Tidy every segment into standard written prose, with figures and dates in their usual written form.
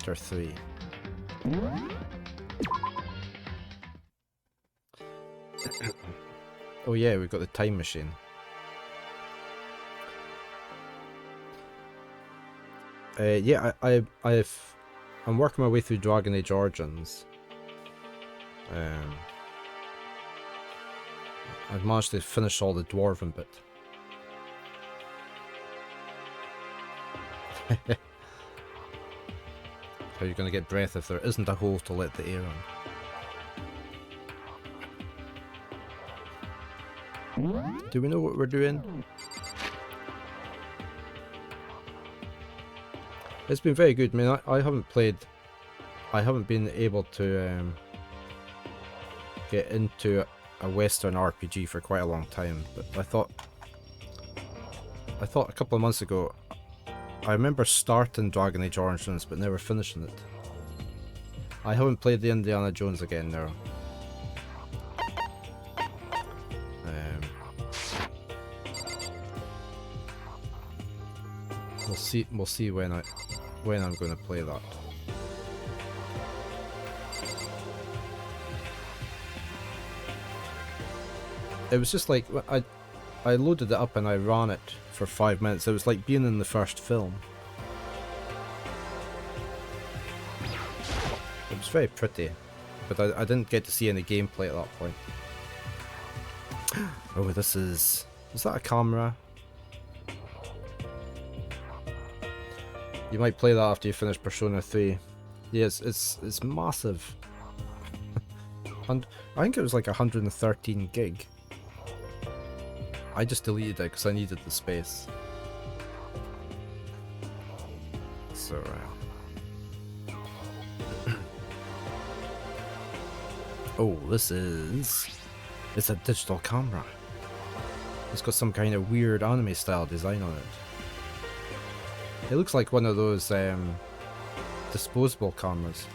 chapter 3. Oh yeah, we've got the time machine. Yeah, I'm working my way through Dragon Age Origins. I've managed to finish all the dwarven bit. How are you going to get breath if there isn't a hole to let the air in? Do we know what we're doing? It's been very good. I mean, I haven't been able to get into a Western RPG for quite a long time, but I thought a couple of months ago, I remember starting Dragon Age Origins but never finishing it. I haven't played the Indiana Jones again now. We'll see when I'm going to play that. It was just like I loaded it up and I ran it for 5 minutes. It was like being in the first film. It was very pretty, but I didn't get to see any gameplay at that point. Oh, is that a camera? You might play that after you finish Persona 3. Yes, it's massive. And I think it was like 113 gig. I just deleted it because I needed the space. So, oh, it's a digital camera. It's got some kind of weird anime style design on it. It looks like one of those disposable cameras.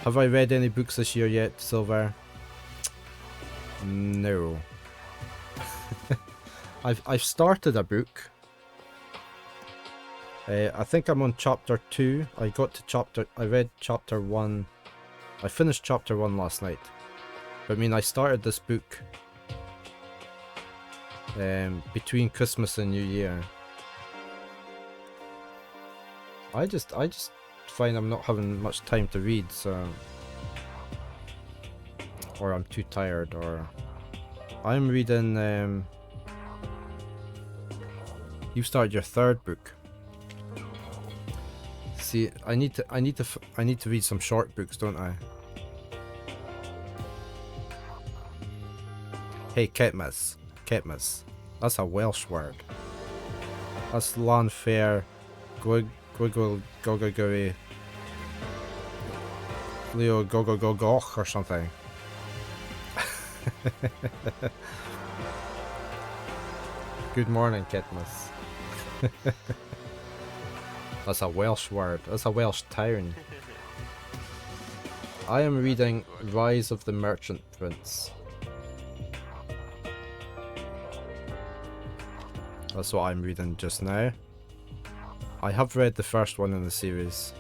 Have I read any books this year yet, Silver? No. I've started a book. I think I'm on chapter 2. I read chapter 1. I finished chapter 1 last night. But I mean, I started this book between Christmas and New Year. I just find I'm not having much time to read, so, or I'm too tired, or I'm reading. You started your 3rd book. See, I need to read some short books, don't I? Hey, Ketmas. That's a Welsh word. That's Lanfair, Gwiggle Gogaguri, Leo Gogogogoch or something. Good morning, Ketmas. That's a Welsh word. That's a Welsh town. I am reading Rise of the Merchant Prince. That's what I'm reading just now. I have read the first one in the series.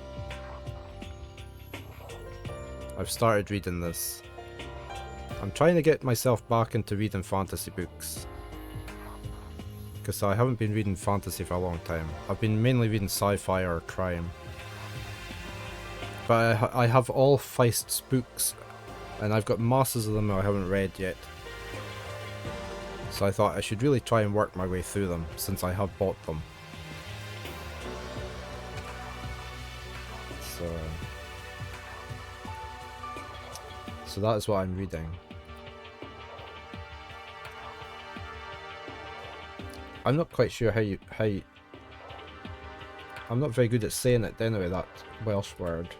I've started reading this. I'm trying to get myself back into reading fantasy books, because I haven't been reading fantasy for a long time. I've been mainly reading sci-fi or crime. But I have all Feist's books, and I've got masses of them I haven't read yet. So I thought I should really try and work my way through them, since I have bought them. So that is what I'm reading. I'm not quite sure how you I'm not very good at saying it anyway, that Welsh word.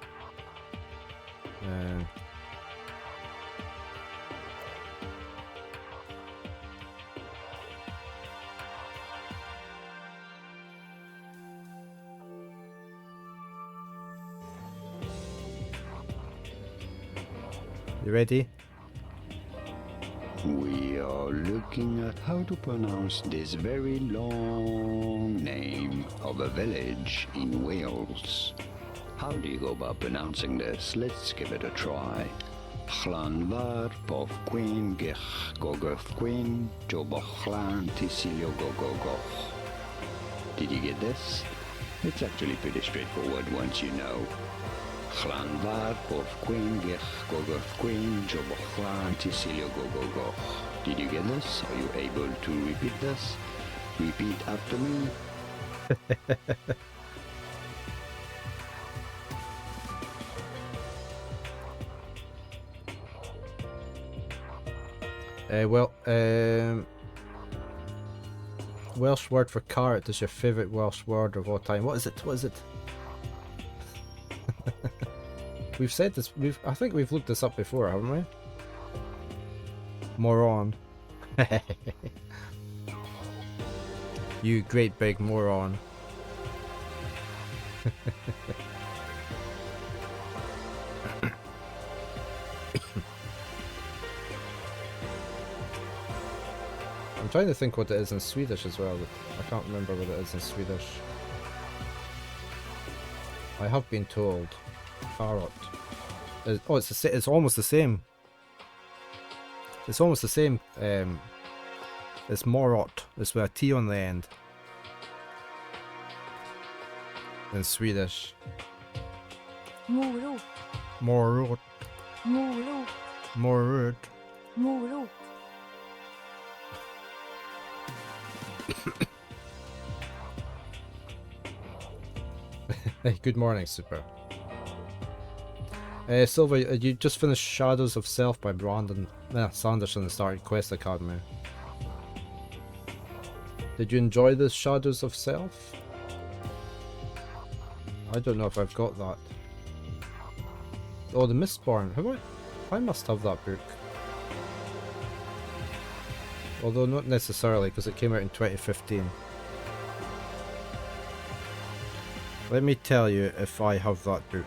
You ready? We are looking at how to pronounce this very long name of a village in Wales. How do you go about pronouncing this? Let's give it a try. Chlanvar, Pov Queen, Gich, Gogoth Queen, Jobochlan, Tisilio Gogogoch. Did you get this? It's actually pretty straightforward once you know. Chlanvar, Pov Queen, Gich, Gogoth Queen, Jobochlan, Tisilio Gogogoch. Did you get this? Are you able to repeat this? Repeat after me. Welsh word for carrot is your favourite Welsh word of all time. What is it? What is it? We've said this. I think we've looked this up before, haven't we? Moron. You great big moron. I'm trying to think what it is in Swedish as well, but I can't remember what it is in Swedish. I have been told. Carrot. Oh, it's almost the same. It's almost the same. It's morot. It's with a T on the end. In Swedish. Morot. Morot. Morot. Morot. Morot. Hey, good morning, Super. Silva, you just finished Shadows of Self by Brandon Sanderson and started Quest Academy. Did you enjoy the Shadows of Self? I don't know if I've got that. Oh, the Mistborn. Have I must have that book. Although not necessarily, because it came out in 2015. Let me tell you if I have that book.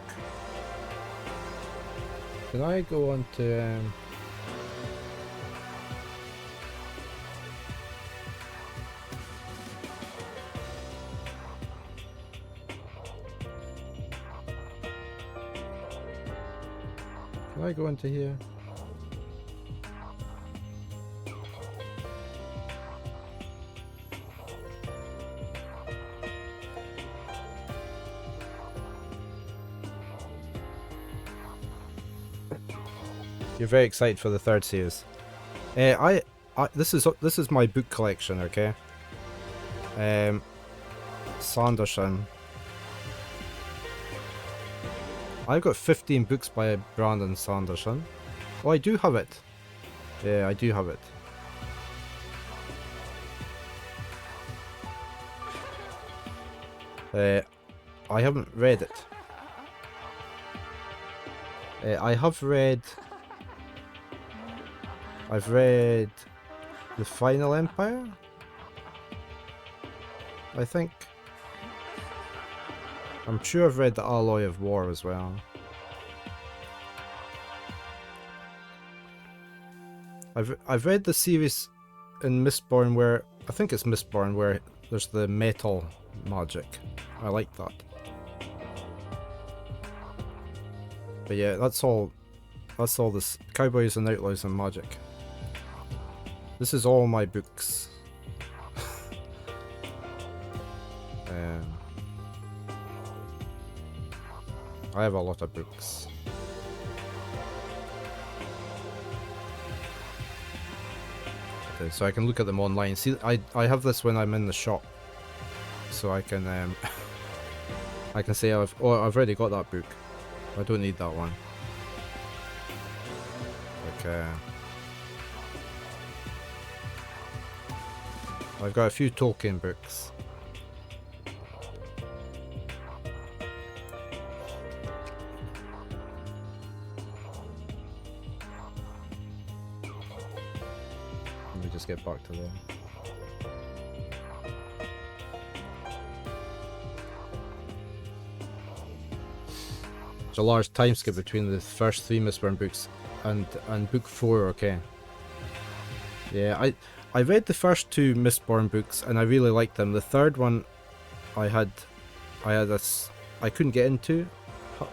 Can I go on to... Can I go into here? You're very excited for the third series. This is my book collection, okay? Sanderson. I've got 15 books by Brandon Sanderson. Oh, I do have it. Yeah, I do have it. I haven't read it. I've read The Final Empire, I think. I'm sure I've read The Alloy of War as well. I've read the series in Mistborn where, I think it's Mistborn, where there's the metal magic. I like that. But yeah, that's all this Cowboys and Outlaws and Magic. This is all my books. I have a lot of books. Okay, so I can look at them online. See, I have this when I'm in the shop, so I can I can say I've already got that book. I don't need that one. Okay. I've got a few Tolkien books. Let me just get back to there. There's a large time skip between the first 3 Mistborn books and book 4, okay. Yeah, I read the first 2 Mistborn books and I really liked them. The third one I couldn't get into.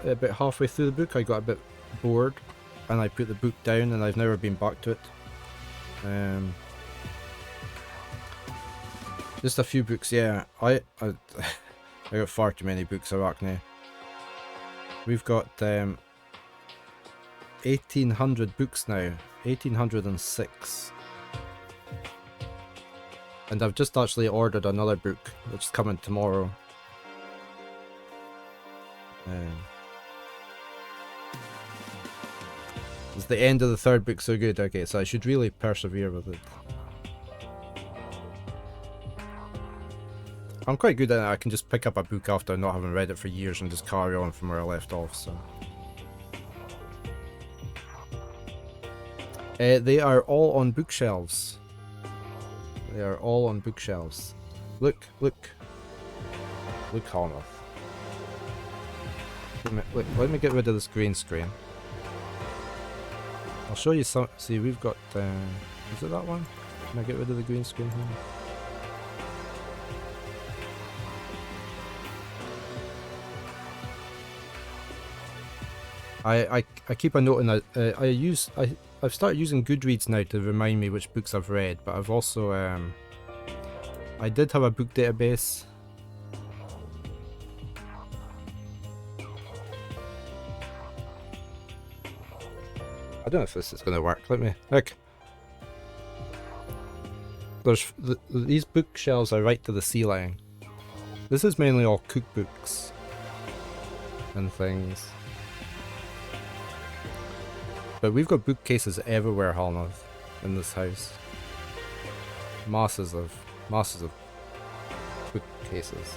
about halfway through the book, I got a bit bored, and I put the book down, and I've never been back to it. Just a few books, yeah. I got far too many books of Arachne. We've got 1800 books now, 1806. And I've just actually ordered another book, which is coming tomorrow. Is the end of the third book so good? Okay, so I should really persevere with it. I'm quite good at it. I can just pick up a book after not having read it for years and just carry on from where I left off, so. They are all on bookshelves. They are all on bookshelves. Look, look. Look, Harnoth. Look, let me get rid of this green screen. I'll show you some. See, we've got. Is it that one? Can I get rid of the green screen here? I keep a note in that. I've started using Goodreads now to remind me which books I've read, but I've also I did have a book database. I don't know if this is going to work. Let me look. There's these bookshelves are right to the ceiling. This is mainly all cookbooks and things. But we've got bookcases everywhere, Harnoth, in this house. Masses of bookcases.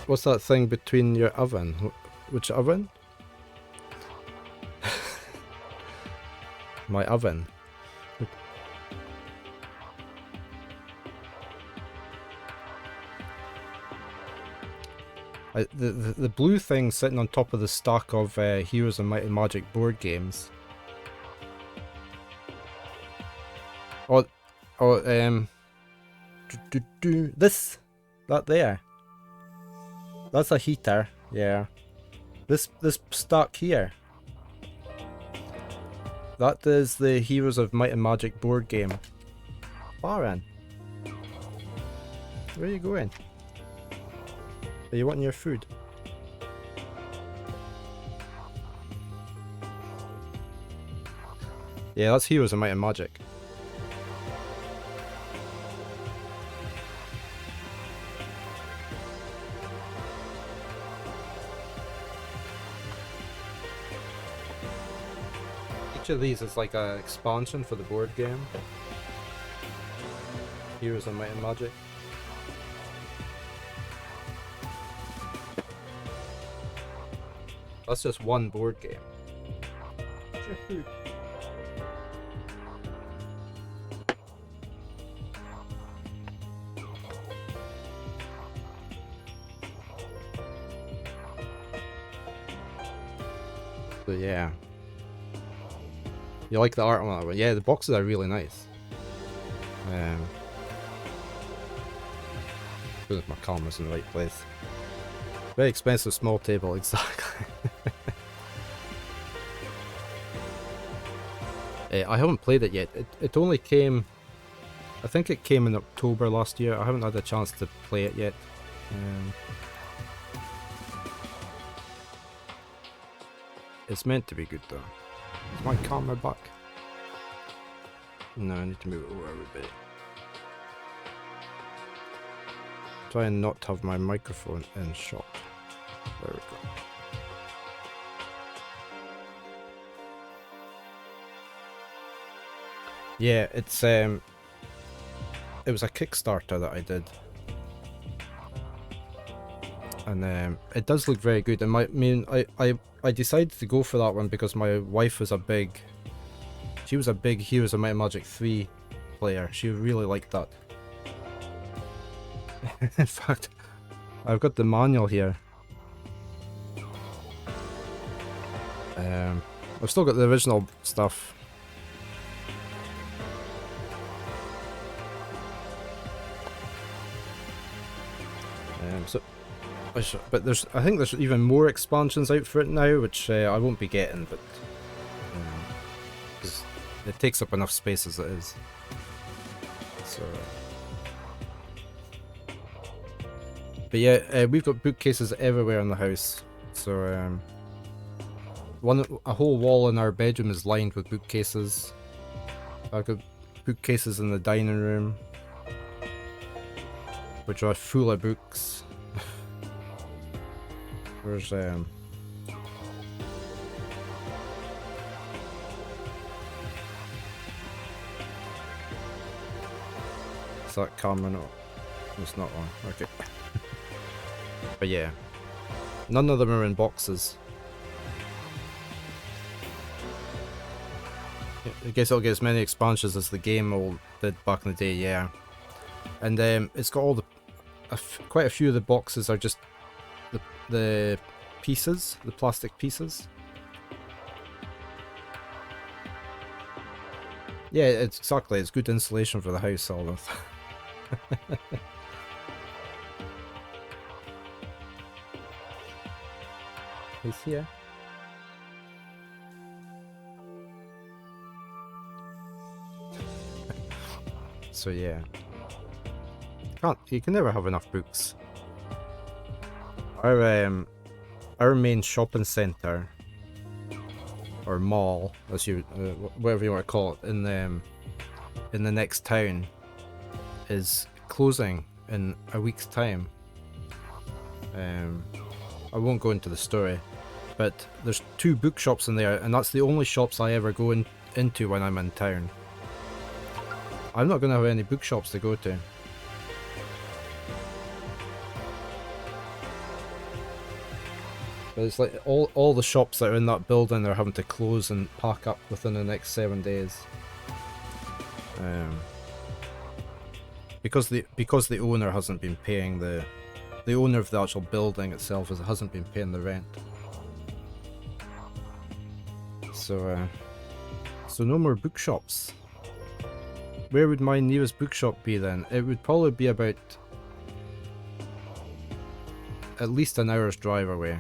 What's that thing between your oven? Which oven? My oven. The blue thing sitting on top of the stack of Heroes of Might and Magic board games. This, that there. That's a heater, yeah. This stack here. That is the Heroes of Might and Magic board game. Baran, where are you going? Are you wanting your food? Yeah, that's Heroes of Might and Magic. Each of these is like an expansion for the board game. Heroes of Might and Magic. That's just one board game. What's your food? So yeah. You like the art on that one? Yeah, the boxes are really nice. Good if my camera's in the right place. Very expensive small table, exactly. I haven't played it yet. It only came... I think it came in October last year. I haven't had a chance to play it yet. It's meant to be good though. Is my camera back? No, I need to move it over a bit. Try and not have my microphone in shot. There we go. Yeah, it's it was a Kickstarter that I did, and it does look very good. And I decided to go for that one because my wife was a big Heroes of Might and Magic 3 player. She really liked that. In fact, I've got the manual here. I've still got the original stuff. So, but I think there's even more expansions out for it now, which I won't be getting, but because it takes up enough space as it is. So, but yeah, we've got bookcases everywhere in the house. So a whole wall in our bedroom is lined with bookcases. I've got bookcases in the dining room, which are full of books. There's is that camera? No, it's not on. Okay. But yeah, none of them are in boxes. I guess it'll get as many expansions as the game did back in the day, yeah. And it's got all the quite a few of the boxes are just the pieces, the plastic pieces. Yeah, it's exactly. It's good insulation for the house, all of. He's here. So yeah, you can never have enough books. Our main shopping center or mall, as you whatever you want to call it, in the next town, is closing in a week's time. I won't go into the story, but there's 2 bookshops in there, and that's the only shops I ever go into when I'm in town. I'm not going to have any bookshops to go to. But it's like all the shops that are in that building are having to close and pack up within the next 7 days. Because the owner hasn't been paying the owner of the actual building itself hasn't been paying the rent. So no more bookshops. Where would my nearest bookshop be then? It would probably be about at least an hour's drive away.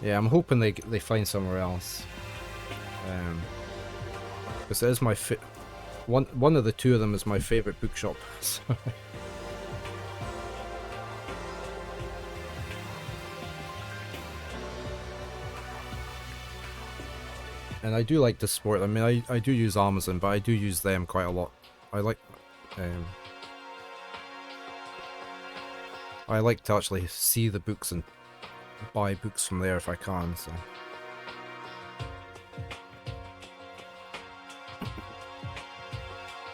Yeah, I'm hoping they find somewhere else. Because it is my one of the 2 of them is my favourite bookshop. So. And I do like to support. I mean, I do use Amazon, but I do use them quite a lot. I like to actually see the books and buy books from there if I can. So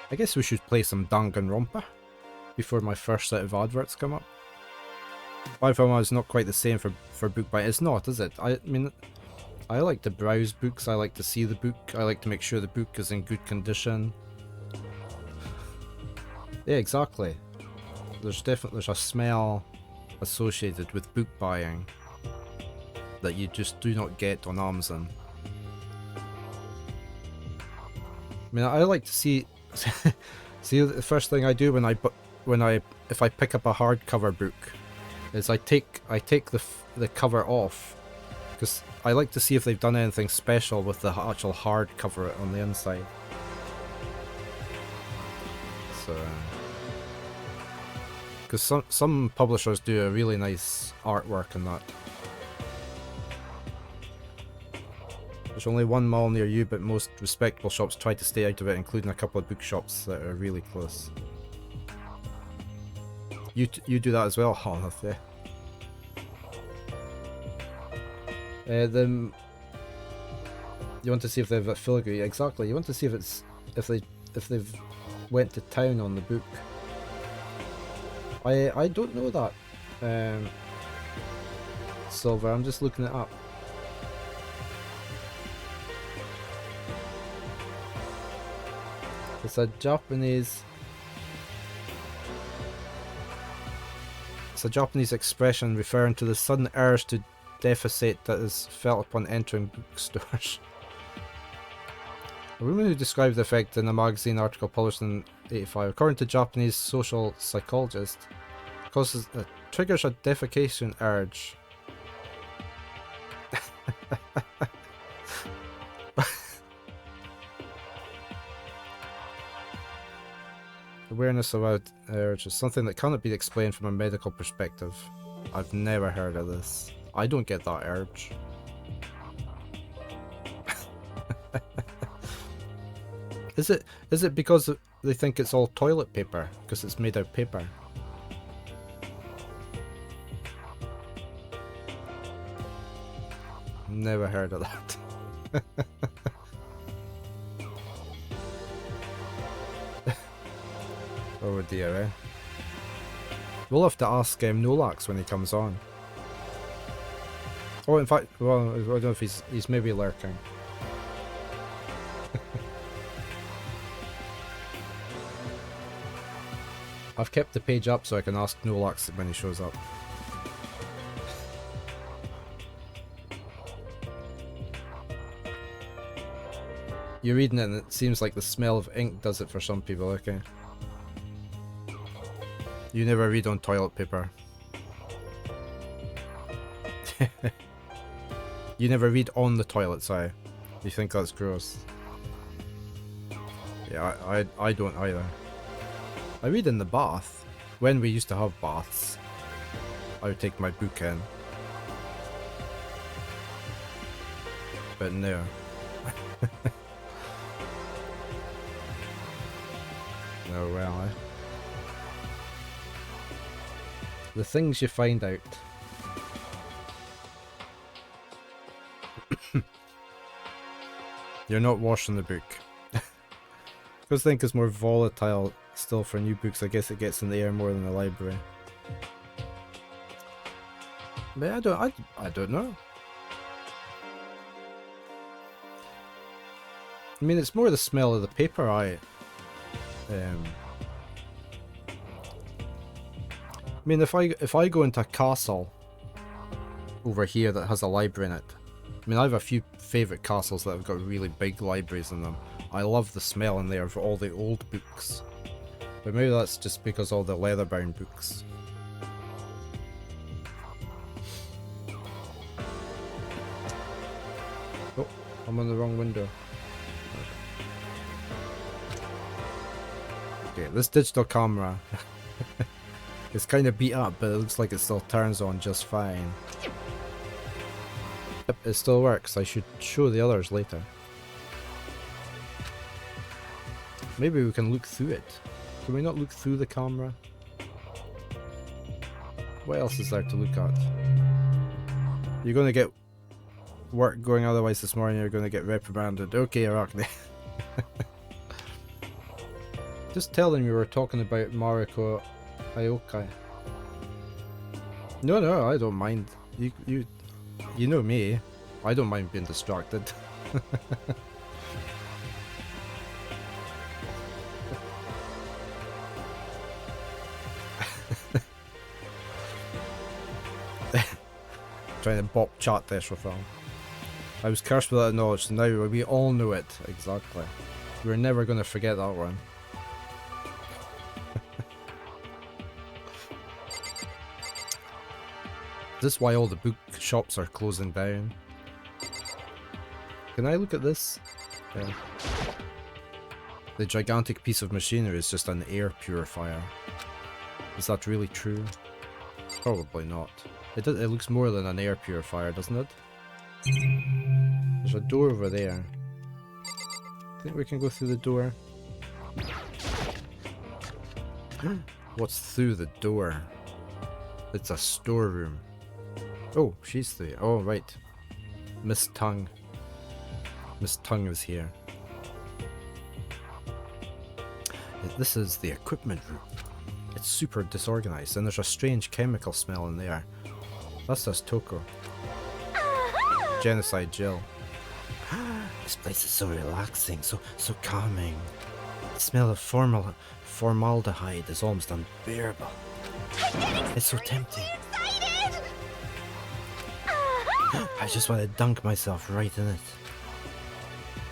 I guess we should play some Danganronpa before my first set of adverts come up. 5 is not quite the same for book buy. It's not, is it? I mean, I like to browse books, I like to see the book, I like to make sure the book is in good condition. Yeah, exactly. There's a smell associated with book buying that you just do not get on Amazon. I mean, I like to see see the first thing I do if I pick up a hardcover book is I take the cover off, because I like to see if they've done anything special with the actual hardcover on the inside. So, because some publishers do a really nice artwork in that. There's only one mall near you, but most respectable shops try to stay out of it, including a couple of bookshops that are really close. You do that as well, Holland, yeah. You want to see if they've filigree. Exactly. You want to see if they've went to town on the book. I don't know that. Silver. I'm just looking it up. It's a Japanese expression referring to the sudden urge to defecate that is felt upon entering bookstores. A woman who described the effect in a magazine article published in 85. According to Japanese social psychologist, triggers a defecation urge. Awareness about urge is something that cannot be explained from a medical perspective. I've never heard of this. I don't get that urge. Is it because they think it's all toilet paper? Because it's made out of paper? Never heard of that. Oh dear, eh? We'll have to ask Nolax when he comes on. Oh, in fact, well, I don't know if he's maybe lurking. I've kept the page up so I can ask Nolax when he shows up. You're reading it and it seems like the smell of ink does it for some people, okay? You never read on toilet paper. You never read on the toilet, sorry. You think that's gross. Yeah, I don't either. I read in the bath. When we used to have baths, I would take my book in. But no. No, well, eh? The things you find out. You're not washing the book. Because I think it's more volatile still for new books. I guess it gets in the air more than the library. But I don't know. I mean, it's more the smell of the paper I mean, if I go into a castle over here that has a library in it, I mean, I have a few favourite castles that have got really big libraries in them. I love the smell in there of all the old books. But maybe that's just because all the leather-bound books. Oh, I'm on the wrong window. Okay, this digital camera. It's kind of beat up, but it looks like it still turns on just fine. Yep, it still works. I should show the others later. Maybe we can look through it. Can we not look through the camera? What else is there to look at? You're going to get work going otherwise this morning, you're going to get reprimanded. Okay, Arachne. Just tell them you were talking about Mariko Aokai. No, I don't mind. You know me. I don't mind being distracted. Trying to bop chat this with them. I was cursed with that knowledge, so now we all know it. Exactly. We're never going to forget that one. This is why all the book shops are closing down. Can I look at this? Yeah. The gigantic piece of machinery is just an air purifier. Is that really true? Probably not. It looks more than an air purifier, doesn't it? There's a door over there. Think we can go through the door? What's through the door? It's a storeroom. Oh, she's the... Oh, right. Miss Tongue. Miss Tongue is here. This is the equipment room. It's super disorganized and there's a strange chemical smell in there. That's just Toko. Genocide Jill. This place is so relaxing, so calming. The smell of formaldehyde is almost unbearable. It's so tempting. I just want to dunk myself right in it.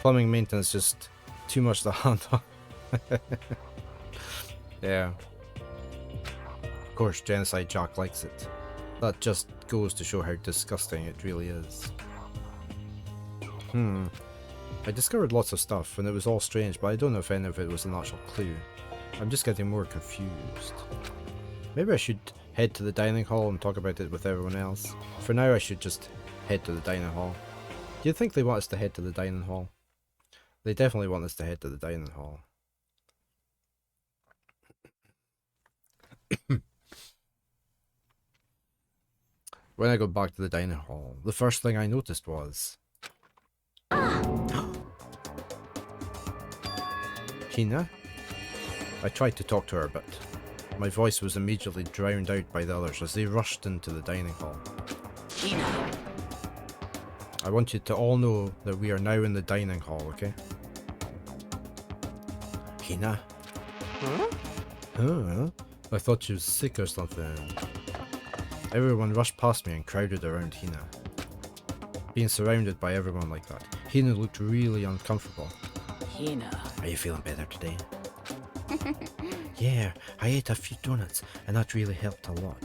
Plumbing maintenance just too much to handle. Yeah. Of course, Genocide Jack likes it. That just goes to show how disgusting it really is. I discovered lots of stuff, and it was all strange, but I don't know if any of it was an actual clue. I'm just getting more confused. Maybe I should head to the dining hall and talk about it with everyone else. For now, I should just head to the dining hall. Do you think they want us to head to the dining hall? They definitely want us to head to the dining hall. When I got back to the dining hall, the first thing I noticed was... Hina? I tried to talk to her, but my voice was immediately drowned out by the others as they rushed into the dining hall. Hina. I want you to all know that we are now in the dining hall, okay? Hina? Huh? Huh? I thought she was sick or something. Everyone rushed past me and crowded around Hina. Being surrounded by everyone like that, Hina looked really uncomfortable. Hina. Are you feeling better today? Yeah, I ate a few donuts and that really helped a lot.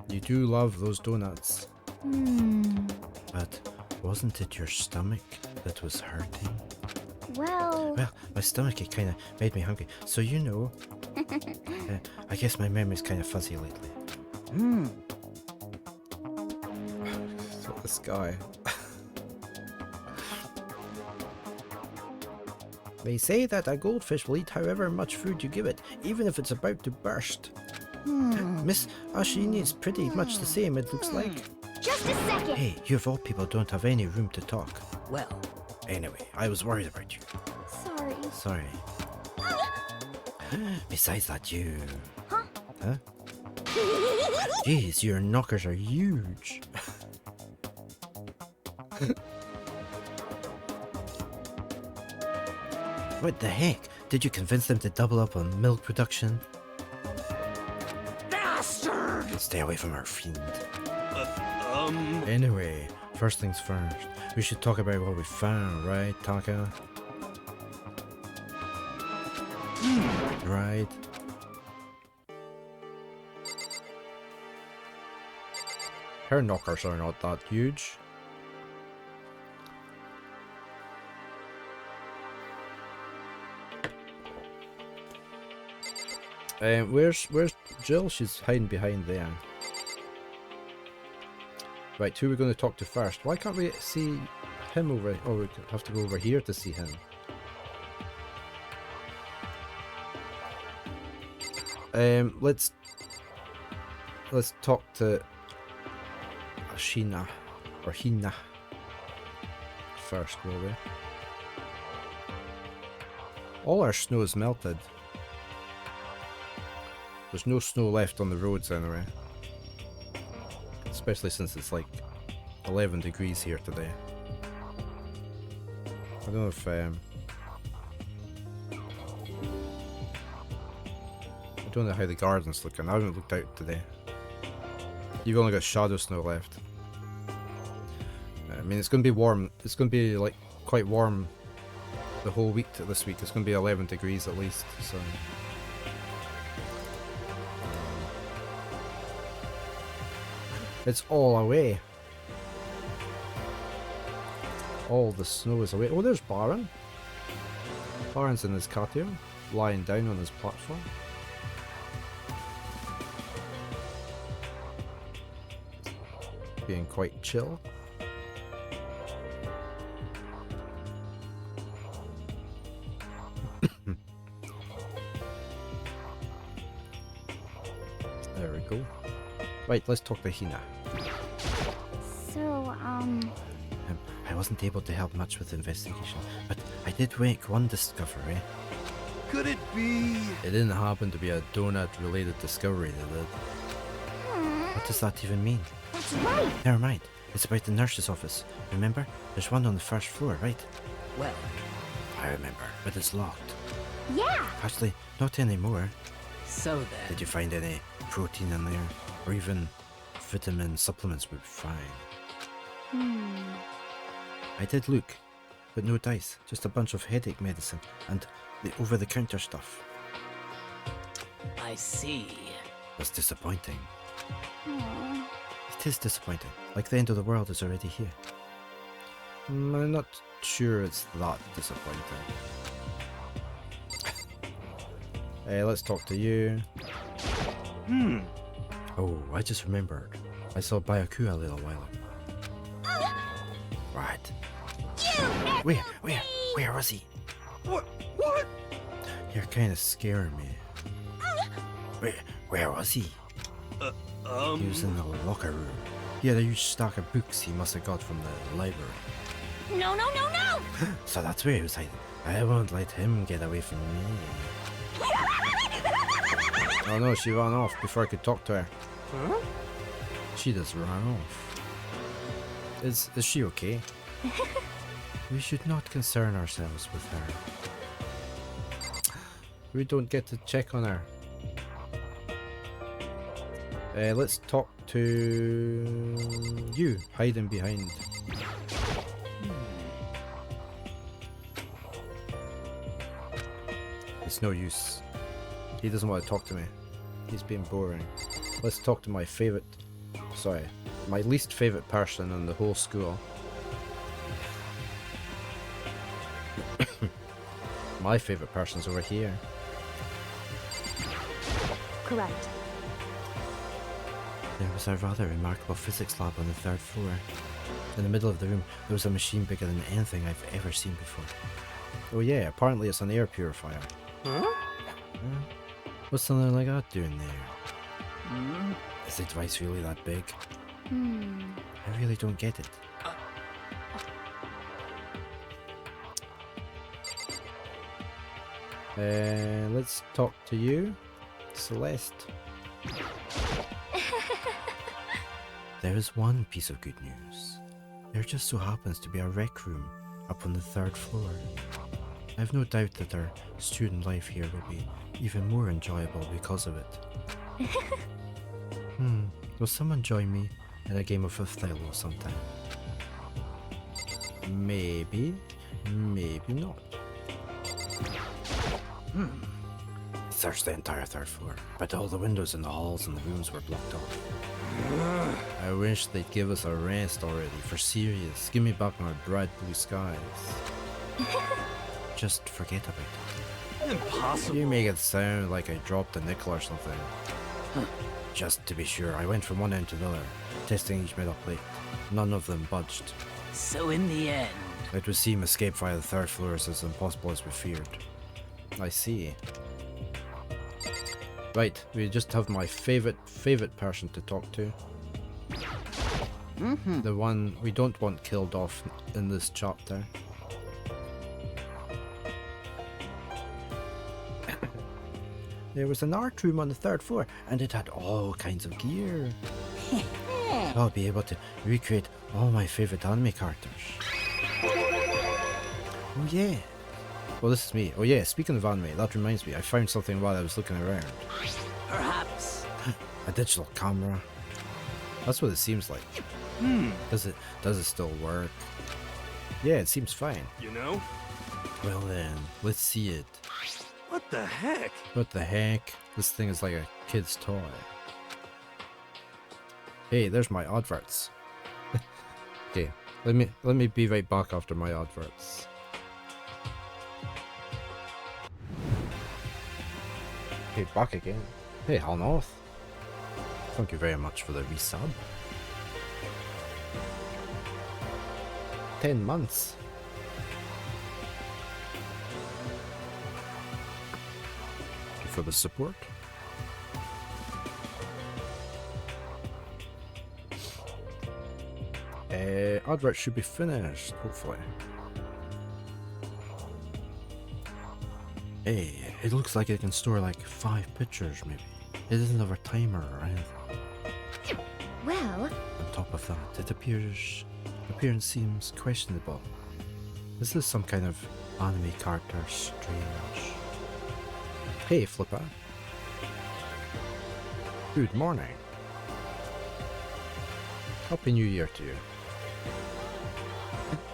You do love those donuts. But wasn't it your stomach that was hurting? Well, My stomach, it kind of made me hungry, so you know. I guess my memory's kind of fuzzy lately. So this guy. They say that a goldfish will eat however much food you give it, even if it's about to burst. Miss Ashini is pretty much the same, it looks like. just a second. Hey, you of all people don't have any room to talk. Well, Anyway, I was worried about you. Sorry. Sorry. Besides that, you... Huh? Huh? Jeez, your knockers are huge. What the heck? Did you convince them to double up on milk production? bastard! Stay away from our fiend. Anyway, first things first. We should talk about what we found, right, Taka? Right. Her knockers are not that huge. Where's Jill? She's hiding behind there. Right, who are we going to talk to first? Why can't we see him over? Oh, we have to go over here to see him. Let's talk to Ashina or Hina first, will we? All our snow is melted. There's no snow left on the roads anyway. Especially since it's like 11 degrees here today. I don't know if I don't know how the garden's looking. I haven't looked out today. You've only got shadow snow left. I mean, it's going to be warm. It's going to be like quite warm the whole week this week. It's going to be 11 degrees at least. So. It's all away. All the snow is away. Oh, there's Baron. Baron's in his costume, lying down on his platform. Being quite chill. There we go. Right, let's talk to Hina. So, I wasn't able to help much with the investigation, but I did make one discovery. Could it be? It didn't happen to be a donut-related discovery, did it? What does that even mean? that's right. Never mind. It's about the nurse's office. Remember? There's one on the first floor, right? Well, I remember, but it's locked. Yeah. Actually, not anymore. so then. Did you find any protein in there? Or even vitamin supplements would be fine. I did look, but no dice. Just a bunch of headache medicine and the over-the-counter stuff. I see. That's disappointing. Aw. It is disappointing. Like the end of the world is already here. I'm not sure it's that disappointing. Let's talk to you. Oh, I just remembered. I saw Byaku a little while ago. Right. Where was he? What? You're kind of scaring me. Where was he? He was in the locker room. He had a huge stack of books he must have got from the library. No, no, no, no! So that's where he was hiding. I won't let him get away from me. Oh no, she ran off before I could talk to her. Huh? She just ran off. Is she okay? We should not concern ourselves with her. We don't get to check on her. Let's talk to you, hiding behind. It's no use. He doesn't want to talk to me. He's being boring. Let's talk to my least favorite person in the whole school. My favorite person's over here. Correct. There was a rather remarkable physics lab on the 3rd floor. In the middle of the room, there was a machine bigger than anything I've ever seen before. Oh yeah, apparently it's an air purifier. Huh? What's something like that doing there? Is the device really that big? I really don't get it. Let's talk to you, Celeste. There is one piece of good news. There just so happens to be a rec room up on the 3rd floor. I have no doubt that our student life here will be even more enjoyable because of it. Will someone join me in a game of Othello sometime? Maybe, maybe not. Searched the entire 3rd floor, but all the windows in the halls and the rooms were blocked off. I wish they'd give us a rest already, for serious. Give me back my bright blue skies. Just forget about it. Impossible. You make it sound like I dropped a nickel or something. Just to be sure, I went from one end to the other, testing each metal plate. None of them budged. So in the end, It would seem escape via the 3rd floor is as impossible as we feared. I see. Right, we just have my favorite person to talk to. The one we don't want killed off in this chapter. There was an art room on the 3rd floor, and it had all kinds of gear. I'll be able to recreate all my favorite anime characters. Oh yeah. Well, this is me. Oh yeah, speaking of anime, that reminds me, I found something while I was looking around. perhaps. A digital camera. That's what it seems like. Does it still work? Yeah, it seems fine. You know? Well then, let's see it. What the heck? What the heck? This thing is like a kid's toy. Hey, there's my adverts. Okay, let me be right back after my adverts. Okay, back again. Hey, Halnorth. Thank you very much for the resub. 10 months. Thank you for the support. Advert should be finished, hopefully. Hey, it looks like it can store like 5 pictures, maybe. It doesn't have a timer or anything. Well, On top of that, appearance seems questionable. Is this some kind of anime character strange? Hey, Flipper. Good morning. Happy New Year to you.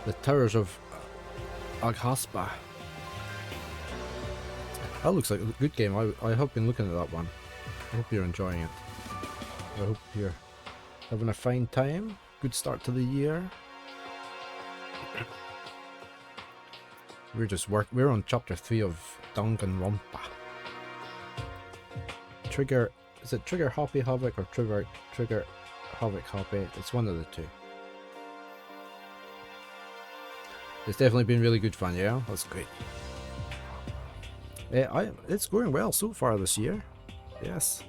The towers of Aghaspa. That looks like a good game. I have been looking at that one. I hope you're enjoying it. I hope you're having a fine time. Good start to the year. We're on chapter 3 of Danganronpa. Trigger, is it Trigger Happy Havoc or Trigger Havoc Happy? It's one of the two. It's definitely been really good fun, yeah? That's great. It's going well so far this year. Yes.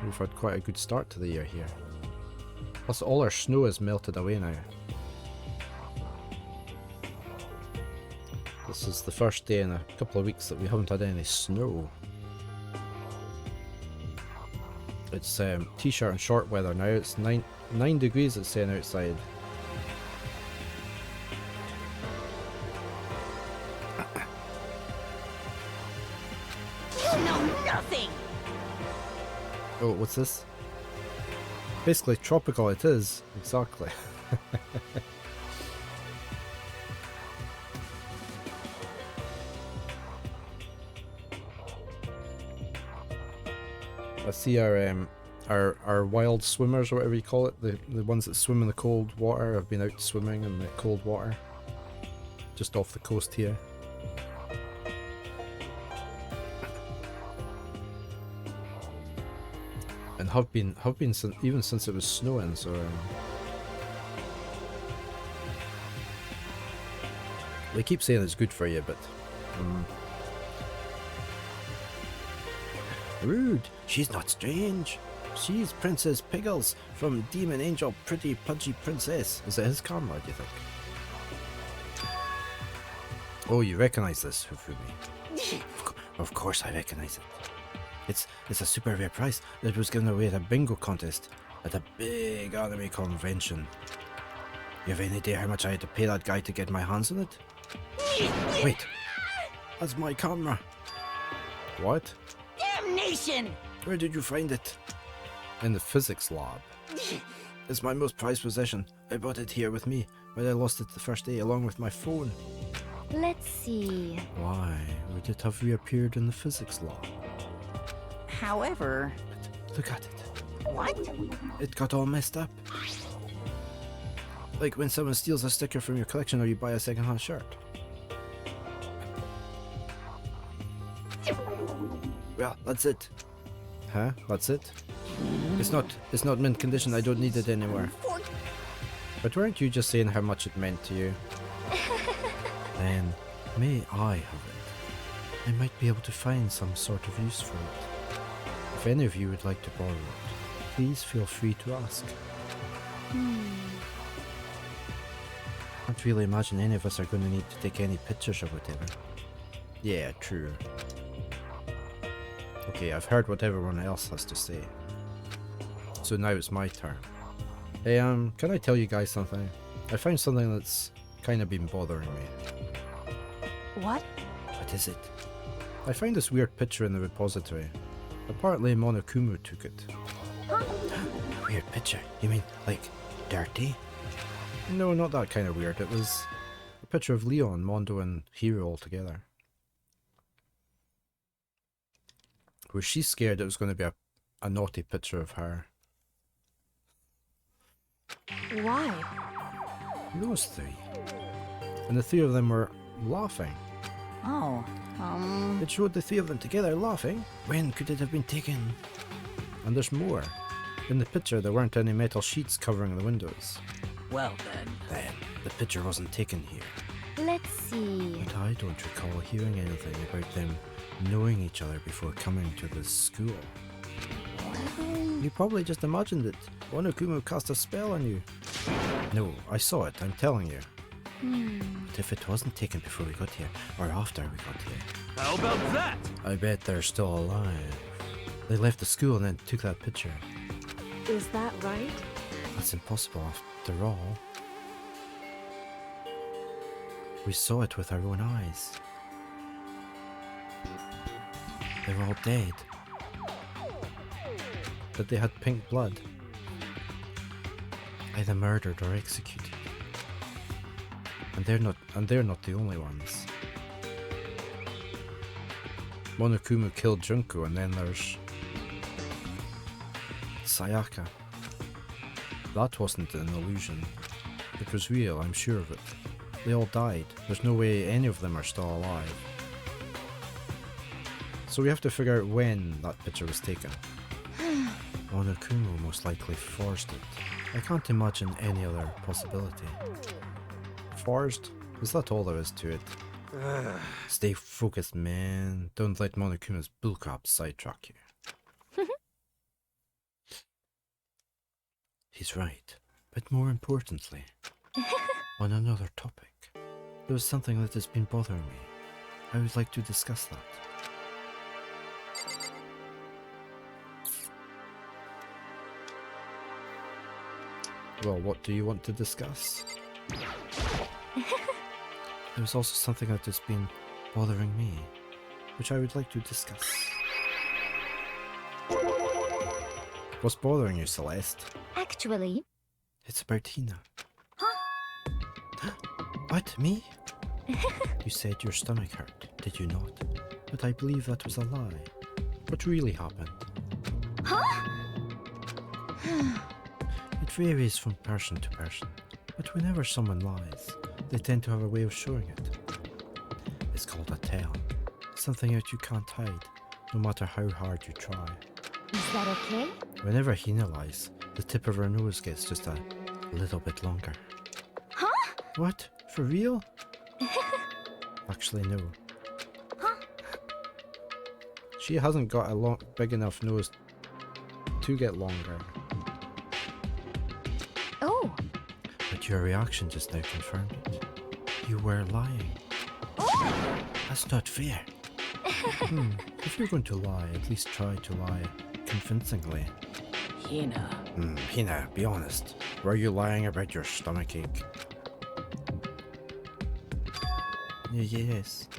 We've had quite a good start to the year here. Plus all our snow has melted away now. This is the first day in a couple of weeks that we haven't had any snow. It's t-shirt and short weather now. It's 9 degrees it's saying outside. Nothing. Oh, what's this? Basically tropical it is. Exactly. I see our wild swimmers or whatever you call it, the ones that swim in the cold water have been out swimming in the cold water. Just off the coast here. And have been even since it was snowing, so they keep saying it's good for you, but rude. She's not strange. She's Princess Piggles from Demon Angel Pretty Pudgy Princess. Is it his camera, do you think? Oh, you recognize this, Hufumi? Of course I recognize it. It's a super rare prize that was given away at a bingo contest at a big anime convention. You have any idea how much I had to pay that guy to get my hands on it? Wait, that's my camera. What? Damnation! Where did you find it? In the physics lab. It's my most prized possession. I brought it here with me, but I lost it the first day along with my phone. Let's see. Why would it have reappeared in the physics lab? However... Look at it. What? It got all messed up. Like when someone steals a sticker from your collection or you buy a second-hand shirt. Well, that's it. Huh? That's it? It's not mint condition. I don't need it anymore. But weren't you just saying how much it meant to you? Then, may I have it? I might be able to find some sort of use for it. If any of you would like to borrow it, please feel free to ask. Can't really imagine any of us are going to need to take any pictures or whatever. Yeah, true. Okay, I've heard what everyone else has to say. So now it's my turn. Hey, can I tell you guys something? I found something that's kind of been bothering me. What? What is it? I found this weird picture in the repository. Apparently Monokumu took it. A weird picture? You mean, like, dirty? No, not that kind of weird. It was a picture of Leon, Mondo and Hiro all together. Was she scared it was going to be a naughty picture of her? Why? Those three. And the three of them were laughing. Oh, It showed the three of them together laughing. When could it have been taken? And there's more. In the picture there weren't any metal sheets covering the windows. Well then. Then, the picture wasn't taken here. Let's see. But I don't recall hearing anything about them knowing each other before coming to this school. You probably just imagined it. Monokumu cast a spell on you. No, I saw it, I'm telling you. But if it wasn't taken before we got here, or after we got here, How about that? I bet they're still alive. They left the school and then took that picture. Is that right? That's impossible after all. We saw it with our own eyes. They were all dead. But they had pink blood. Either murdered or executed. And they're not the only ones. Monokuma killed Junko, and then there's Sayaka. That wasn't an illusion. It was real, I'm sure of it. They all died. There's no way any of them are still alive. So we have to figure out when that picture was taken. Monokuma most likely forged it. I can't imagine any other possibility. Forged? Is that all there is to it? Stay focused, man. Don't let Monokuma's bullcrap sidetrack you. He's right. But more importantly, on another topic, there was something that has been bothering me. I would like to discuss that. Well, what do you want to discuss? There's also something that has been bothering me, which I would like to discuss. What's bothering you, Celeste? Actually, It's about Hina. What, me? You said your stomach hurt, did you not? But I believe that was a lie. What really happened? It varies from person to person, but whenever someone lies, they tend to have a way of showing it. It's called a tell, something that you can't hide, no matter how hard you try. is that okay? Whenever Hina lies, the tip of her nose gets just a little bit longer. Huh? What? For real? Actually, no. She hasn't got a big enough nose to get longer. Oh, But your reaction just now confirmed it. You were lying. That's not fair. If you're going to lie, at least try to lie convincingly. Hina. Hina, be honest. Were you lying about your stomachache? Yes.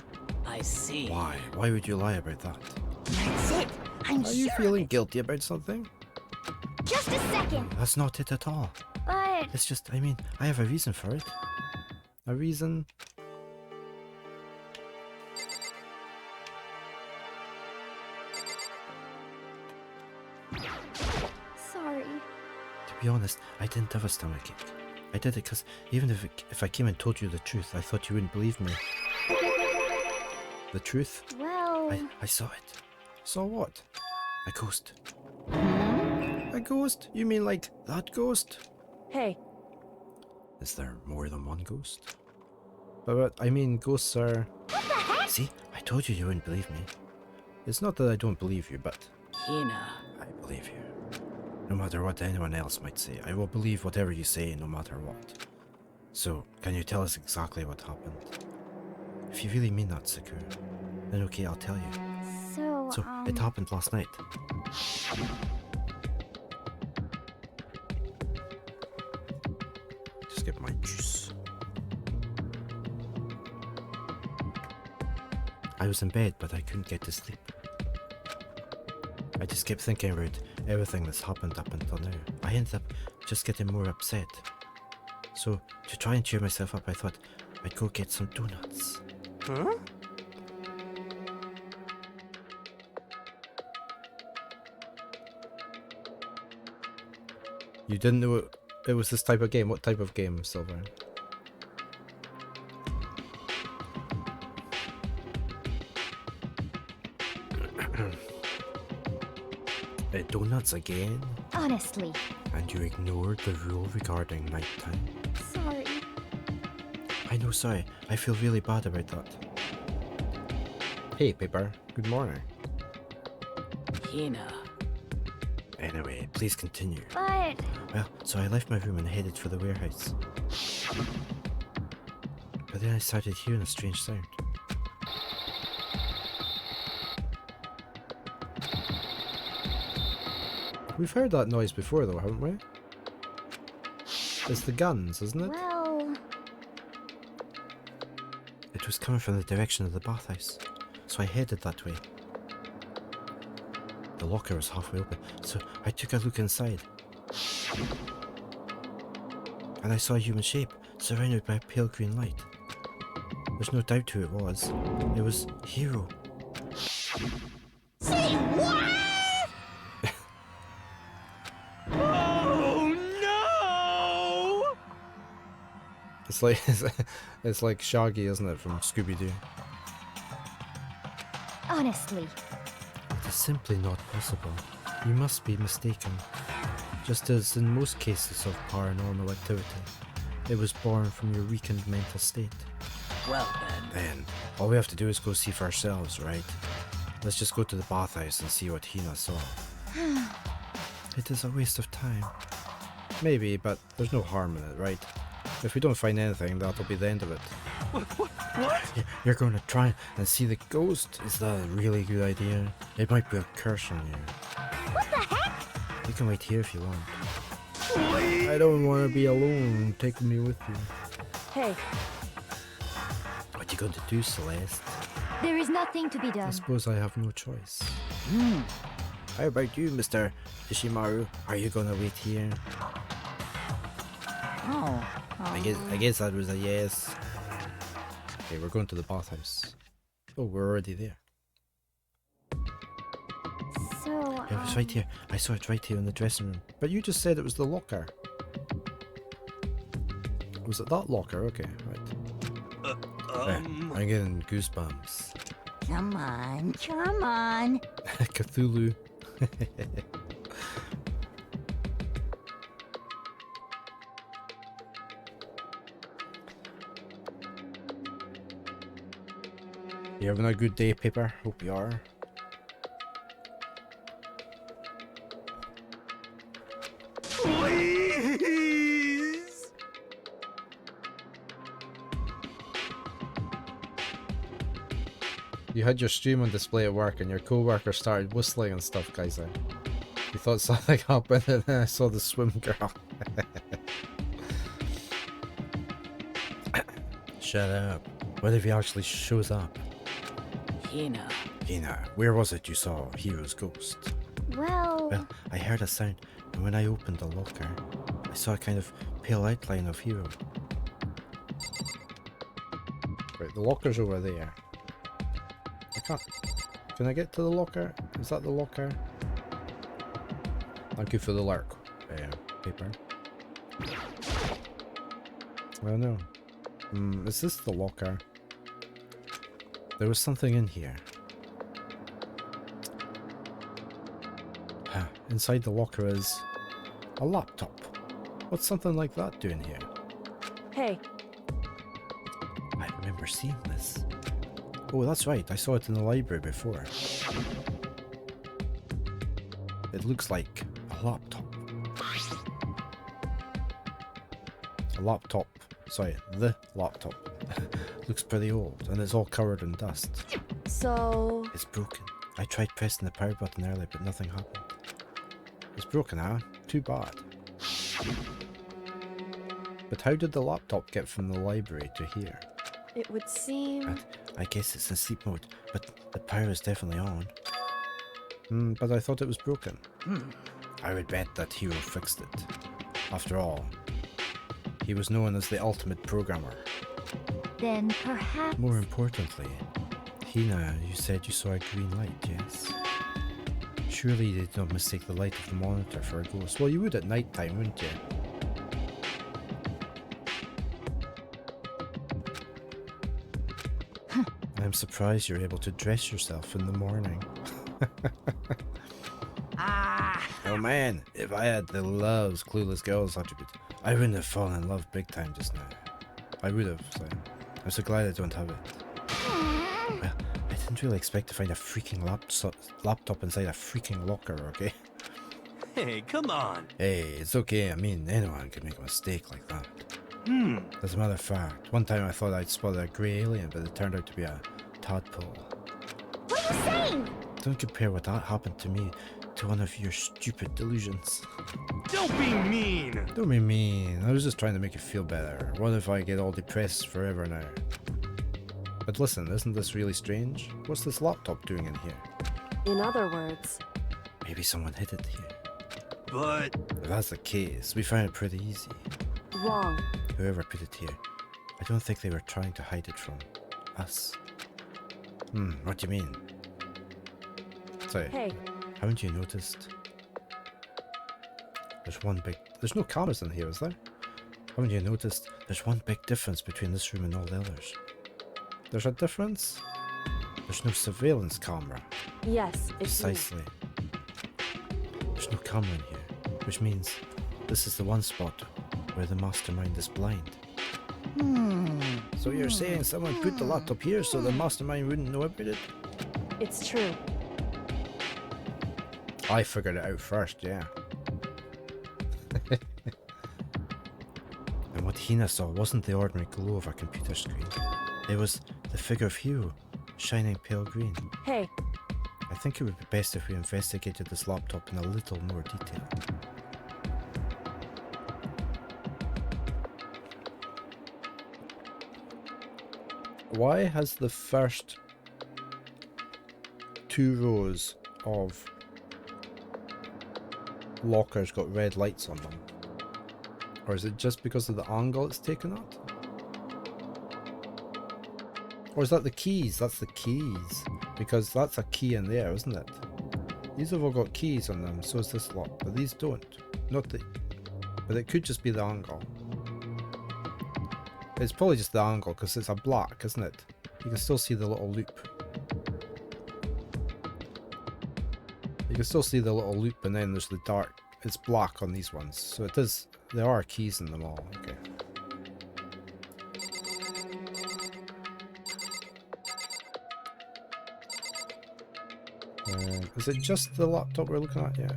I see. Why? Why would you lie about that? that's it. I'm Are you sure. feeling guilty about something? Just a second. That's not it at all. But It's just, I mean, I have a reason for it. A reason? sorry. To be honest, I didn't have a stomachache. I did it because even if I came and told you the truth, I thought you wouldn't believe me. The truth? Well, I saw it. Saw what? A ghost. hmm? A ghost? You mean like that ghost? Hey, Is there more than one ghost? But I mean, ghosts are... See, I told you you wouldn't believe me. It's not that I don't believe you, but Hina. I believe you. No matter what anyone else might say, I will believe whatever you say no matter what. So, can you tell us exactly what happened? If you really mean that, Sakura, then okay, I'll tell you. So, So, it happened last night. Just get my juice. I was in bed, but I couldn't get to sleep. I just kept thinking about everything that's happened up until now. I ended up just getting more upset. So, to try and cheer myself up, I thought I'd go get some donuts. Huh? You didn't know it was this type of game? What type of game, Silver? Donuts again? honestly, And you ignored the rule regarding nighttime? sorry. I know, sorry. I feel really bad about that. Hey, Paper. Good morning. Hina. Anyway, please continue. But Well, so I left my room and headed for the warehouse. But then I started hearing a strange sound. We've heard that noise before though, haven't we? It's the guns, isn't it? well, It was coming from the direction of the bathhouse, so I headed that way. The locker was halfway open, so I took a look inside. And I saw a human shape, surrounded by a pale green light. There's no doubt who it was. It was Hero. Say what? Oh no! It's like it's like Shaggy, isn't it, from Scooby-Doo? Honestly. It is simply not possible. You must be mistaken. Just as in most cases of paranormal activity, it was born from your weakened mental state. Well then. Then, all we have to do is go see for ourselves, right? Let's just go to the bathhouse and see what Hina saw. It is a waste of time. Maybe, but there's no harm in it, right? If we don't find anything, that'll be the end of it. What? You're going to try and see the ghost? Is that a really good idea? It might be a curse on you. What the heck? You can wait here if you want. I don't want to be alone. Take me with you. Hey, What are you going to do, Celeste? There is nothing to be I done. suppose I have no choice. How about you, Mr. Ishimaru? Are you going to wait here? oh. I guess that was a yes. Okay, we're going to the bathhouse. Oh, we're already there. So, Yeah, it was right here. I saw it right here in the dressing room. But you just said it was the locker. Was it that locker? Okay, right. I'm getting goosebumps. Come on, come on. Cthulhu. You having a good day, Paper? Hope you are. Please! You had your stream on display at work and your co-worker started whistling and stuff, guys. You thought something happened and then I saw the swim girl. Shut up. What if he actually shows up? Hina. Hina, where was it you saw Hero's ghost? well, Well, I heard a sound, and when I opened the locker, I saw a kind of pale outline of Hero. Right, the locker's over there. I can't... Can I get to the locker? Is that the locker? Thank you for the lurk, Paper. Well, no. Is this the locker? There was something in here. Inside the locker is a laptop. What's something like that doing here? Hey, I remember seeing this. Oh, that's right. I saw it in the library before. It looks like a laptop. A laptop. Sorry, the laptop. Looks pretty old, and it's all covered in dust. so... It's broken. I tried pressing the power button earlier, but nothing happened. It's broken, huh? Too bad. But how did the laptop get from the library to here? It would seem... I guess it's in sleep mode, but the power is definitely on. But I thought it was broken. I would bet that Hero fixed it. After all, he was known as the ultimate programmer. then perhaps... More importantly, Hina, you said you saw a green light, yes? Surely you did not mistake the light of the monitor for a ghost. Well, you would at night time, wouldn't you? I'm surprised you're able to dress yourself in the morning. Oh man, if I had the love's clueless girls attribute, I wouldn't have fallen in love big time just now. I would have, so I'm so glad I don't have it. Well, I didn't really expect to find a freaking laptop inside a freaking locker, okay? Hey, come on. Hey, it's okay, I mean, anyone can make a mistake like that. As a matter of fact, one time I thought I'd spotted a grey alien, but it turned out to be a tadpole. What are you saying? Don't compare what that happened to me to one of your stupid delusions. Don't be mean. Don't be mean. I was just trying to make you feel better. What if I get all depressed forever now? But listen, isn't this really strange? What's this laptop doing in here? In other words, Maybe someone hid it here. But If that's the case, we found it pretty easy. wrong. Whoever put it here, I don't think they were trying to hide it from us. What do you mean? Sorry. Hey, Haven't you noticed? There's no cameras in here, is there? Haven't you noticed? There's one big difference between this room and all the others. There's a difference? There's no surveillance camera. yes, it's me. Precisely. There's no camera in here, which means this is the one spot where the mastermind is blind. So you're saying someone put the laptop here so the mastermind wouldn't know about it? It's true. I figured it out first, yeah. And what Hina saw wasn't the ordinary glow of a computer screen. It was the figure of Hugh, shining pale green. Hey, I think it would be best if we investigated this laptop in a little more detail. Why has the first 2 rows of lockers got red lights on them? Or is it just because of the angle it's taken at? Or is that the keys? That's the keys. Because that's a key in there, isn't it? These have all got keys on them, so is this lock. But these don't. Not the... But it could just be the angle. It's probably just the angle, because it's a black, isn't it? You can still see the little loop. You can still see the little loop, and then there's the dark... It's black on these ones. So it is... There are keys in them all. Okay. Is it just the laptop we're looking at? Yeah.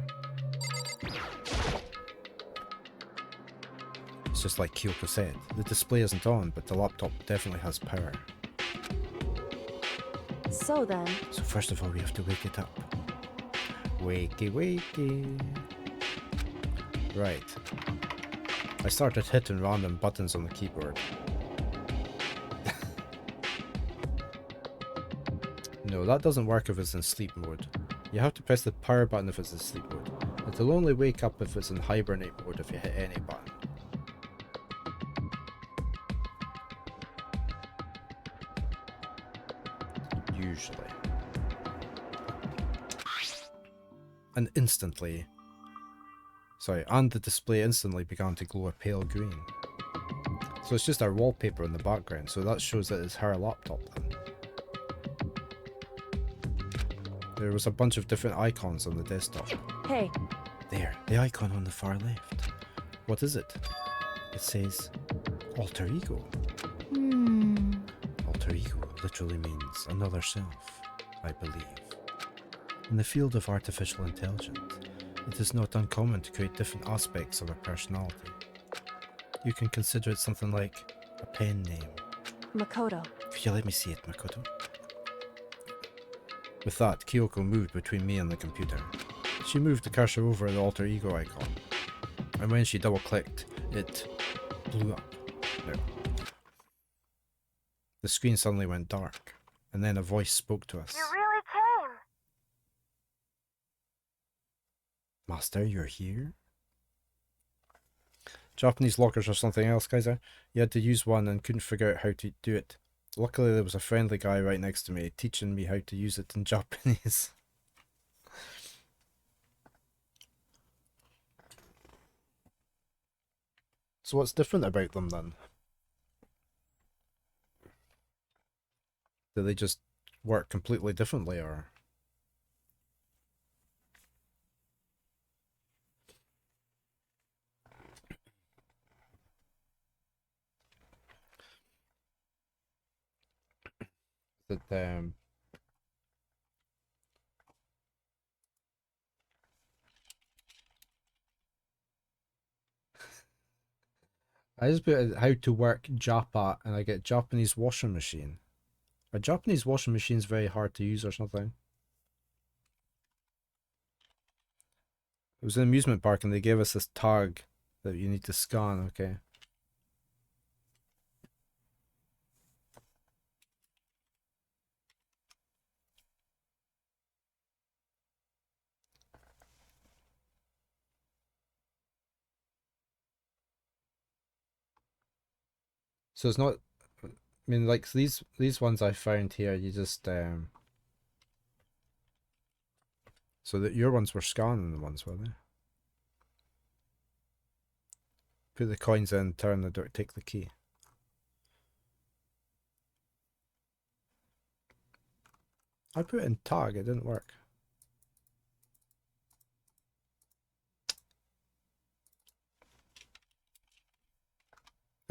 It's just like Kyoko said. The display isn't on, but the laptop definitely has power. so then, So first of all, we have to wake it up. Wakey, wakey. Right. I started hitting random buttons on the keyboard. No, that doesn't work if it's in sleep mode. You have to press the power button if it's in sleep mode. It'll only wake up if it's in hibernate mode if you hit any button. Usually. And instantly... Sorry, and the display instantly began to glow a pale green. So it's just our wallpaper in the background, so that shows that it's her laptop then. There was a bunch of different icons on the desktop. hey, There, the icon on the far left. What is it? It says alter ego. Alter ego literally means another self, I believe. In the field of artificial intelligence, it is not uncommon to create different aspects of a personality. You can consider it something like a pen name. Makoto. Could you let me see it, Makoto? With that, Kyoko moved between me and the computer. She moved the cursor over the alter ego icon, and when she double-clicked, it blew up. No. The screen suddenly went dark, and then a voice spoke to us. You really came. Master, you're here? Japanese lockers or something else, Kaiser. You had to use one and couldn't figure out how to do it. Luckily, there was a friendly guy right next to me teaching me how to use it in Japanese. So what's different about them then? Do they just work completely differently, or...? That I just put how to work Japa and I get Japanese washing machine. Are Japanese washing machines very hard to use or something? It was an amusement park and they gave us this tag that you need to scan, okay. So it's not, I mean, like these ones I found here, you just So that your ones were scanning ones, were they? Put the coins in, turn the door, take the key. I put it in tag, it didn't work.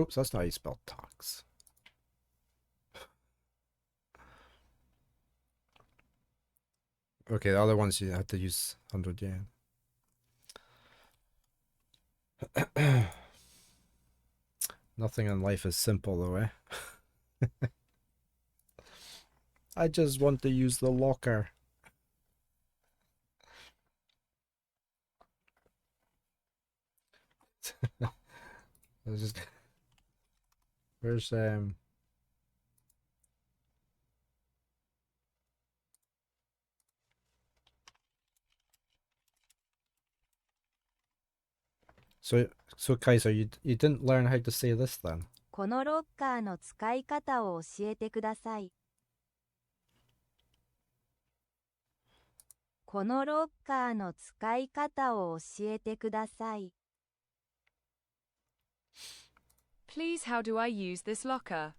Oops, that's not how you spell tax. Okay, the other ones you had to use 100 yen. Nothing in life is simple though, eh? I just want to use the locker. I was just... Where's So Kaiser, you didn't learn how to say this then? このロッカーの使い方を教えてください。このロッカーの使い方を教えてください。Please, how do I use this locker?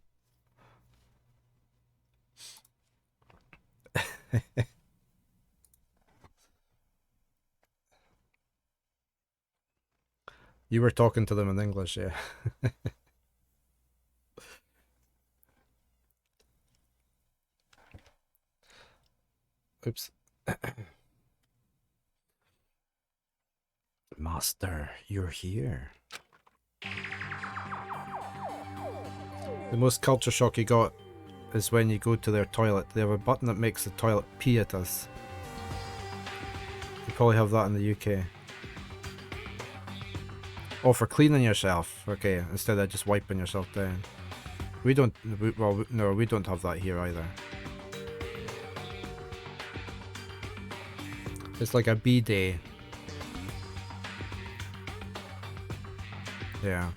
You were talking to them in English, yeah. Oops. Master, you're here. The most culture shock you got is when you go to their toilet. They have a button that makes the toilet pee at us. You probably have that in the UK. Oh, for cleaning yourself. Okay, instead of just wiping yourself down. We don't... no, we don't have that here either. It's like a bidet. Yeah.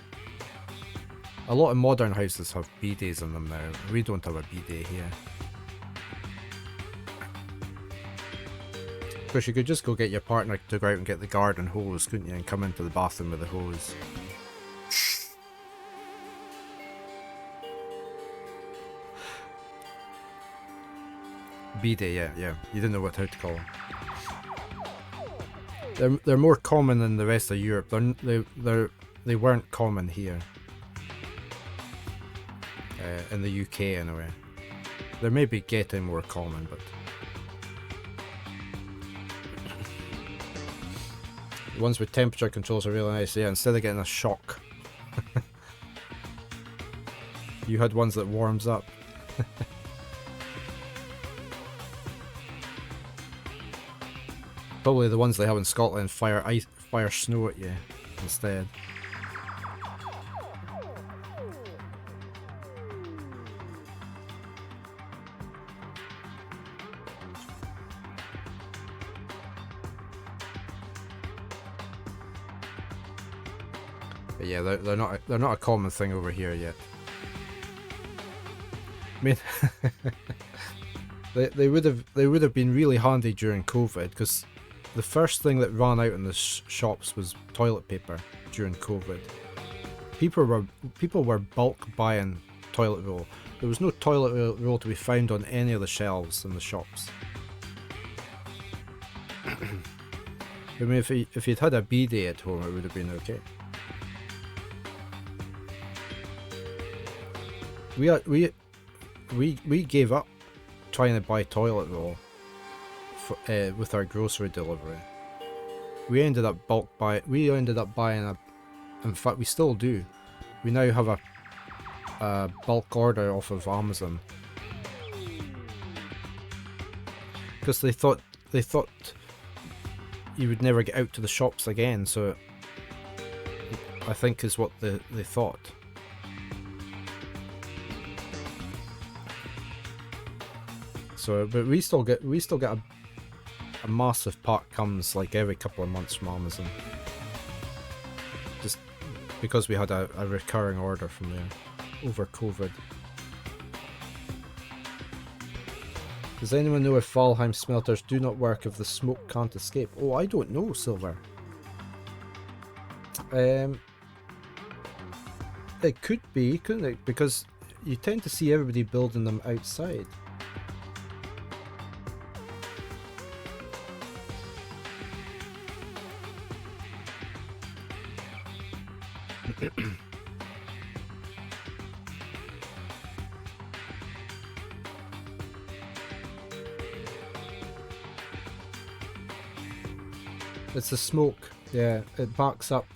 A lot of modern houses have bidets in them now. We don't have a bidet here. Of course, you could just go get your partner to go out and get the garden hose, couldn't you? And come into the bathroom with the hose. Bidet, yeah. You didn't know how to call them. They're more common in the rest of Europe. They weren't common here. In the UK anyway. They may be getting more common, but the ones with temperature controls are really nice. Yeah, instead of getting a shock, you had ones that warms up. Probably the ones they have in Scotland fire snow at you instead. But yeah, they're not a common thing over here yet. I mean, they would have been really handy during COVID, because the first thing that ran out in the shops was toilet paper during COVID. People were bulk buying toilet roll. There was no toilet roll to be found on any of the shelves in the shops. I mean, if you'd had a bidet at home, it would have been okay. We gave up trying to buy toilet roll with our grocery delivery. We ended up buying in fact we still do. We now have a bulk order off of Amazon. Because they thought you would never get out to the shops again, so I think is what they thought. So, but we still get a massive pack comes like every couple of months from Amazon. Just because we had a recurring order from there over COVID. Does anyone know if Valheim smelters do not work if the smoke can't escape? Oh, I don't know, Silver. It could be, couldn't it? Because you tend to see everybody building them outside. It's the smoke. Yeah, it backs up.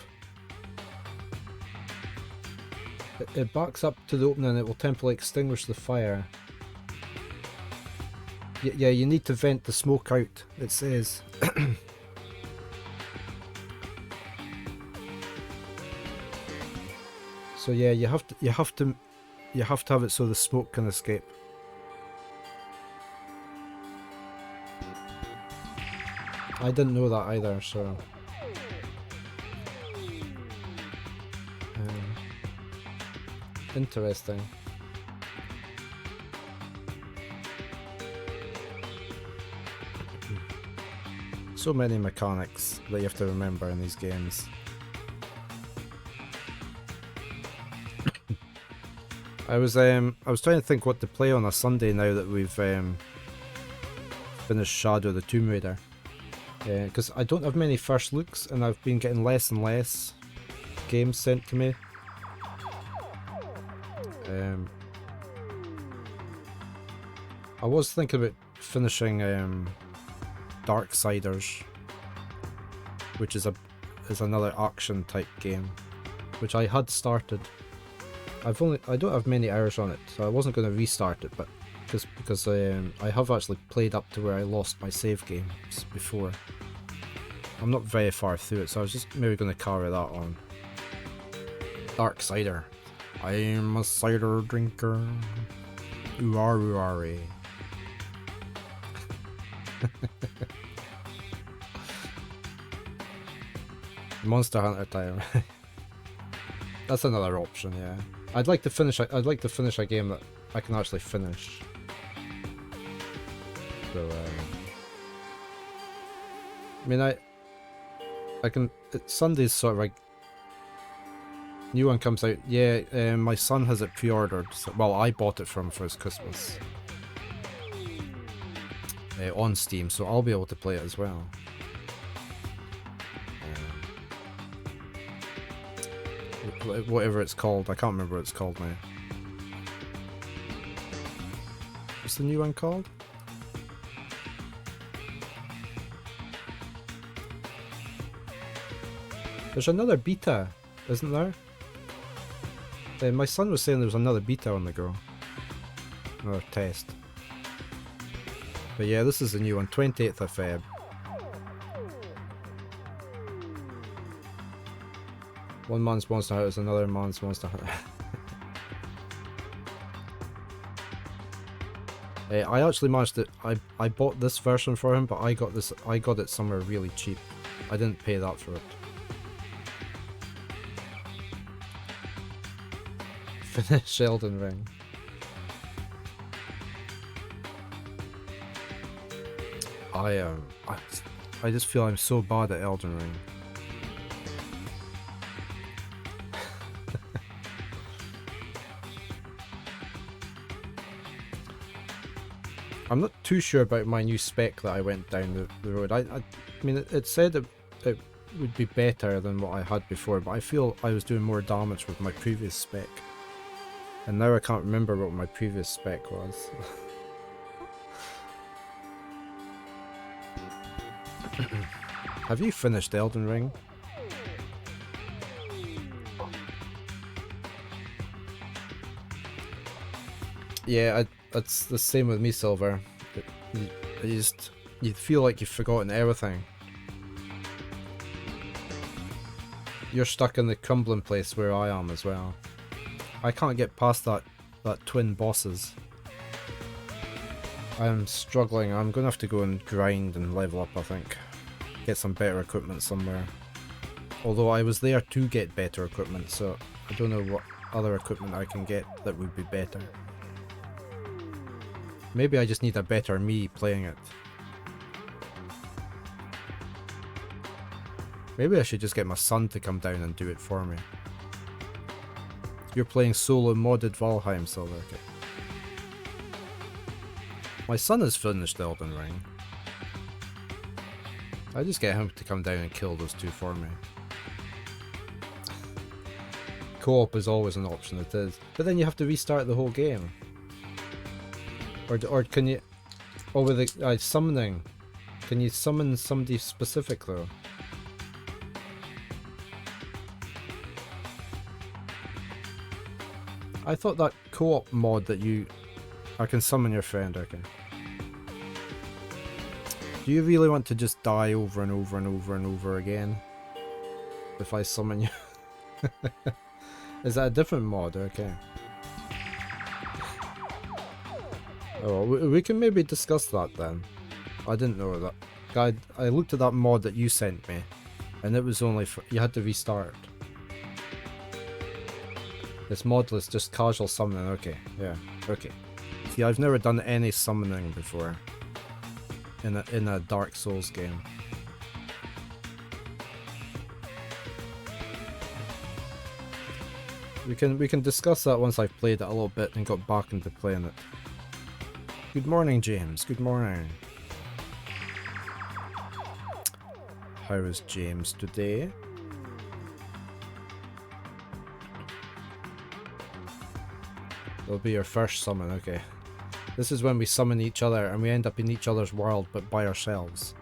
It backs up to the opening and it will temporarily extinguish the fire. Yeah, you need to vent the smoke out, it says. So yeah, you have to have it so the smoke can escape. I didn't know that either, so interesting. So many mechanics that you have to remember in these games. I was trying to think what to play on a Sunday now that we've finished Shadow of the Tomb Raider. Because I don't have many first looks and I've been getting less and less games sent to me. I was thinking about finishing Darksiders, which is another action type game, which I had started. I don't have many hours on it, so I wasn't going to restart it, but because I have actually played up to where I lost my save games before. I'm not very far through it, so I was just maybe going to carry that on. Dark cider. I'm a cider drinker. Uari. Monster Hunter time. That's another option, yeah. I'd like to finish a game that I can actually finish. So I mean I can Sunday's sort of like new one comes out. Yeah, my son has it pre-ordered. So, well, I bought it for him for his Christmas. On Steam, so I'll be able to play it as well. Whatever it's called, I can't remember what it's called now. What's the new one called? There's another beta, isn't there? My son was saying there was another beta on the go. Another test. But yeah, this is the new one, 28th of Feb. One man's Monster Hunter is another man's Monster Hunter. I actually managed to. I bought this version for him, but I got it somewhere really cheap. I didn't pay that for it. Finish Elden Ring. I just feel I'm so bad at Elden Ring. I'm not too sure about my new spec that I went down the road. I mean, it said it would be better than what I had before, but I feel I was doing more damage with my previous spec. And now I can't remember what my previous spec was. Have you finished Elden Ring? Yeah, that's the same with me, Silver. You feel like you've forgotten everything. You're stuck in the crumbling place where I am as well. I can't get past that twin bosses. I'm struggling. I'm gonna have to go and grind and level up, I think. Get some better equipment somewhere. Although I was there to get better equipment, so I don't know what other equipment I can get that would be better. Maybe I just need a better me playing it. Maybe I should just get my son to come down and do it for me. You're playing solo modded Valheim, Silver. Okay. My son has finished Elden Ring. I just get him to come down and kill those two for me. Co-op is always an option, it is. But then you have to restart the whole game. Or can you... Oh, with the summoning. Can you summon somebody specific though? I thought that co-op mod that you... I can summon your friend, okay. Do you really want to just die over and over and over and over again? If I summon you? Is that a different mod? Okay. Oh, we can maybe discuss that then. I didn't know that. Guy, I looked at that mod that you sent me, and it was only for... You had to restart. It's modless, just casual summoning. Okay, yeah, okay. See, I've never done any summoning before in a Dark Souls game. We can discuss that once I've played it a little bit and got back into playing it. Good morning, James. Good morning. How is James today? It'll be your first summon, okay. This is when we summon each other and we end up in each other's world but by ourselves.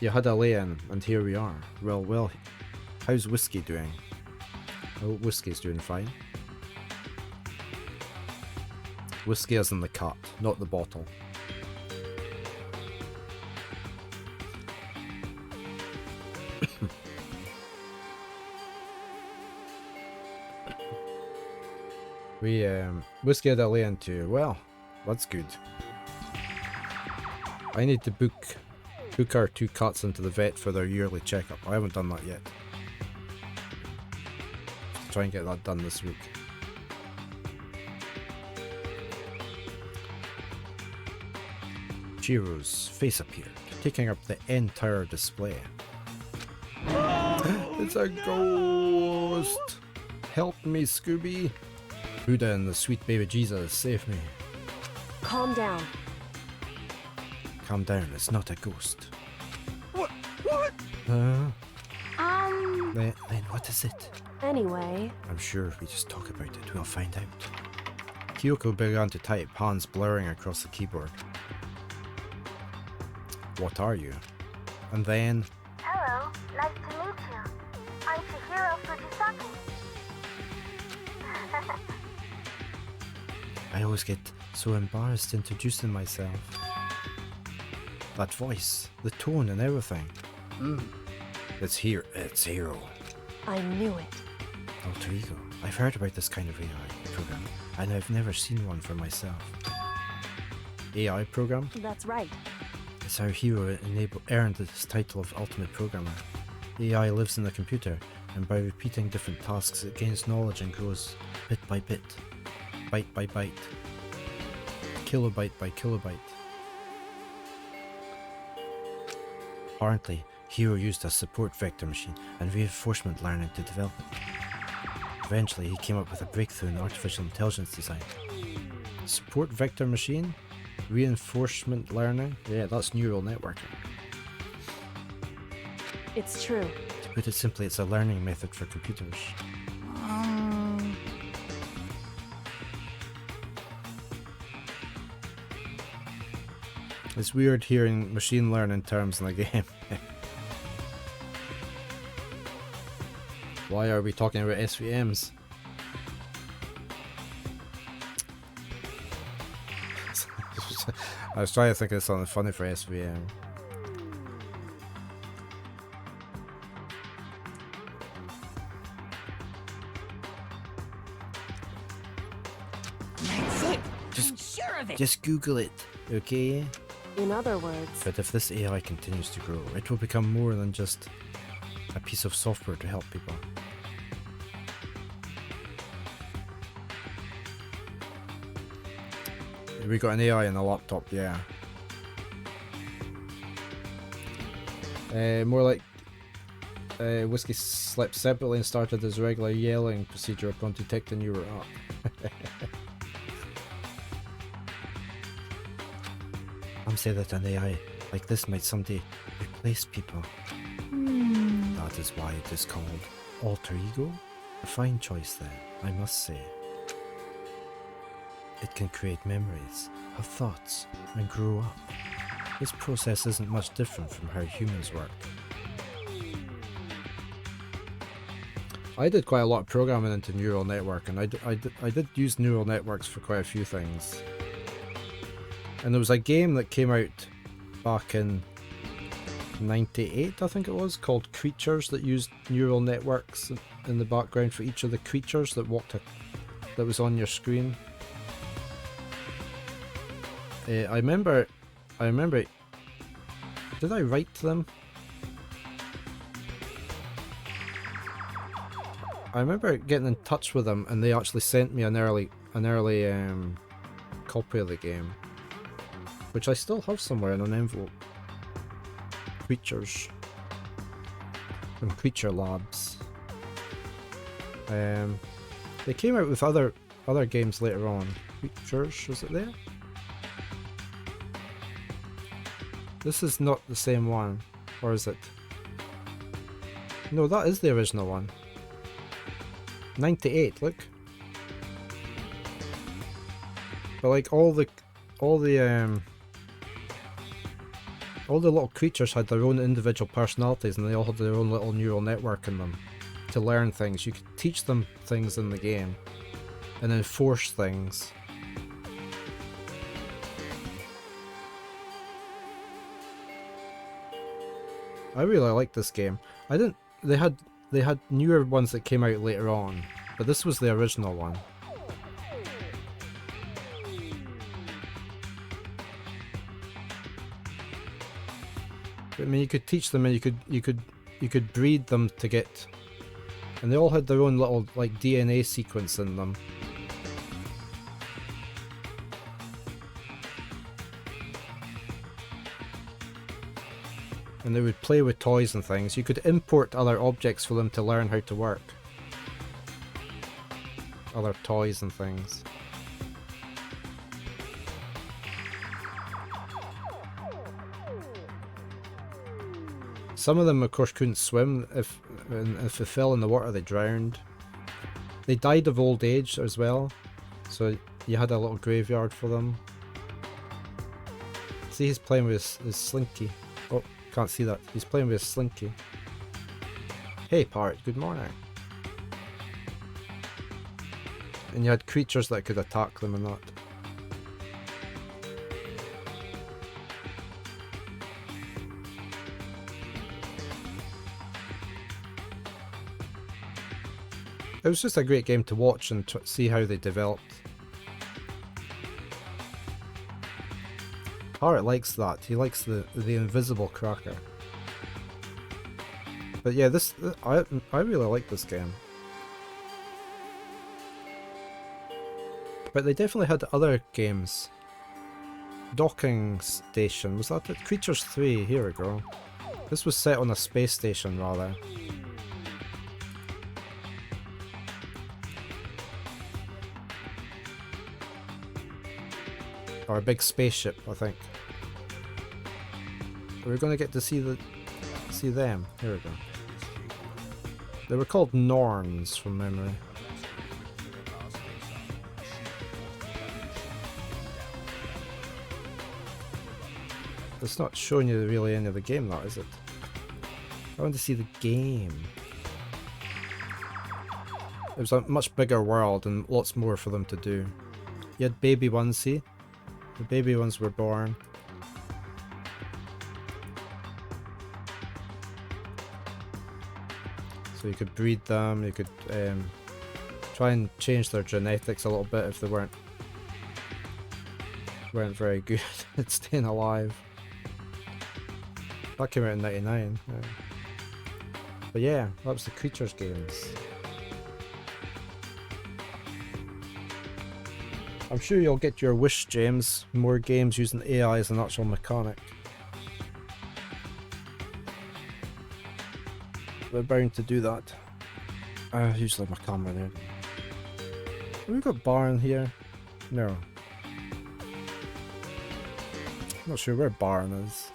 You had a lay-in, and here we are. Well, how's Whiskey doing? Oh, Whiskey's doing fine. Whiskey is in the cup, not the bottle. Whiskey had a lay-in too. Well, that's good. I need to book our two cats into the vet for their yearly checkup. I haven't done that yet. Try and get that done this week. Jiro's face appeared, taking up the entire display. It's a ghost! Help me, Scooby! Buddha and the sweet baby Jesus, save me. Calm down. Calm down, it's not a ghost. What? Then what is it? Anyway, I'm sure if we just talk about it, we'll find out. Kyoko began to type, hands blurring across the keyboard. What are you? And then... Hello, nice to meet you. I'm Chihiro Fujisaki. I always get so embarrassed introducing myself. That voice, the tone and everything. It's Hero. I knew it. Alter Ego. I've heard about this kind of AI program, and I've never seen one for myself. AI program? That's right. It's how Hero earned this title of Ultimate Programmer. AI lives in the computer, and by repeating different tasks it gains knowledge and grows bit by bit, byte by byte, kilobyte by kilobyte. Apparently, Hero used a support vector machine and reinforcement learning to develop it. Eventually, he came up with a breakthrough in artificial intelligence design. Support vector machine? Reinforcement learning? Yeah, that's neural networking. It's true. To put it simply, it's a learning method for computers. It's weird hearing machine learning terms in the game. Why are we talking about SVMs? I was trying to think of something funny for SVM. sure of it. Just Google it, okay? In other words, But if this AI continues to grow, it will become more than just a piece of software to help people. We got an AI in the laptop, yeah. More like Whiskey slept separately and started his regular yelling procedure upon detecting you were up. Some say that an AI like this might someday replace people. That is why it is called alter ego. A fine choice then, I must say. It can create memories, have thoughts, and grow up. This process isn't much different from how humans work. I did quite a lot of programming into neural network, and I did use neural networks for quite a few things. And there was a game that came out back in 98, I think it was, called Creatures, that used neural networks in the background for each of the creatures that that was on your screen. I remember. Did I write to them? I remember getting in touch with them, and they actually sent me an early copy of the game, which I still have somewhere in an envelope. Creatures from Creature Labs. They came out with other games later on. Creatures, was it there? This is not the same one, or is it? No, that is the original one. 98, look. But like all the little creatures had their own individual personalities, and they all had their own little neural network in them to learn things. You could teach them things in the game and enforce things. I really like this game. They had newer ones that came out later on, but this was the original one. I mean, you could teach them, and you could breed them to get, and they all had their own little like DNA sequence in them. And they would play with toys and things. You could import other objects for them to learn how to work. Other toys and things. Some of them, of course, couldn't swim. If they fell in the water, they drowned. They died of old age as well, so you had a little graveyard for them. See, he's playing with his slinky. Oh, can't see that. He's playing with his slinky. Hey, parrot, good morning. And you had creatures that could attack them and that. It was just a great game to watch and see how they developed. Parrot likes that. He likes the invisible cracker. But yeah, I really like this game. But they definitely had other games. Docking Station, was that it? Creatures 3, here we go. This was set on a space station rather. Or a big spaceship, I think. We're going to get to see them. Here we go. They were called Norns from memory. It's not showing you really any of the game, that is it? I want to see the game. It was a much bigger world and lots more for them to do. You had baby ones, see? The baby ones were born. So you could breed them, you could try and change their genetics a little bit if they weren't weren't very good at staying alive. That came out in '99. Yeah. But yeah, that was the Creatures games. I'm sure you'll get your wish, James. More games using AI as an actual mechanic. We're bound to do that. Usually my camera there. Have we got Barn here? No. Not sure where Barn is.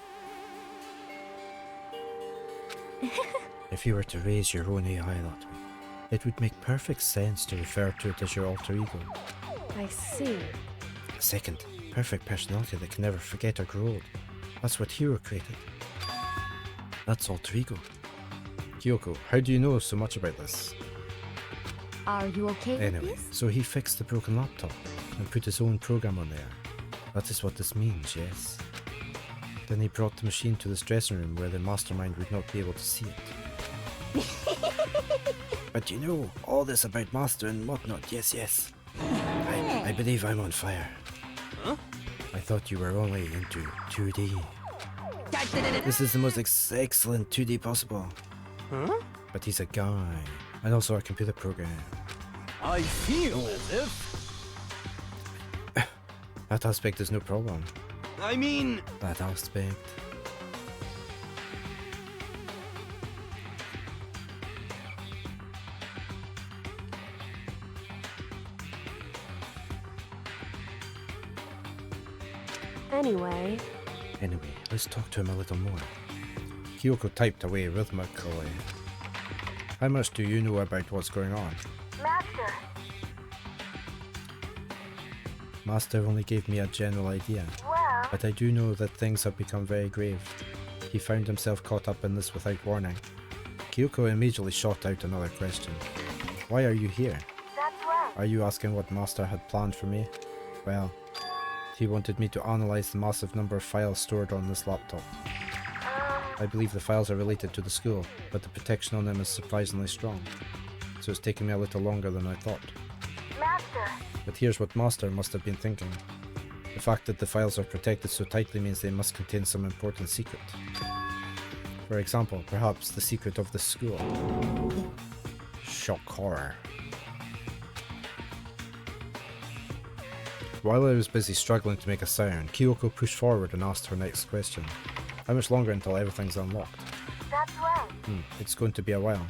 If you were to raise your own AI that way, it would make perfect sense to refer to it as your alter ego. I see. Second, perfect personality that can never forget or grow old. That's what Hero created. That's alter ego. Kyoko, how do you know so much about this? Are you okay Anyway, with this? so he fixed the broken laptop and put his own program on there. That is what this means, yes. Then he brought the machine to this dressing room where the mastermind would not be able to see it. But you know, all this about master and whatnot, yes. I believe I'm on fire. Huh? I thought you were only into 2D. This is the most excellent 2D possible. Huh? But he's a guy, and also a computer program. I feel as if... That aspect is no problem. I mean... That aspect. Anyway, let's talk to him a little more. Kyoko typed away rhythmically. How much do you know about what's going on? Master, Master only gave me a general idea, well, but I do know that things have become very grave. He found himself caught up in this without warning. Kyoko immediately shot out another question. Why are you here? that's right. Are you asking what Master had planned for me? Well, he wanted me to analyze the massive number of files stored on this laptop. I believe the files are related to the school, but the protection on them is surprisingly strong. So it's taken me a little longer than I thought. Master, But here's what Master must have been thinking. The fact that the files are protected so tightly means they must contain some important secret. For example, perhaps the secret of the school. Shock horror. While I was busy struggling to make a sound, Kyoko pushed forward and asked her next question. How much longer until everything's unlocked? that's right. It's going to be a while,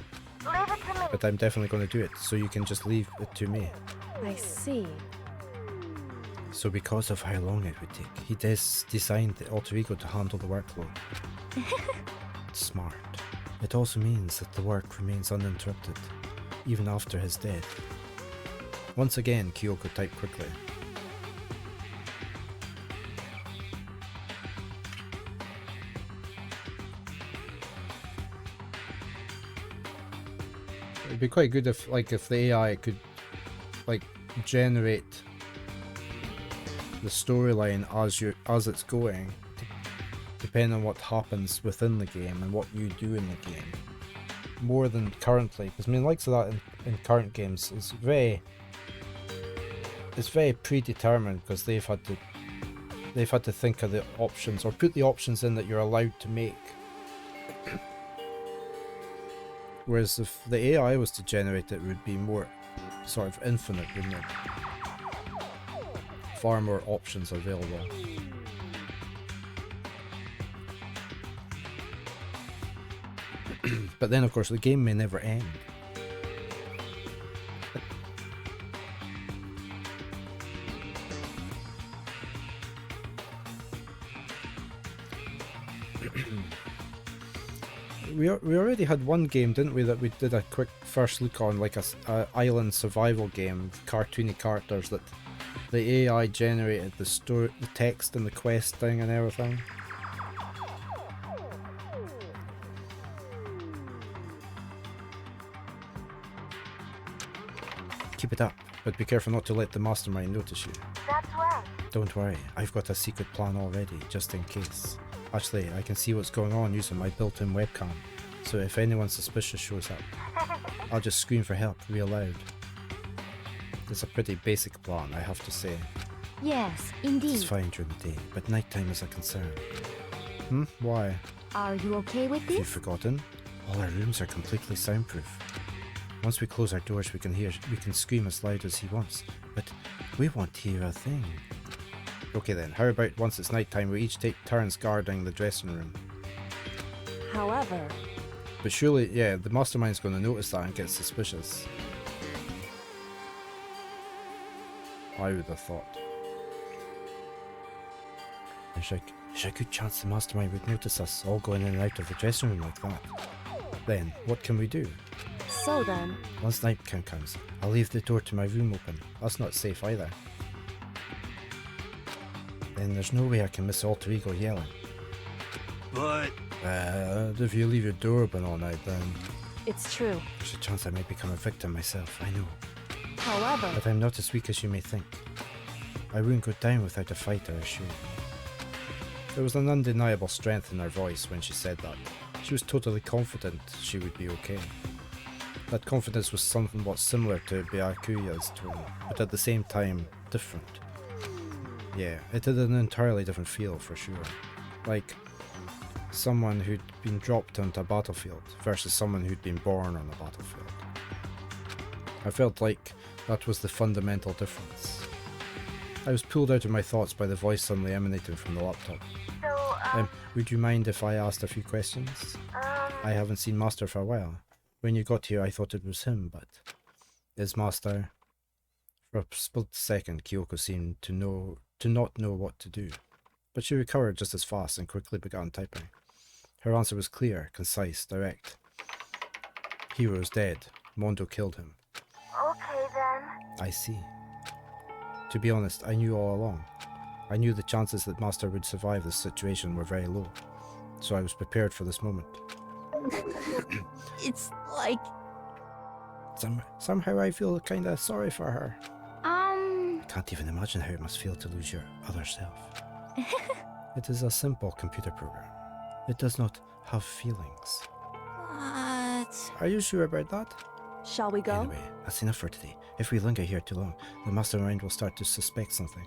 Leave it to me. but I'm definitely going to do it, so you can just leave it to me. I see. So because of how long it would take, he designed the alter ego to handle the workload. It's smart. It also means that the work remains uninterrupted, even after his death. Once again, Kyoko typed quickly. It'd be quite good if the AI could generate the storyline as it's going, depending on what happens within the game and what you do in the game, more than currently. Because I mean, likes of that in current games is very predetermined, because they've had to think of the options or put the options in that you're allowed to make. Whereas if the AI was to generate it, it would be more sort of infinite, wouldn't it? Far more options available. But then, of course, the game may never end. We already had one game, didn't we, that we did a quick first look on, like a island survival game, cartoony characters that the AI generated the text and the quest thing and everything. Keep it up, but be careful not to let the mastermind notice you. That's right. Don't worry, I've got a secret plan already, just in case. Actually, I can see what's going on using my built-in webcam, so if anyone suspicious shows up, I'll just scream for help real loud. It's a pretty basic plan, I have to say. Yes, It's indeed. fine during the day, but nighttime is a concern. Hmm? Why? Are you okay with Have you this? forgotten? All our rooms are completely soundproof. Once we close our doors, we can scream as loud as he wants, but we won't hear a thing. Okay then, how about once it's nighttime, we each take turns guarding the dressing room? However, But surely, yeah, the mastermind's going to notice that and get suspicious. I would have thought. There's a good chance the mastermind would notice us all going in and out of the dressing room like that. Then, what can we do? so then, Once nighttime comes, I'll leave the door to my room open. That's not safe either. Then there's no way I can miss Alter Ego yelling. But If you leave your door open all night, then it's true. there's a chance I might become a victim myself, I know. However, But I'm not as weak as you may think. I wouldn't go down without a fight, I assure you. There was an undeniable strength in her voice when she said that. She was totally confident she would be okay. That confidence was somewhat similar to Byakuya's tone, but at the same time, different. Yeah, it had an entirely different feel for sure. Like someone who'd been dropped onto a battlefield versus someone who'd been born on a battlefield. I felt like that was the fundamental difference. I was pulled out of my thoughts by the voice suddenly emanating from the laptop. Would you mind if I asked a few questions? I haven't seen Master for a while. When you got here, I thought it was him, but is Master? For a split second, Kyoko seemed to not know what to do, but she recovered just as fast and quickly began typing. Her answer was clear, concise, direct. Hiro is dead. Mondo killed him. Okay then. I see. To be honest, I knew all along. I knew the chances that Master would survive this situation were very low, so I was prepared for this moment. It's like, Somehow I feel kinda sorry for her. Can't even imagine how it must feel to lose your other self. It is a simple computer program. It does not have feelings. what? Are you sure about that? shall we go? Anyway, that's enough for today. If we linger here too long, the mastermind will start to suspect something.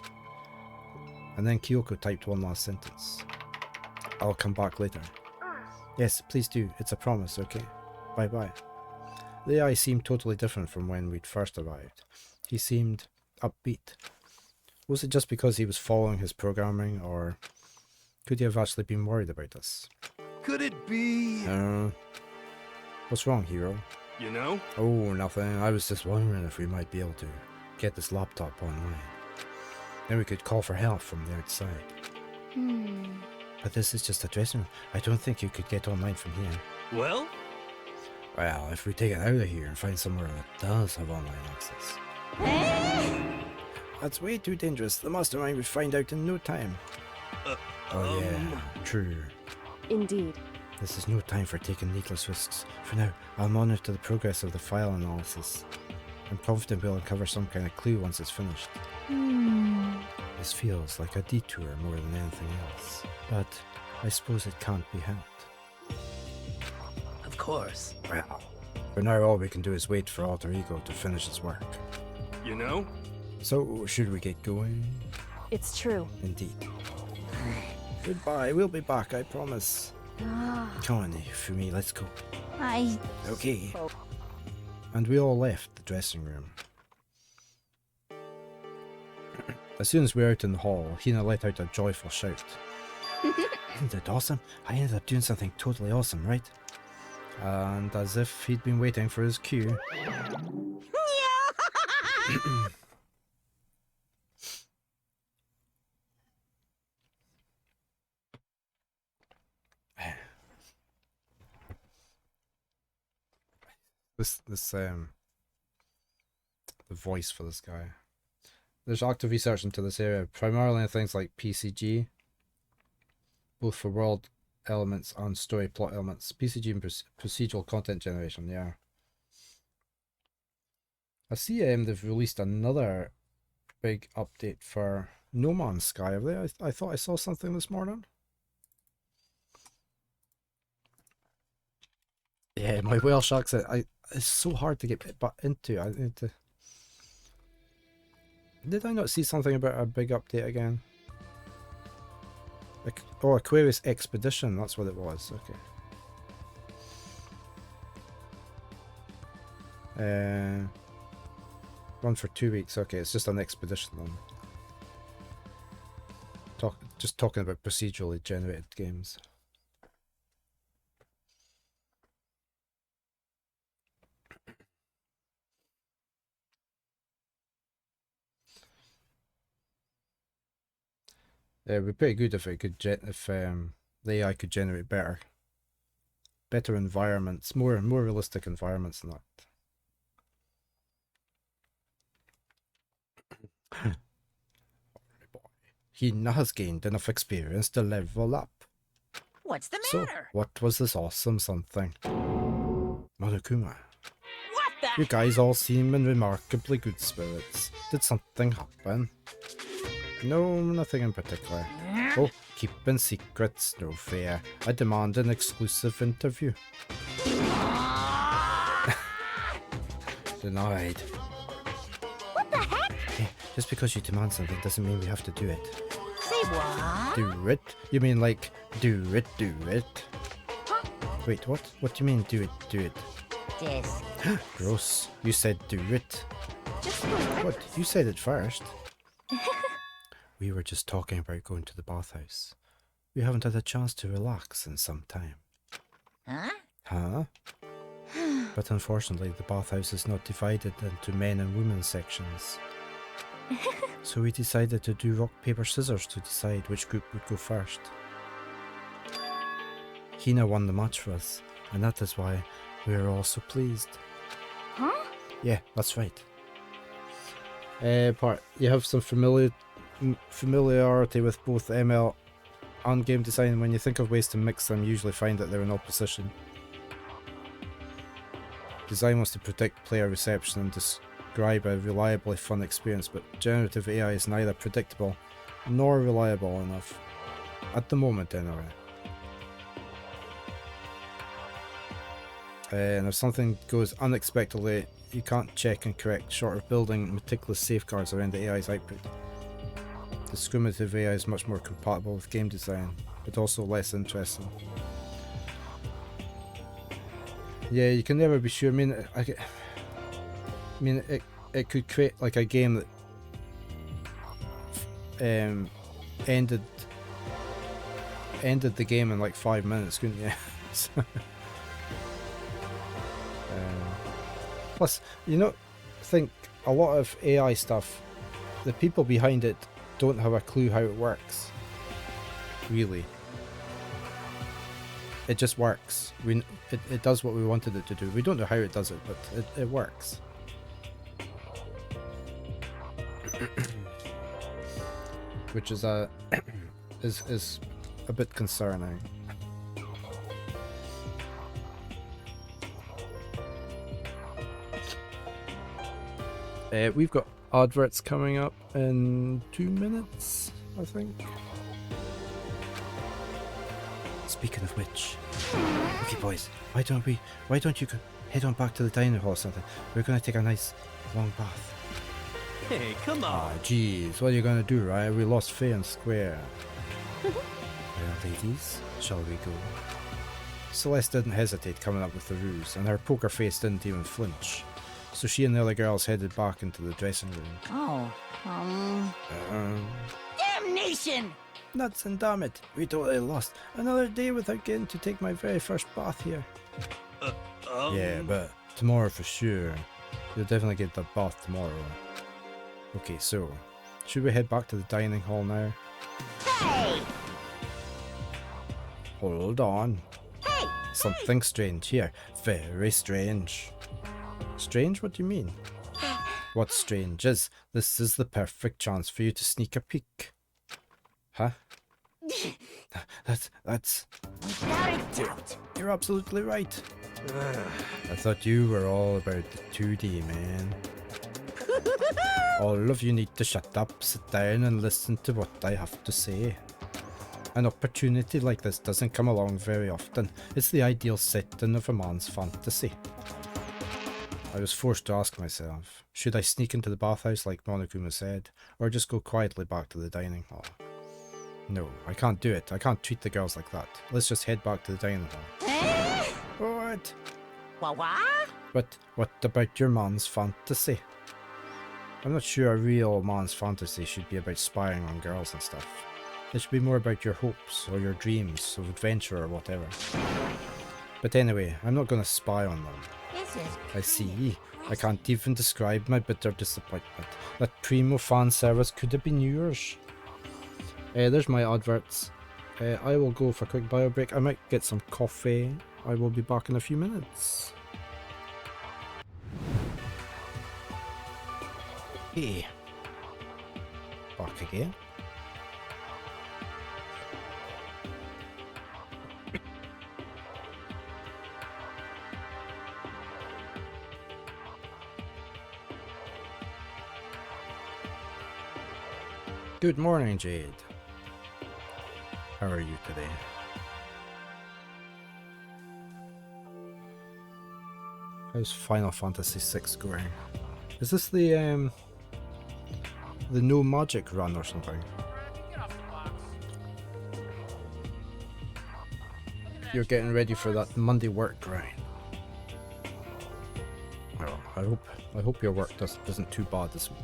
And then Kyoko typed one last sentence. I'll come back later. Yes, please do. It's a promise, okay? Bye-bye. The AI seemed totally different from when we'd first arrived. He seemed upbeat. Was it just because he was following his programming, or could he have actually been worried about us? could it be? What's wrong, Hiro? You know? Oh, nothing. I was just wondering if we might be able to get this laptop online. Then we could call for help from the outside. But this is just a dressing room. I don't think you could get online from here. Well, Well, if we take it out of here and find somewhere that does have online access. That's way too dangerous. The mastermind would find out in no time. Oh yeah, true. Indeed. This is no time for taking needless risks. For now, I'll monitor the progress of the file analysis. I'm confident we'll uncover some kind of clue once it's finished. This feels like a detour more than anything else, but I suppose it can't be helped. Of course. Well, for now all we can do is wait for Alter Ego to finish its work. you know? So, should we get going? It's true. Indeed. Goodbye, we'll be back, I promise. Come on, Fumi, let's go. I Okay. And we all left the dressing room. As soon as we were out in the hall, Hina let out a joyful shout. Isn't it awesome? I ended up doing something totally awesome, right? And as if he'd been waiting for his cue. the voice for this guy. There's active research into this area, primarily in things like PCG, both for world elements and story plot elements. PCG and procedural content generation, yeah. I see they've released another big update for No Man's Sky, have they? I thought I saw something this morning. Yeah, my Welsh accent, it's so hard to get into. I need to... Did I not see something about a big update again? Oh, Aquarius Expedition, that's what it was, okay. Run for 2 weeks, okay, it's just an expedition then. Just talking about procedurally generated games. Yeah, it'd be pretty good if it could the AI could generate better environments, more realistic environments than that. He has gained enough experience to level up. What's the So, matter? what was this awesome something? Monokuma, What the? you guys all seem in remarkably good spirits. Did something happen? No, nothing in particular. Oh, keeping secrets, no fair. I demand an exclusive interview. Denied. What the heck? Hey, just because you demand something doesn't mean we have to do it. Say what? Do it? You mean like, do it, do it? Wait, what? What do you mean, do it, do it? This. Gross. You said do it. Just do it. What? You said it first. We were just talking about going to the bathhouse. We haven't had a chance to relax in some time. Huh? Huh? But unfortunately, the bathhouse is not divided into men and women sections. So we decided to do rock, paper, scissors to decide which group would go first. Hina won the match for us, and that is why we are all so pleased. Huh? Yeah, that's right. You have some familiarity with both ML and game design. When you think of ways to mix them, you usually find that they're in opposition. Design wants to predict player reception and describe a reliably fun experience, but generative AI is neither predictable nor reliable enough. At the moment, anyway. And if something goes unexpectedly, you can't check and correct, short of building meticulous safeguards around the AI's output. Discriminative AI is much more compatible with game design, but also less interesting. Yeah, you can never be sure. I mean, it could create like a game that ended the game in like 5 minutes, couldn't you? So, plus, I think a lot of AI stuff, the people behind it don't have a clue how it works. Really. It just works. It does what we wanted it to do. We don't know how it does it, but it works. Which is is a bit concerning. We've got adverts coming up in 2 minutes, I think. Speaking of which, okay boys, why don't you head on back to the dining hall or something? We're gonna take a nice long bath. Hey, come on. Ah, jeez, what are you gonna do, right? We lost fair and square. Well, ladies, shall we go? Celeste didn't hesitate coming up with the ruse, and her poker face didn't even flinch. So she and the other girls headed back into the dressing room. Oh, damnation! Nuts and damn it, we totally lost. Another day without getting to take my very first bath here. Yeah, but tomorrow for sure. You'll definitely get the bath tomorrow. Okay, so, should we head back to the dining hall now? Hey! Hold on. Hey! Something strange here. Very strange. Strange? What do you mean? What's strange is, this is the perfect chance for you to sneak a peek. Huh? That's... Without a doubt. You're absolutely right. I thought you were all about the 2D, man. All of you need to shut up, sit down and listen to what I have to say. An opportunity like this doesn't come along very often. It's the ideal setting of a man's fantasy. I was forced to ask myself, should I sneak into the bathhouse like Monokuma said, or just go quietly back to the dining hall? No, I can't do it. I can't treat the girls like that. Let's just head back to the dining hall. Eh? What? What? But what about your man's fantasy? I'm not sure a real man's fantasy should be about spying on girls and stuff. It should be more about your hopes or your dreams of adventure or whatever. But anyway, I'm not gonna spy on them. This is I see. I can't even describe my bitter disappointment. That primo fan service could have been yours. There's my adverts. I will go for a quick bio break. I might get some coffee. I will be back in a few minutes. Hey. Back again. Good morning, Jade. How are you today? How's Final Fantasy VI going? Is this the no magic run or something? You're getting ready for that Monday work grind. Well, I hope your work isn't too bad this week.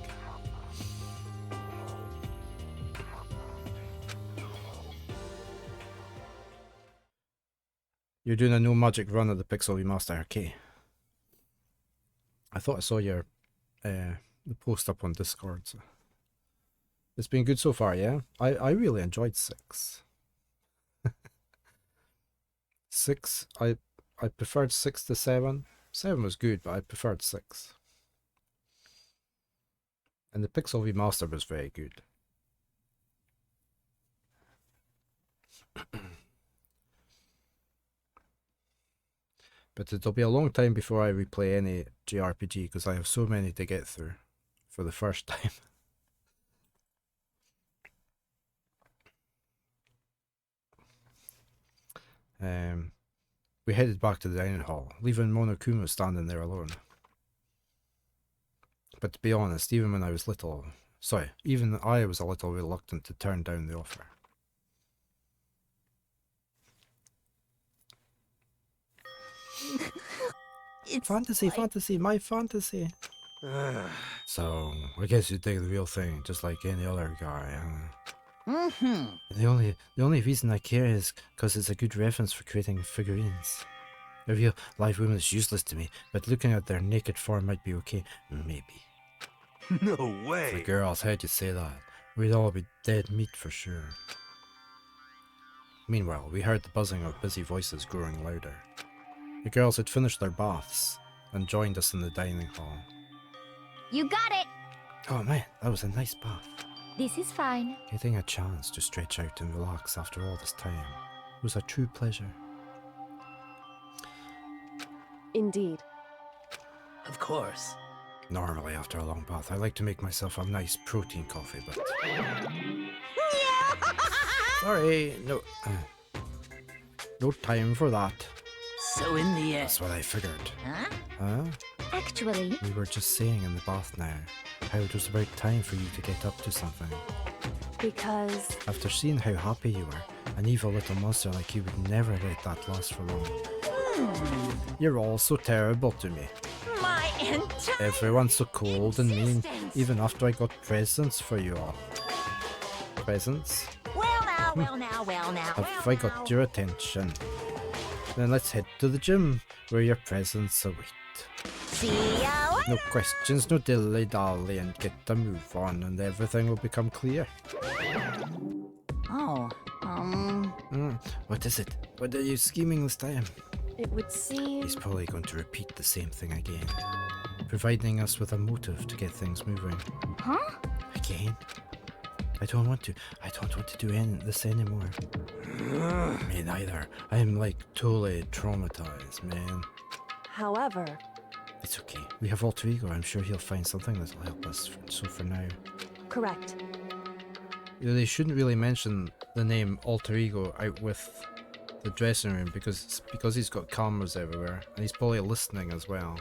You're doing a no magic run at the Pixel Remaster Arcade. I thought I saw your the post up on Discord. So. It's been good so far, yeah? I really enjoyed 6. 6, I preferred 6 to 7. 7 was good, but I preferred 6. And the Pixel Remaster was very good. But it'll be a long time before I replay any JRPG because I have so many to get through for the first time. We headed back to the dining hall, leaving Monokuma standing there alone. But to be honest, even I was a little reluctant to turn down the offer. It's Fantasy, like- fantasy, my fantasy. So, I guess you dig the real thing, just like any other guy. Mm-hmm. The only reason I care is because it's a good reference for creating figurines. A real live woman is useless to me, but looking at their naked form might be okay. Maybe. No For way. girls, how'd you say that? We'd all be dead meat for sure. Meanwhile, we heard the buzzing of busy voices growing louder. The girls had finished their baths and joined us in the dining hall. You got it. Oh man, that was a nice bath. This is fine. Getting a chance to stretch out and relax after all this time was a true pleasure. Indeed. Of course. Normally, after a long bath, I like to make myself a nice protein coffee, but... Sorry, no time for that. So in the end, That's what I figured. Huh? Huh? Actually, We were just saying in the bath now how it was about time for you to get up to something. Because After seeing how happy you were, an evil little monster like you would never let that last for long. You're all so terrible to me. my entire Everyone's so cold and mean, existence. even after I got presents for you all. Presents? Well now. Have I got your attention? Then let's head to the gym, where your presents await. See ya later. No questions, no dilly-dally, and get the move on, and everything will become clear. Oh, What is it? What are you scheming this time? it would seem... He's probably going to repeat the same thing again, providing us with a motive to get things moving. huh? Again? I don't want to do this anymore. Me neither. I'm like totally traumatized, man. However, It's okay. We have Alter Ego. I'm sure he'll find something that'll help us. So for now. correct. They shouldn't really mention the name Alter Ego out with the dressing room because he's got cameras everywhere and he's probably listening as well.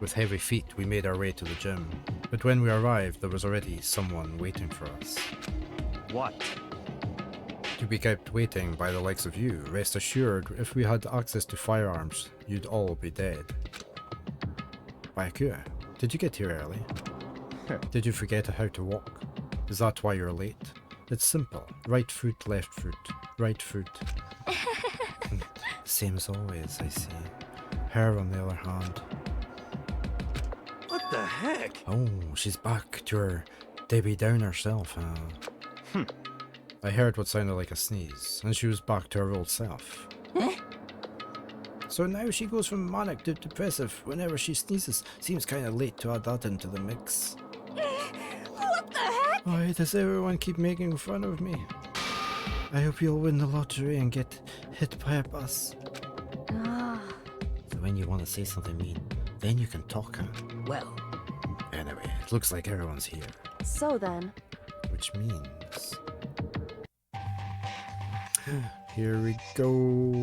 With heavy feet, we made our way to the gym, but when we arrived, there was already someone waiting for us. What? To be kept waiting by the likes of you, rest assured, if we had access to firearms, you'd all be dead. Bayakura, did you get here early? Did you forget how to walk? Is that why you're late? It's simple. Right foot, left foot. Right foot. Same as always, I see. Her, on the other hand. What the heck? Oh, she's back to her Debbie Downer self, huh? I heard what sounded like a sneeze, and she was back to her old self. So now she goes from manic to depressive whenever she sneezes. Seems kinda late to add that into the mix. What the heck? Why does everyone keep making fun of me? I hope you'll win the lottery and get hit by a bus. So when you want to say something mean, then you can talk, huh? Well, Anyway, it looks like everyone's here, So then, which means... Here we go.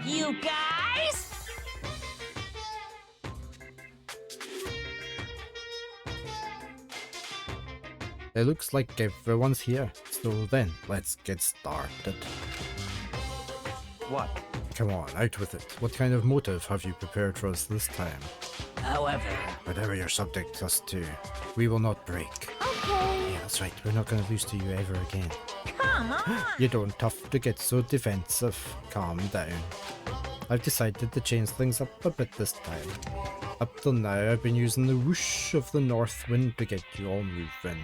You guys? It looks like everyone's here, so then let's get started. What? Come on, out with it. What kind of motive have you prepared for us this time? however, Whatever your subject us to, we will not break. Okay. Yeah, that's right, we're not going to lose to you ever again. Come on. You don't have to get so defensive. Calm down. I've decided to change things up a bit this time. Up till now, I've been using the whoosh of the north wind to get you all moving.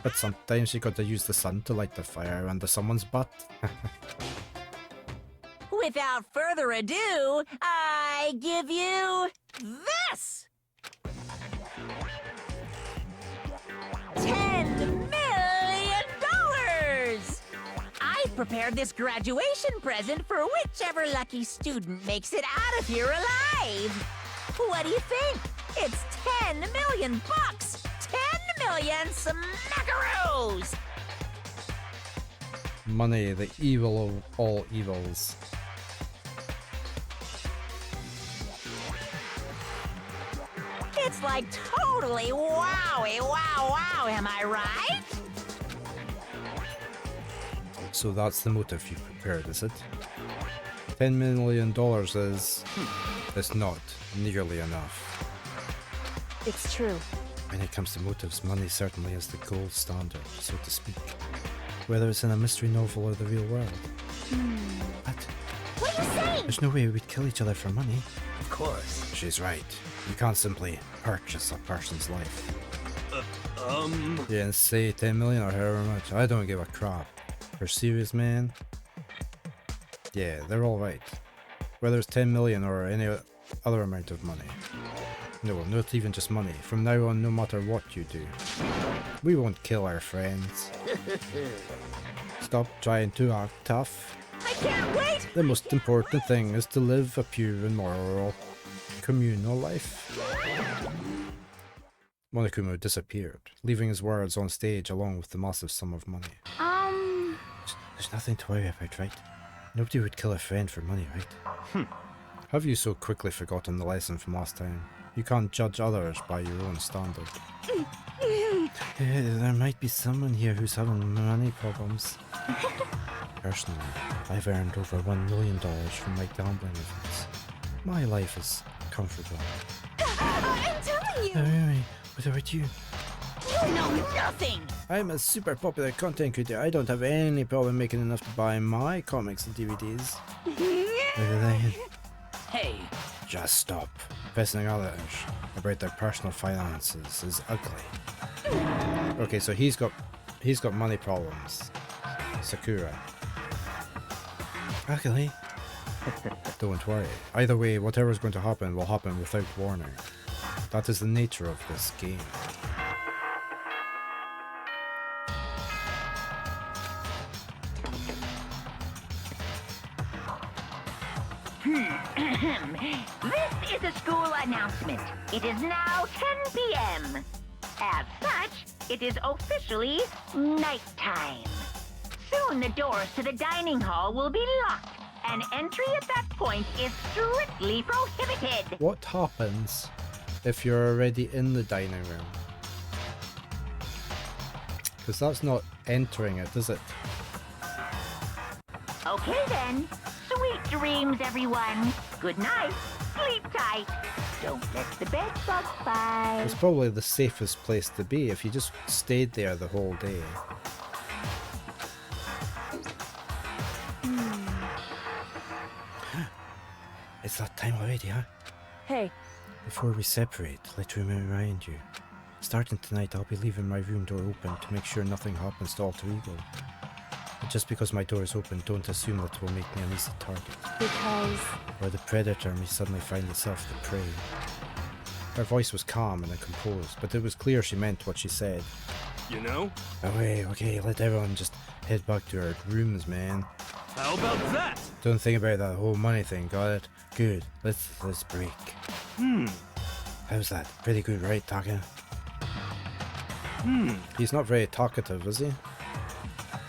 But sometimes you gotta use the sun to light the fire under someone's butt. Without further ado, I give you this! $10 million! I prepared this graduation present for whichever lucky student makes it out of here alive. What do you think? It's 10 million bucks! 10 million smackaroos! Money, the evil of all evils. It's like totally wowie wow, am I right? So that's the motive you prepared, is it? $10 million is... It's not nearly enough. it's true. When it comes to motives, money certainly is the gold standard, so to speak. Whether it's in a mystery novel or the real world. But What are you saying? there's no way we'd kill each other for money. of course. She's right. You can't simply purchase a person's life. Yeah, and say 10 million or however much. I don't give a crap. For serious, man? Yeah, they're all right. Whether it's 10 million or any other amount of money. No, not even just money. From now on, no matter what you do, we won't kill our friends. Stop trying to act tough. I can't wait! The most important thing is to live a pure and moral communal life. Monokuma disappeared, leaving his words on stage along with the massive sum of money. There's nothing to worry about, right? Nobody would kill a friend for money, right? Have you so quickly forgotten the lesson from last time? You can't judge others by your own standard. There might be someone here who's having money problems. Personally, I've earned over $1 million from my gambling events. My life is comfortable. I'm telling you! Really? What about you? You know nothing! I'm a super popular content creator. I don't have any problem making enough to buy my comics and DVDs. Hey, Just stop. Pissing others about their personal finances is ugly. Okay, so he's got money problems. Sakura. Ugly. Don't worry. Either way, whatever's going to happen will happen without warning. That is the nature of this game. This is a school announcement. It is now 10 p.m. As such, it is officially nighttime. Soon the doors to the dining hall will be locked, and entry at that point is strictly prohibited. What happens if you're already in the dining room? Because that's not entering it, is it? Okay then. Sweet dreams, everyone. Good night. Sleep tight. Don't let the bed bugs bite. It's probably the safest place to be if you just stayed there the whole day. It's that time already, huh? Hey, Before we separate, let me remind you. Starting tonight, I'll be leaving my room door open to make sure nothing happens to Alter Ego. But just because my door is open, don't assume that will make me an easy target. because... Or the predator may suddenly find itself the prey. Her voice was calm and composed, but it was clear she meant what she said. You know? Okay, let everyone just head back to our rooms, man. How about that? Don't think about that whole money thing, got it? Good, let's break. How's that? Pretty good, right, Taka? He's not very talkative, is he?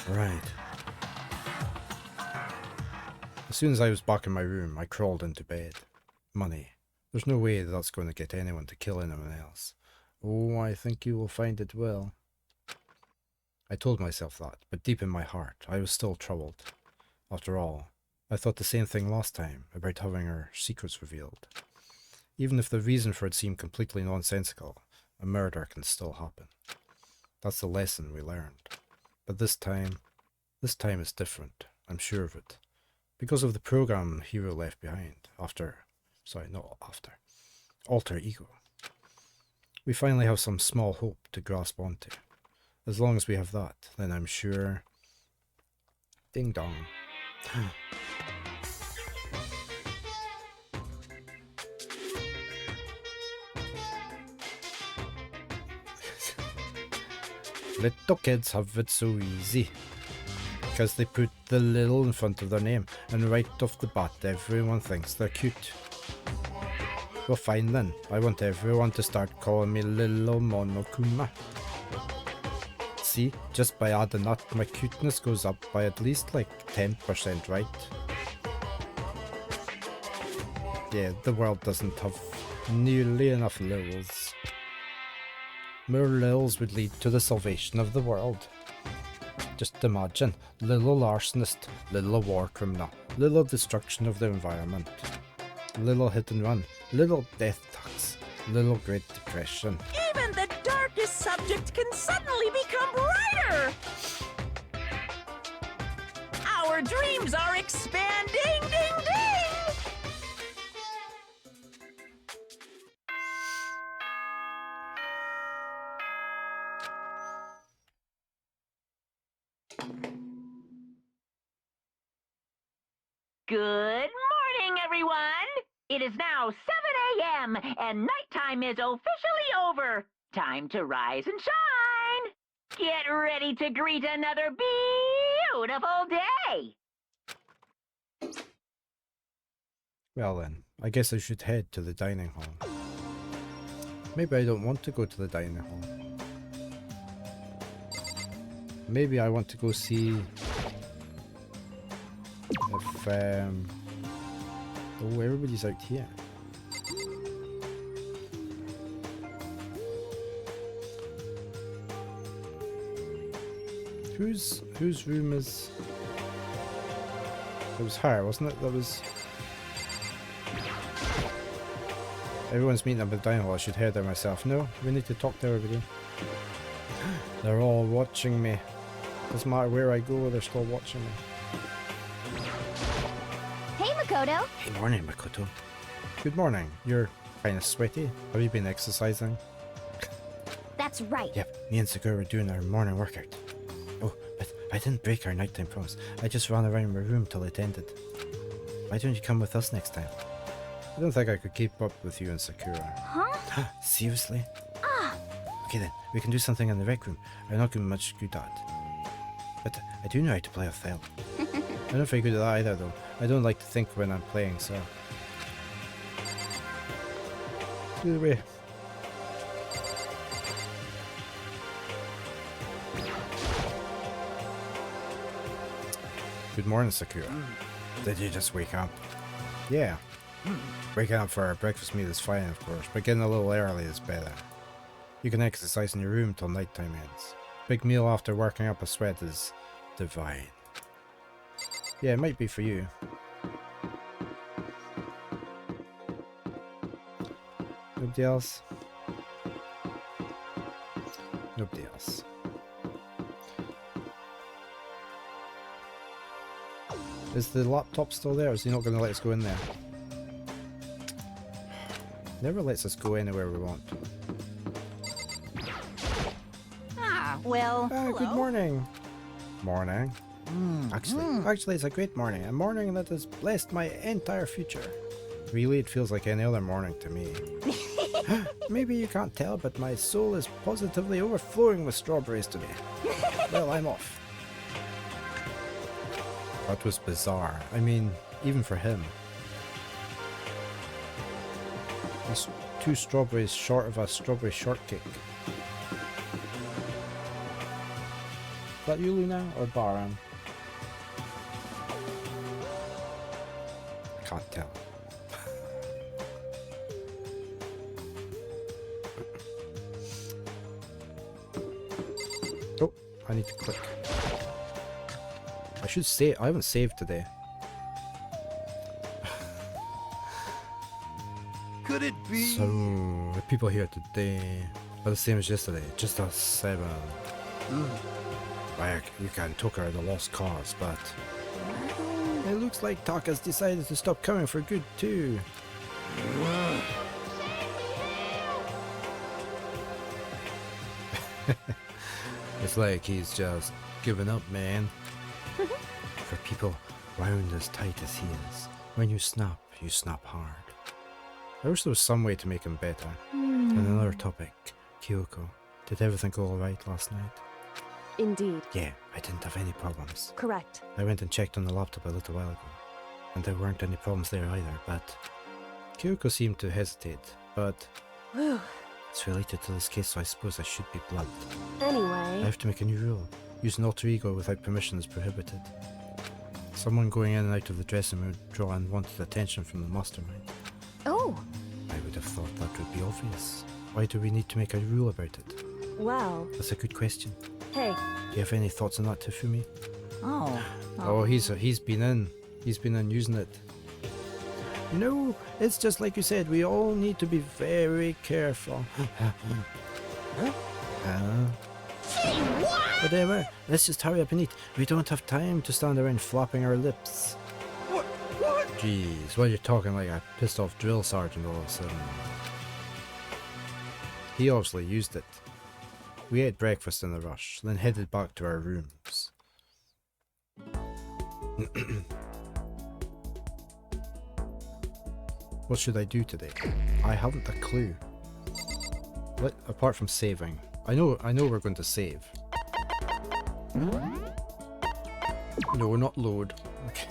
Right. As soon as I was back in my room, I crawled into bed. Money. There's no way that's going to get anyone to kill anyone else. Oh, I think you will find it well. I told myself that, but deep in my heart, I was still troubled. After all, I thought the same thing last time, about having our secrets revealed. Even if the reason for it seemed completely nonsensical, a murder can still happen. That's the lesson we learned. But this time is different, I'm sure of it. Because of the program Hero left behind, Alter Ego. We finally have some small hope to grasp onto. As long as we have that, then I'm sure... Ding dong. Little kids have it so easy. Because they put the little in front of their name, and right off the bat everyone thinks they're cute. Well, fine then. I want everyone to start calling me Little Monokuma. See, just by adding that, my cuteness goes up by at least like 10%, right? Yeah, the world doesn't have nearly enough Lils. More Lils would lead to the salvation of the world. Just imagine, little arsonist, little war criminal, little destruction of the environment, little hit and run, little death tax, little Great Depression. Even the darkest subject can suddenly become brighter. Our dreams are expanding, ding ding. Good morning, everyone. It is now 7 a.m. and nighttime is officially over. Time to rise and shine. Get ready to greet another beautiful day. Well then, I guess I should head to the dining hall. Maybe I don't want to go to the dining hall. Maybe I want to go see if oh, everybody's out here. Whose room is... It was her, wasn't it? That was... Everyone's meeting up at the dining hall. I should head there myself. No, we need to talk to everybody. They're all watching me. Doesn't matter where I go, they're still watching me. Hey, Makoto. Hey, morning, Makoto. Good morning. You're kind of sweaty. Have you been exercising? That's right. Yep, me and Sakura were doing our morning workout. Oh, but I didn't break our nighttime promise. I just ran around my room till it ended. Why don't you come with us next time? I don't think I could keep up with you and Sakura. Huh? Seriously? Okay then, we can do something in the rec room. I'm not much good at. But I do know how to play Othello. I'm not very good at that either, though. I don't like to think when I'm playing, so. Either way. Good morning, Sakura. Did you just wake up? Yeah. Waking up for our breakfast meal is fine, of course, but getting a little early is better. You can exercise in your room till nighttime ends. Big meal after working up a sweat is divine. Yeah, it might be for you. Nobody else? Nobody else. Is the laptop still there, or is he not going to let us go in there? Never lets us go anywhere we want. Well, Good hello. morning. Morning. Actually, it's a great morning. A morning that has blessed my entire future. Really, it feels like any other morning to me. Maybe you can't tell, but my soul is positively overflowing with strawberries today. Well, I'm off. That was bizarre. I mean, even for him. He's 2 strawberries short of a strawberry shortcake. Is that you, Luna, or Baran? I can't tell. Oh, I need to click. I should save. I haven't saved today. Could it be? So, the people here today are the same as yesterday, just us 7. Like, you can took her the lost cause, but it looks like Taka's decided to stop coming for good too. It's like he's just given up, man. For people wound as tight as he is, when you snap hard. I wish there was some way to make him better. And another topic, Kyoko. Did everything go alright last night? Indeed. Yeah, I didn't have any problems. Correct. I went and checked on the laptop a little while ago, and there weren't any problems there either, but Kyoko seemed to hesitate, but Whew. it's related to this case, so I suppose I should be blunt. I Anyway. have to make a new rule. Use an alter ego without permission is prohibited. Someone going in and out of the dressing room would draw unwanted attention from the mastermind. Oh, I would have thought that would be obvious. Why do we need to make a rule about it? well. That's a good question. Hey, Do you have any thoughts on that, Tefumi? Oh. He's been in. He's been in using it. No, it's just like you said. We all need to be very careful. Whatever. Let's just hurry up and eat. We don't have time to stand around flapping our lips. What? Jeez, well, you're talking like a pissed off drill sergeant all of a sudden. He obviously used it. We ate breakfast in a rush, then headed back to our rooms. What should I do today? I haven't a clue. Apart from saving. I know we're going to save. No, not load. Okay.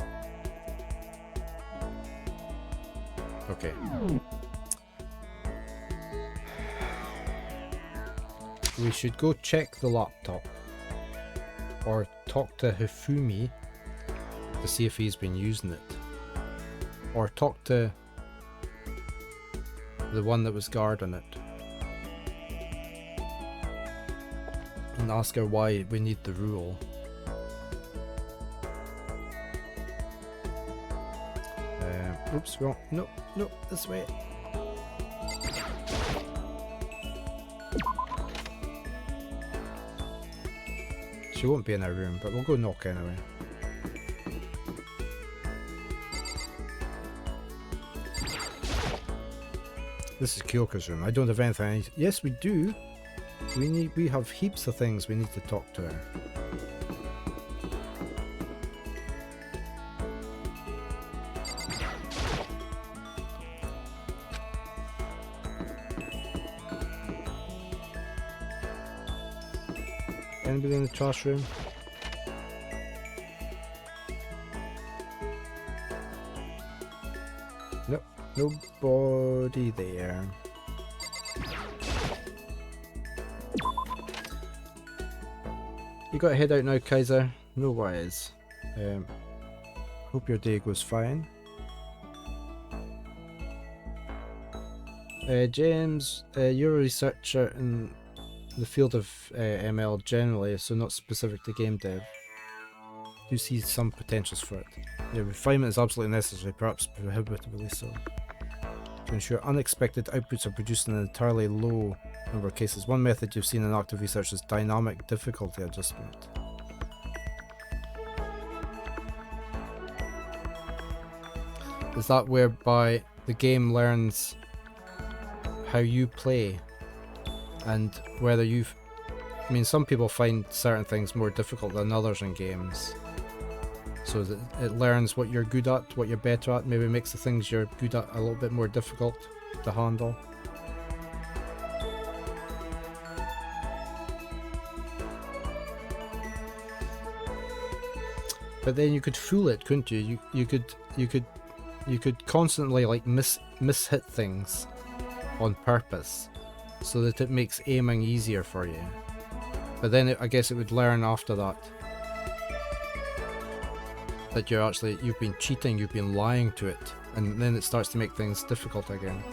Okay. We should go check the laptop. Or talk to Hifumi to see if he's been using it. Or talk to the one that was guarding it. And ask her why we need the rule. Oops, wrong. No, this way. She won't be in her room, but we'll go knock anyway. This is Kyoko's room. I don't have anything. Yes, we do. We have heaps of things we need to talk to her. Anybody in the trash room? Nobody there. You gotta head out now, Kaiser. No worries. Hope your day goes fine. James, you're a researcher in the field of ML generally, so not specific to game dev. Do see some potentials for it. Yeah, refinement is absolutely necessary, perhaps prohibitively so, to ensure unexpected outputs are produced in an entirely low number of cases. One method you've seen in active research is dynamic difficulty adjustment. Is that whereby the game learns how you play and whether you've... I mean, some people find certain things more difficult than others in games. So that it learns what you're good at, what you're better at, maybe makes the things you're good at a little bit more difficult to handle. But then you could fool it, couldn't you? You could constantly like mishit things on purpose so that it makes aiming easier for you. But then I guess it would learn after that that you've been cheating, you've been lying to it, and then it starts to make things difficult again.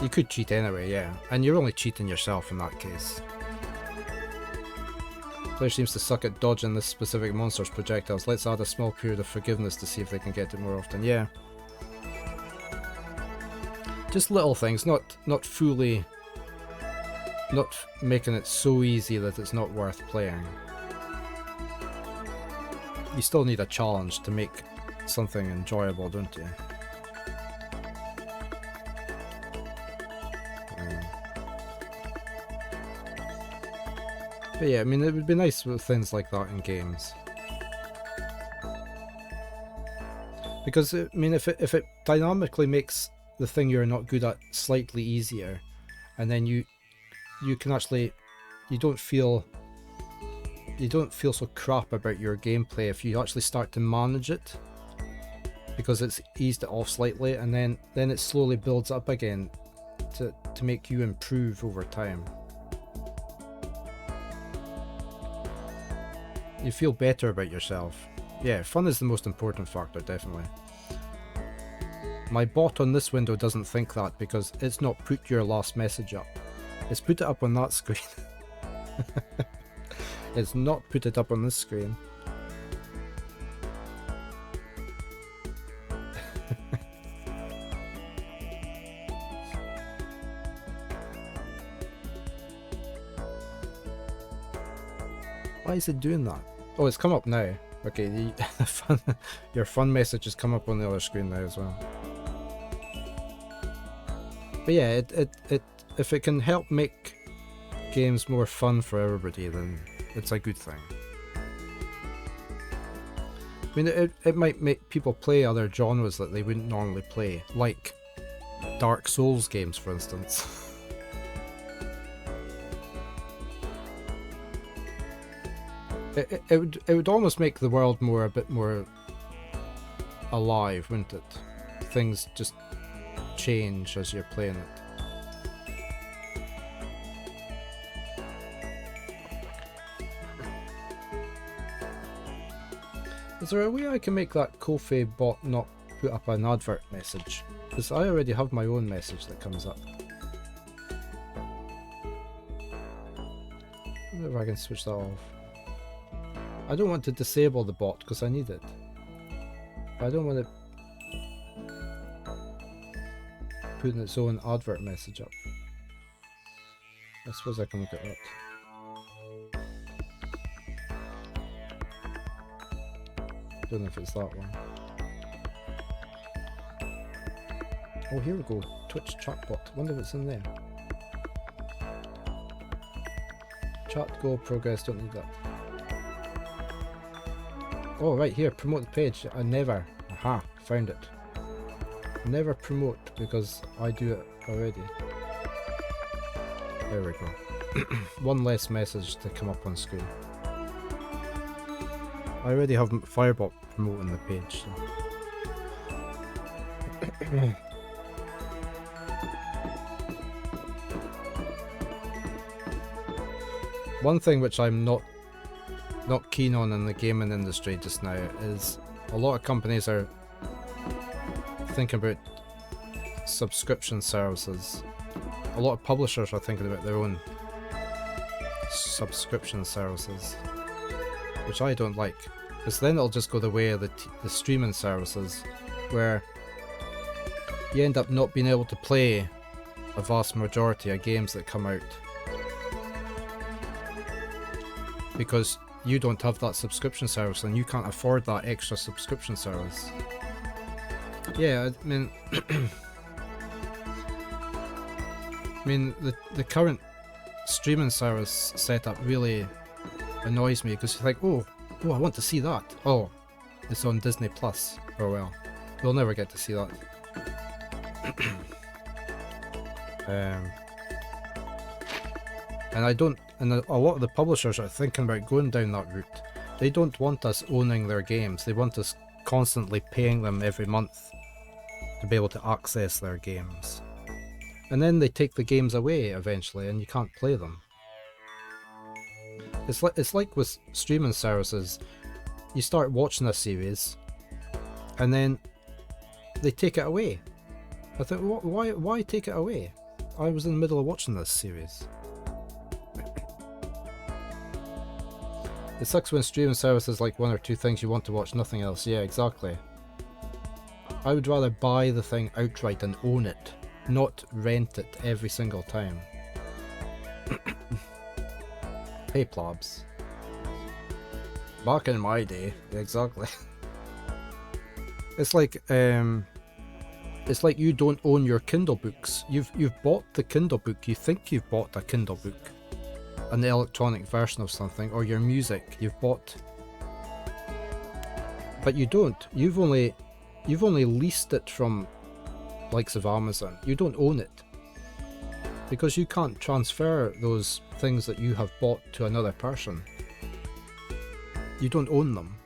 You could cheat anyway, yeah, and you're only cheating yourself in that case. Player seems to suck at dodging this specific monster's projectiles. Let's add a small period of forgiveness to see if they can get it more often. Yeah. Just little things, not fully... not making it so easy that it's not worth playing. You still need a challenge to make something enjoyable, don't you? But yeah, I mean, it would be nice with things like that in games. Because, I mean, if it dynamically makes the thing you're not good at slightly easier, and then you can actually, you don't feel so crap about your gameplay if you actually start to manage it, because it's eased it off slightly, and then it slowly builds up again to make you improve over time. You feel better about yourself. Yeah, fun is the most important factor, definitely. My bot on this window doesn't think that because it's not put your last message up. It's put it up on that screen. It's not put it up on this screen. Why is it doing that? Oh, it's come up now. Okay, your fun message has come up on the other screen now as well. But yeah, if it can help make games more fun for everybody, then it's a good thing. I mean, it might make people play other genres that they wouldn't normally play, like Dark Souls games, for instance. It would almost make the world a bit more alive, wouldn't it? Things just change as you're playing it. Is there a way I can make that Ko-fi bot not put up an advert message? Because I already have my own message that comes up. I wonder if I can switch that off. I don't want to disable the bot because I need it. I don't want it putting its own advert message up. I suppose I can look at that. Don't know if it's that one. Oh, here we go. Twitch chatbot. Wonder what's in there. Chat, go, progress, don't need that. Oh, right here, promote the page. I never. Aha, found it. Never promote because I do it already. There we go. One less message to come up on screen. I already have Firebot promoting the page. So. One thing which I'm not keen on in the gaming industry just now is a lot of companies are thinking about subscription services. A lot of publishers are thinking about their own subscription services, which I don't like, because then it'll just go the way of the streaming services, where you end up not being able to play a vast majority of games that come out because you don't have that subscription service and you can't afford that extra subscription service. Yeah, I mean, the current streaming service setup really annoys me, because it's like, oh, I want to see that. Oh, it's on Disney Plus. Oh well, we'll never get to see that. And I don't, and a lot of the publishers are thinking about going down that route. They don't want us owning their games. They want us constantly paying them every month to be able to access their games. And then they take the games away eventually and you can't play them. It's like with streaming services, you start watching a series and then they take it away. I think, why take it away? I was in the middle of watching this series. It sucks when streaming services like one or two things you want to watch, nothing else. Yeah, exactly. I would rather buy the thing outright and own it, not rent it every single time. Hey plebs. Back in my day, exactly. It's like you don't own your Kindle books. You've bought the Kindle book. You think you've bought a Kindle book, an electronic version of something, or your music you've bought, but you don't. You've only leased it from likes of Amazon. You don't own it because you can't transfer those things that you have bought to another person. You don't own them.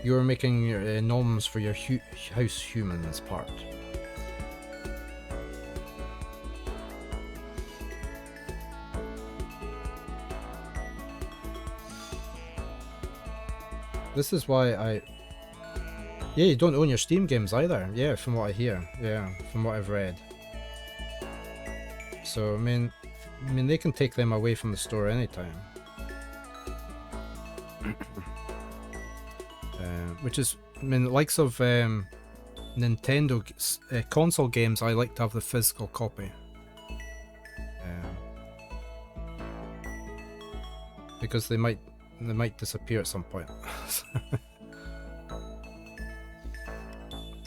You're making noms for your house humans part. This is why yeah, you don't own your Steam games either. Yeah, from what I hear. Yeah, from what I've read. So I mean they can take them away from the store anytime. Which is, I mean, the likes of Nintendo console games, I like to have the physical copy. Because they might disappear at some point.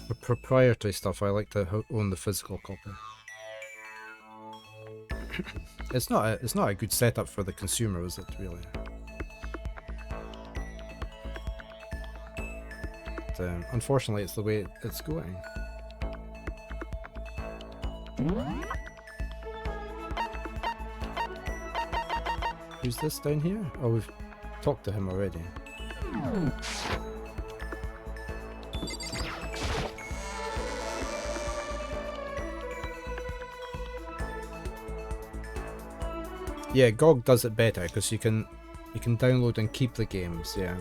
For proprietary stuff, I like to own the physical copy. It's not a good setup for the consumer, is it really? But, unfortunately, it's the way it's going. Who's this down here? Oh, we've talked to him already. Yeah, GOG does it better because you can download and keep the games. Yeah.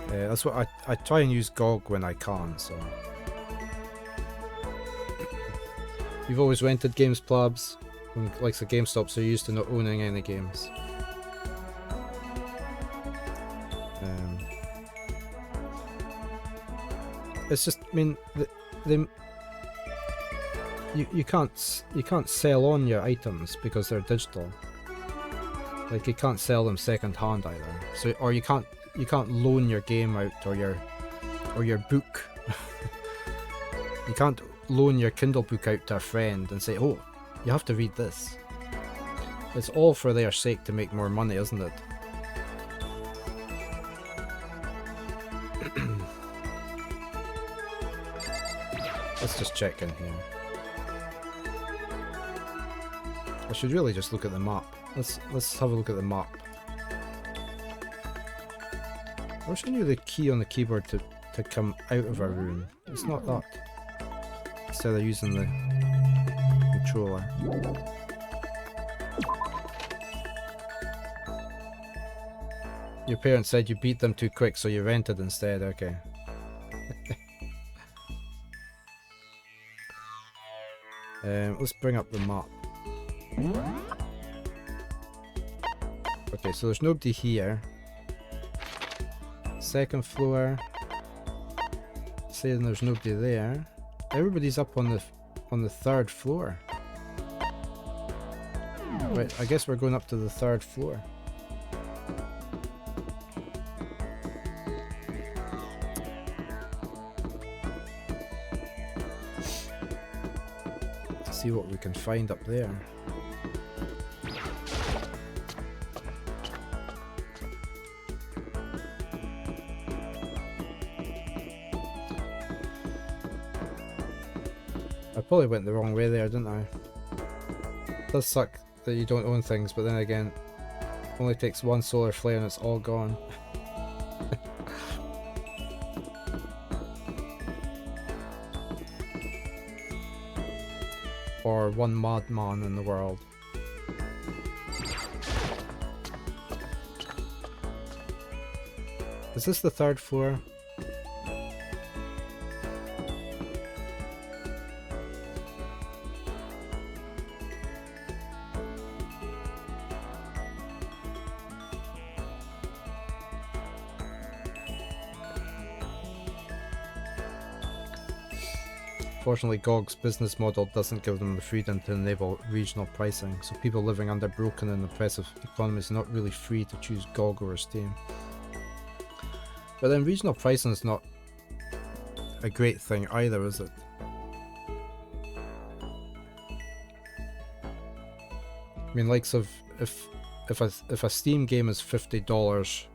That's what I try and use GOG when I can. So you've always rented games, plebs. Like the GameStop, so you're used to not owning any games. It's just, I mean, you can't sell on your items because they're digital. Like you can't sell them second hand either. So, or you can't loan your game out or your book. You can't loan your Kindle book out to a friend and say, oh, you have to read this. It's all for their sake to make more money, isn't it? Let's just check in here. I should really just look at the map. Let's have a look at the map. I wish I knew the key on the keyboard to come out of a room. It's not that. Instead of using the controller. Your parents said you beat them too quick, so you rented instead. Okay. Let's bring up the map. Okay, so there's nobody here. Second floor. Saying there's nobody there. Everybody's up on the third floor. Right, I guess we're going up to the third floor. See what we can find up there. I probably went the wrong way there, didn't I? It does suck that you don't own things, but then again, it only takes one solar flare and it's all gone. Or one madman in the world. Is this the third floor? Fortunately, GOG's business model doesn't give them the freedom to enable regional pricing, so people living under broken and oppressive economies are not really free to choose GOG over Steam. But then regional pricing is not a great thing either, is it? I mean, like, so if a Steam game is $50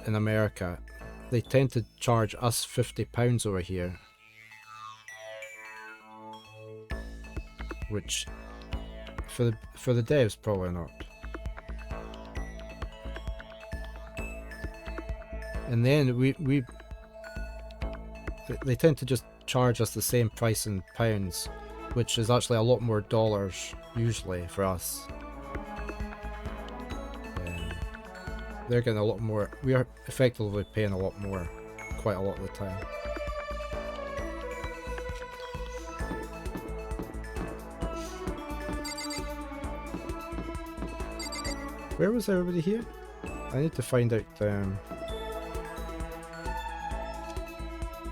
in America, they tend to charge us £50 over here, which for the devs probably not. And then they tend to just charge us the same price in pounds, which is actually a lot more dollars usually for us. They're getting a lot more. We are effectively paying a lot more, quite a lot of the time. Where was everybody here? I need to find out.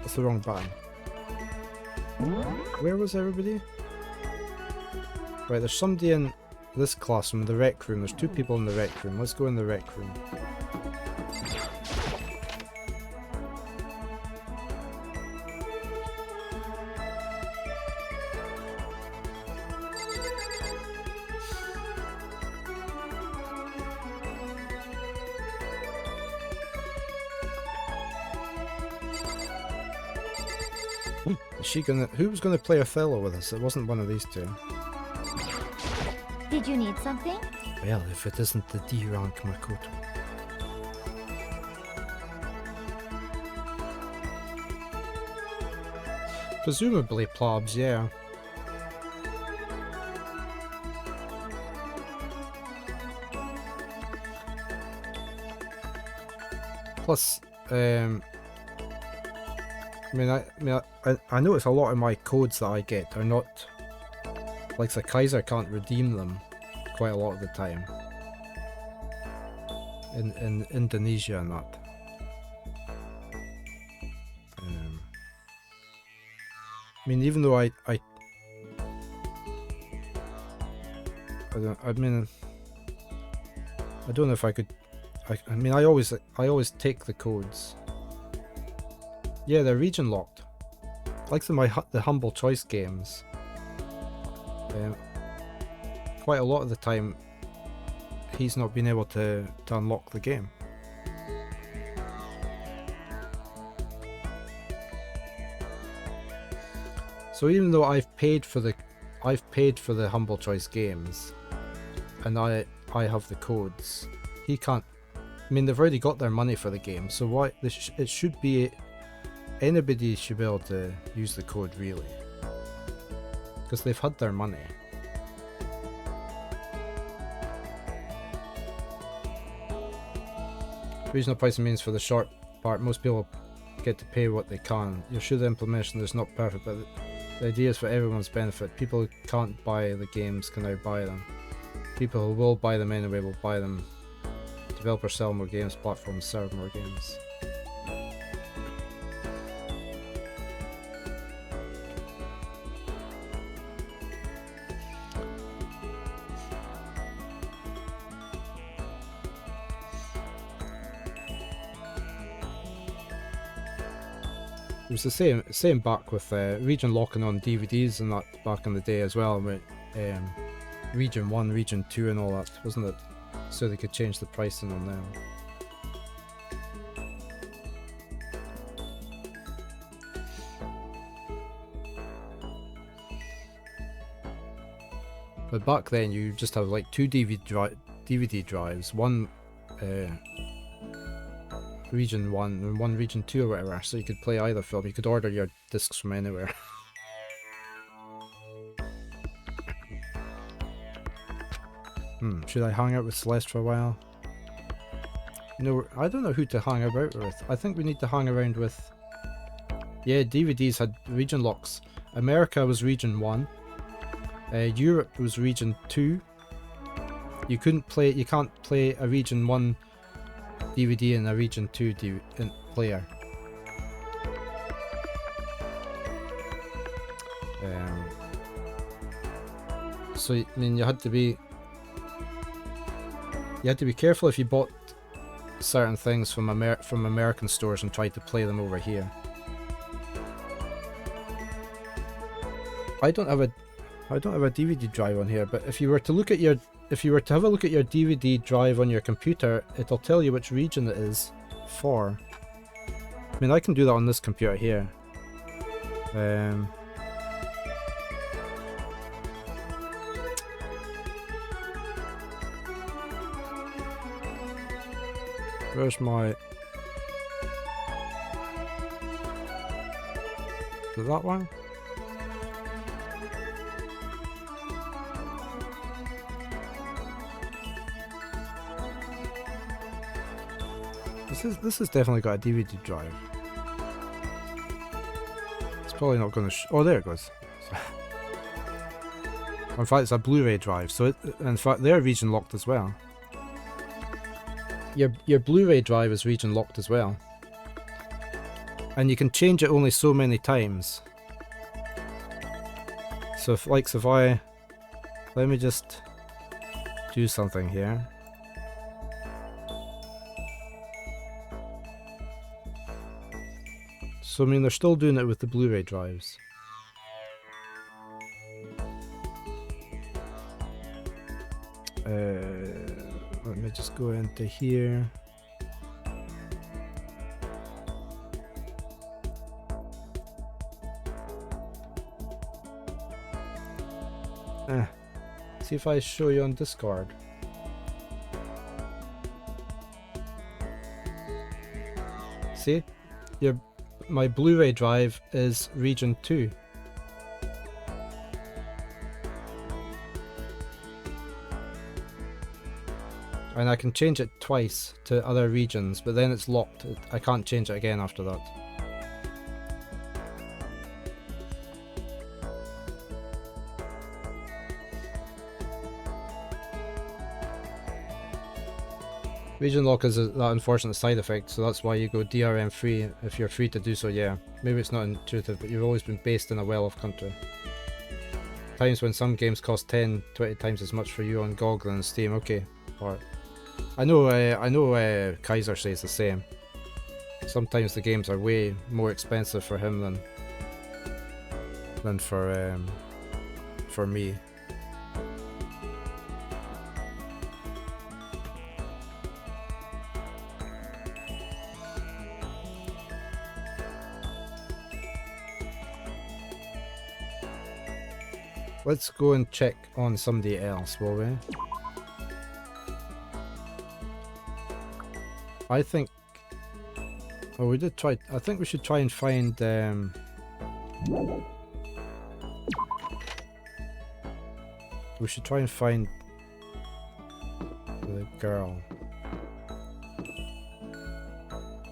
That's the wrong button. Where was everybody? Right, there's somebody in this classroom, the rec room. There's two people in the rec room. Let's go in the rec room. Is she gonna? Who was gonna play Othello with us? It wasn't one of these two. Did you need something? Well, if it isn't the D rank Makoto. Presumably plebs, yeah. Plus, I notice a lot of my codes that I get are not, like the Kaiser can't redeem them quite a lot of the time in Indonesia and that. I mean, even though I don't know if I could. I mean, I always take the codes. Yeah, they're region locked. Like the Humble Choice games. Quite a lot of the time, he's not been able to unlock the game. So even though I've paid for I've paid for the Humble Choice games, and I have the codes. He can't. I mean, they've already got their money for the game, so why? It should be. Anybody should be able to use the code, really, because they've had their money. Regional pricing means for the short part, most people get to pay what they can. You're sure the implementation is not perfect, but the idea is for everyone's benefit. People who can't buy the games can now buy them. People who will buy them anyway will buy them. Developers sell more games, platforms serve more games. It was the same back with region locking on DVDs and that back in the day as well, with region 1, region 2 and all that, wasn't it? So they could change the pricing on them. But back then you just have like 2 DVD drives, one region 1 and one region 2 or whatever, so you could play either film. You could order your discs from anywhere. Should I hang out with Celeste for a while? No, I don't know who to hang out with. I think we need to hang around with... Yeah, DVDs had region locks. America was region 1. Europe was region 2. You can't play a region 1 DVD and a region 2 player. So I mean, you had to be careful if you bought certain things from American stores and tried to play them over here. I don't have a DVD drive on here, but if you were to have a look at your DVD drive on your computer, it'll tell you which region it is for. I mean, I can do that on this computer here. Where's my... Is it that one? This has definitely got a DVD drive. It's probably not going to. Oh, there it goes. In fact, it's a Blu-ray drive. So, in fact, they're region locked as well. Your Blu-ray drive is region locked as well, and you can change it only so many times. So, if I let me just do something here. So I mean, they're still doing it with the Blu-ray drives. Let me just go into here. See if I show you on Discord. See? My Blu-ray drive is region 2. And I can change it twice to other regions, but then it's locked. I can't change it again after that. Region lock is that unfortunate side effect, so that's why you go DRM free if you're free to do so. Yeah, maybe it's not intuitive, but you've always been based in a well-off country. Times when some games cost 10-20 times as much for you on GOG than Steam. Okay, alright. I know Kaiser says the same. Sometimes the games are way more expensive for him than for me. Let's go and check on somebody else, will we? I think... Oh, we did try... I think we should try and find... We should try and find... the girl.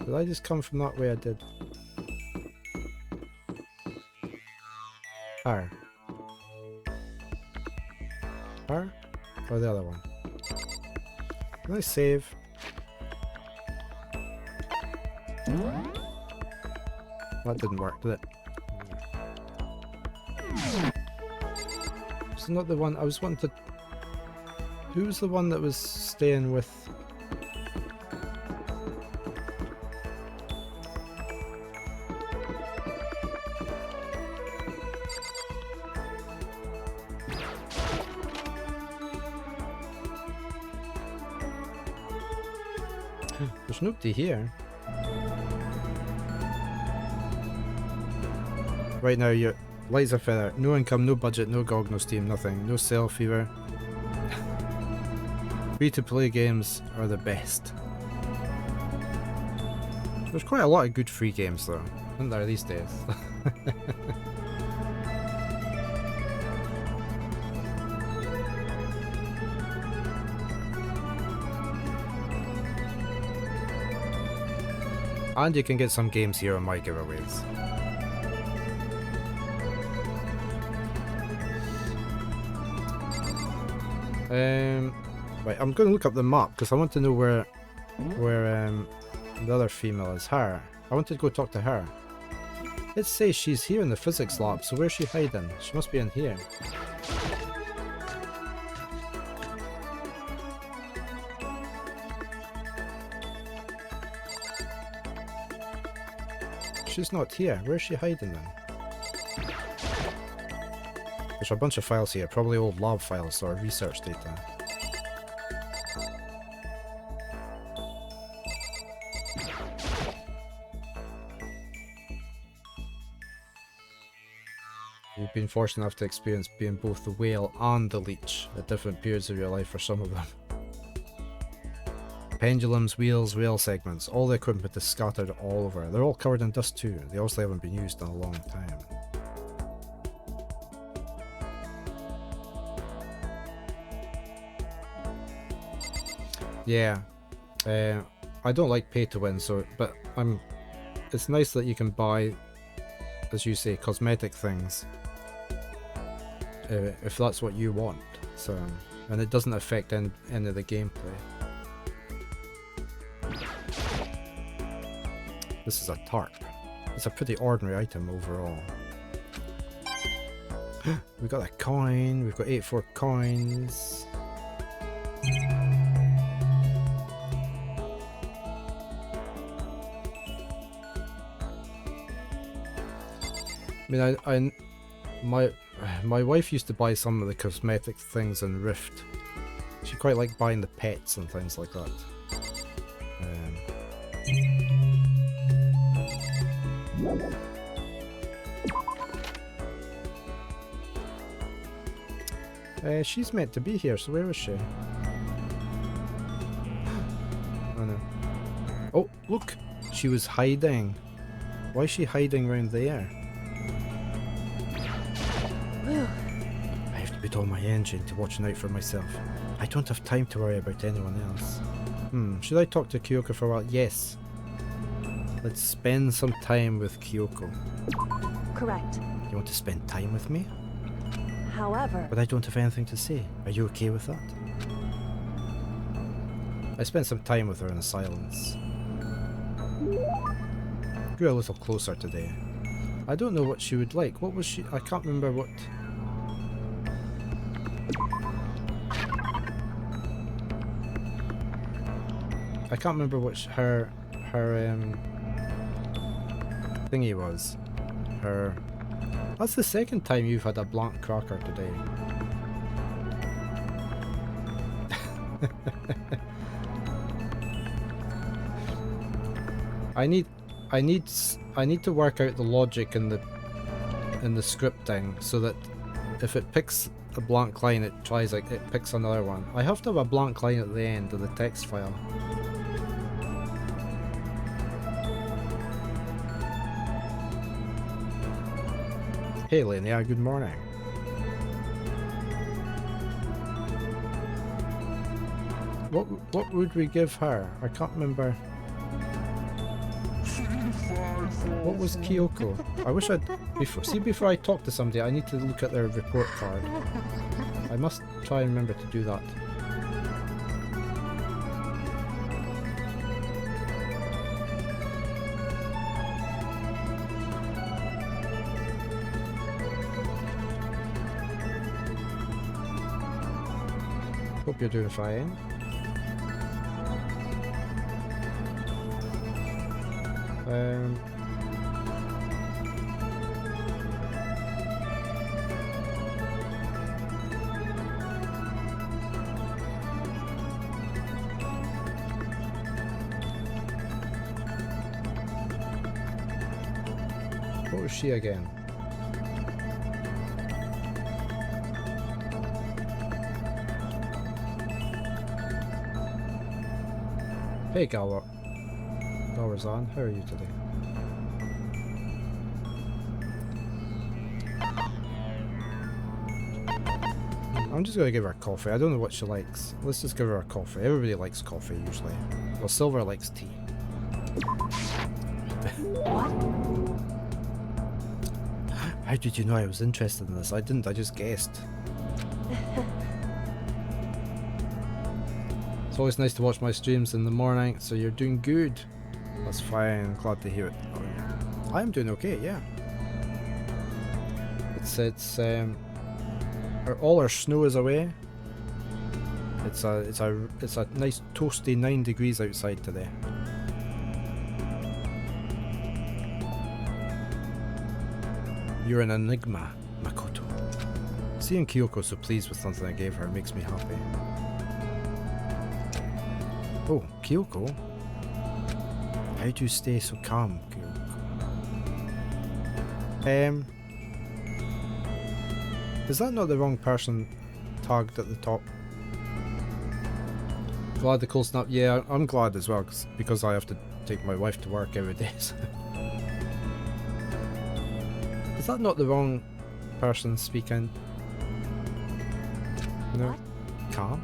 Did I just come from that way? I did. Her. Her? Or the other one? Can I save? That didn't work, did it? It's not the one I was wanting to... Who was the one that was staying with... There's nobody here. Right now, your lights are feather. No income, no budget, no GOG, no Steam, nothing. No sale fever. Free-to-play games are the best. There's quite a lot of good free games though, isn't there, these days? And you can get some games here on my giveaways. Right, I'm going to look up the map because I want to know where the other female is. Her. I want to go talk to her. It says she's here in the physics lab, so where's she hiding? She must be in here. She's not here. Where's she hiding then? There's a bunch of files here, probably old lab files or research data. You've been fortunate enough to experience being both the whale and the leech at different periods of your life for some of them. Pendulums, wheels, rail segments, all the equipment is scattered all over. They're all covered in dust too. They obviously haven't been used in a long time. Yeah, I don't like pay to win, so but it's nice that you can buy, as you say, cosmetic things if that's what you want. So, and it doesn't affect any of the gameplay. This is a tarp. It's a pretty ordinary item overall. We've got a coin. We've got 84 coins. I mean, my wife used to buy some of the cosmetic things in Rift. She quite liked buying the pets and things like that. She's meant to be here, so where is she? Oh no. Oh, look! She was hiding. Why is she hiding around there? I have to put on my engine to watch out for myself. I don't have time to worry about anyone else. Should I talk to Kyoko for a while? Yes. Let's spend some time with Kyoko. Correct. You want to spend time with me? However... But I don't have anything to say. Are you okay with that? I spent some time with her in silence. Grew a little closer today. I don't know what she would like. What was she... I can't remember what... I can't remember what her thingy was. Her... That's the second time you've had a blank cracker today. I need to work out the logic in the scripting so that if it picks a blank line, it tries like it picks another one. I have to have a blank line at the end of the text file. Hey Linnea, good morning. What would we give her? I can't remember. What was Kyoko? I wish I'd before I talk to somebody, I need to look at their report card. I must try and remember to do that. Hope you're doing fine. What was she again? Hey Galwar. Galwarzan, how are you today? I'm just gonna give her coffee. I don't know what she likes. Let's just give her a coffee. Everybody likes coffee usually. Well, Silver likes tea. How did you know I was interested in this? I didn't, I just guessed. It's always nice to watch my streams in the morning, so you're doing good. That's fine, glad to hear it. Oh, yeah. I'm doing okay, yeah. All our snow is away. It's a nice toasty 9 degrees outside today. You're an enigma, Makoto. Seeing Kyoko so pleased with something I gave her makes me happy. Oh, Kyoko? How do you stay so calm, Kyoko? Is that not the wrong person tagged at the top? Glad the cold snap. Yeah, I'm glad as well, because I have to take my wife to work every day. So. Is that not the wrong person speaking? No? What? Calm?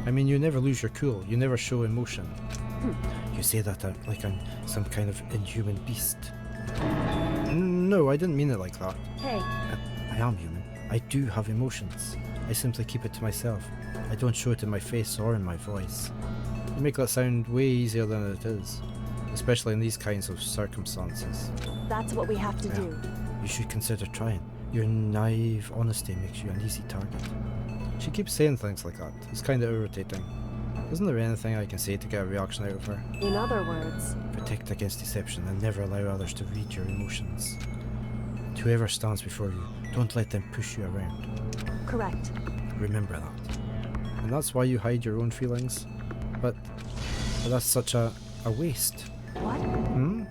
I mean, you never lose your cool. You never show emotion. You say that like I'm some kind of inhuman beast. No, I didn't mean it like that. Hey. I am human. I do have emotions. I simply keep it to myself. I don't show it in my face or in my voice. You make that sound way easier than it is. Especially in these kinds of circumstances. That's what we have to do. You should consider trying. Your naive honesty makes you an easy target. She keeps saying things like that. It's kind of irritating. Isn't there anything I can say to get a reaction out of her? In other words, Protect against deception and never allow others to read your emotions. Whoever stands before you, don't let them push you around. correct. Remember that. And that's why you hide your own feelings. But that's such a waste. What? Hmm?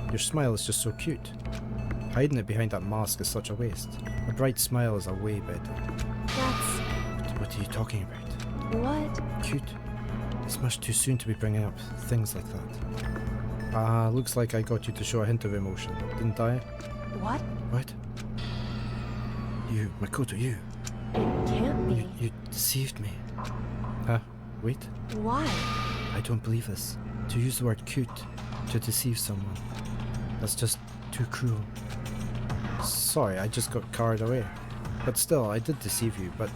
Your smile is just so cute. Hiding it behind that mask is such a waste. A bright smile is a way better. That's... What are you talking about? What? Cute. It's much too soon to be bringing up things like that. Looks like I got you to show a hint of emotion, didn't I? What? What? You, Makoto, you. It can't be. You deceived me. Huh? Wait. Why? I don't believe this. To use the word cute to deceive someone. That's just too cruel. Sorry, I just got carried away. But still, I did deceive you, but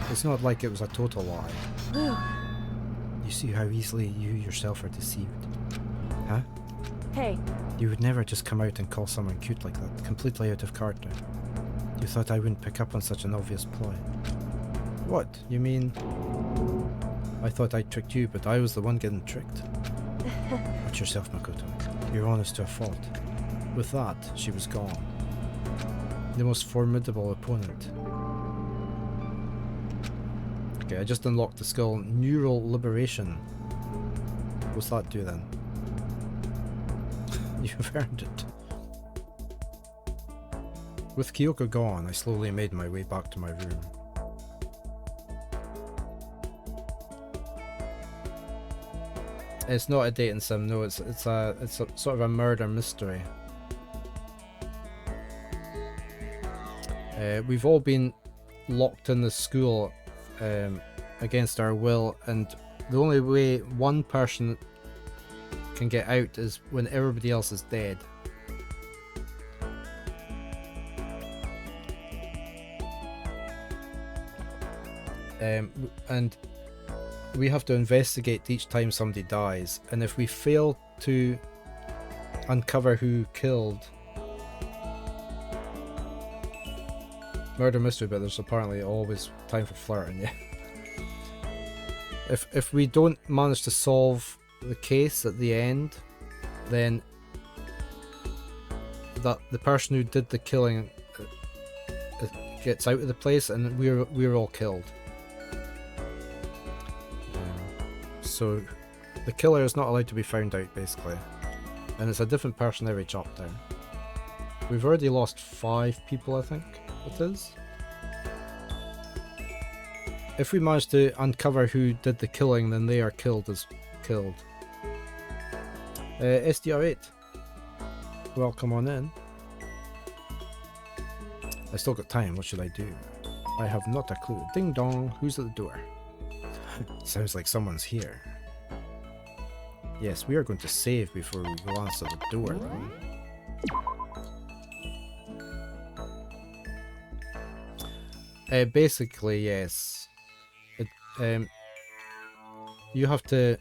it's not like it was a total lie. You see how easily you yourself are deceived. Huh? Hey, You would never just come out and call someone cute like that, completely out of character. You thought I wouldn't pick up on such an obvious ploy. What? You mean... I thought I tricked you, but I was the one getting tricked. Watch yourself, Makoto. You're honest to a fault. With that, she was gone. The most formidable opponent. Okay, I just unlocked the skill Neural Liberation. What's that do then? You've earned it. With Kyoko gone, I slowly made my way back to my room. It's not a dating sim, no, it's a sort of a murder mystery. We've all been locked in the school against our will, and the only way one person can get out is when everybody else is dead. And we have to investigate each time somebody dies, and if we fail to uncover who killed... Murder mystery, but there's apparently always time for flirting, yeah. If we don't manage to solve the case at the end, then that the person who did the killing gets out of the place, and we're all killed. So the killer is not allowed to be found out, basically, and it's a different person every chapter. We've already lost 5 people, I think it is. If we manage to uncover who did the killing, then they are killed as killed. SDR8, welcome on in. I still got time, what should I do? I have not a clue. Ding dong, who's at the door? Sounds like someone's here. Yes, we are going to save before we glance at the door though. Basically, yes. You have to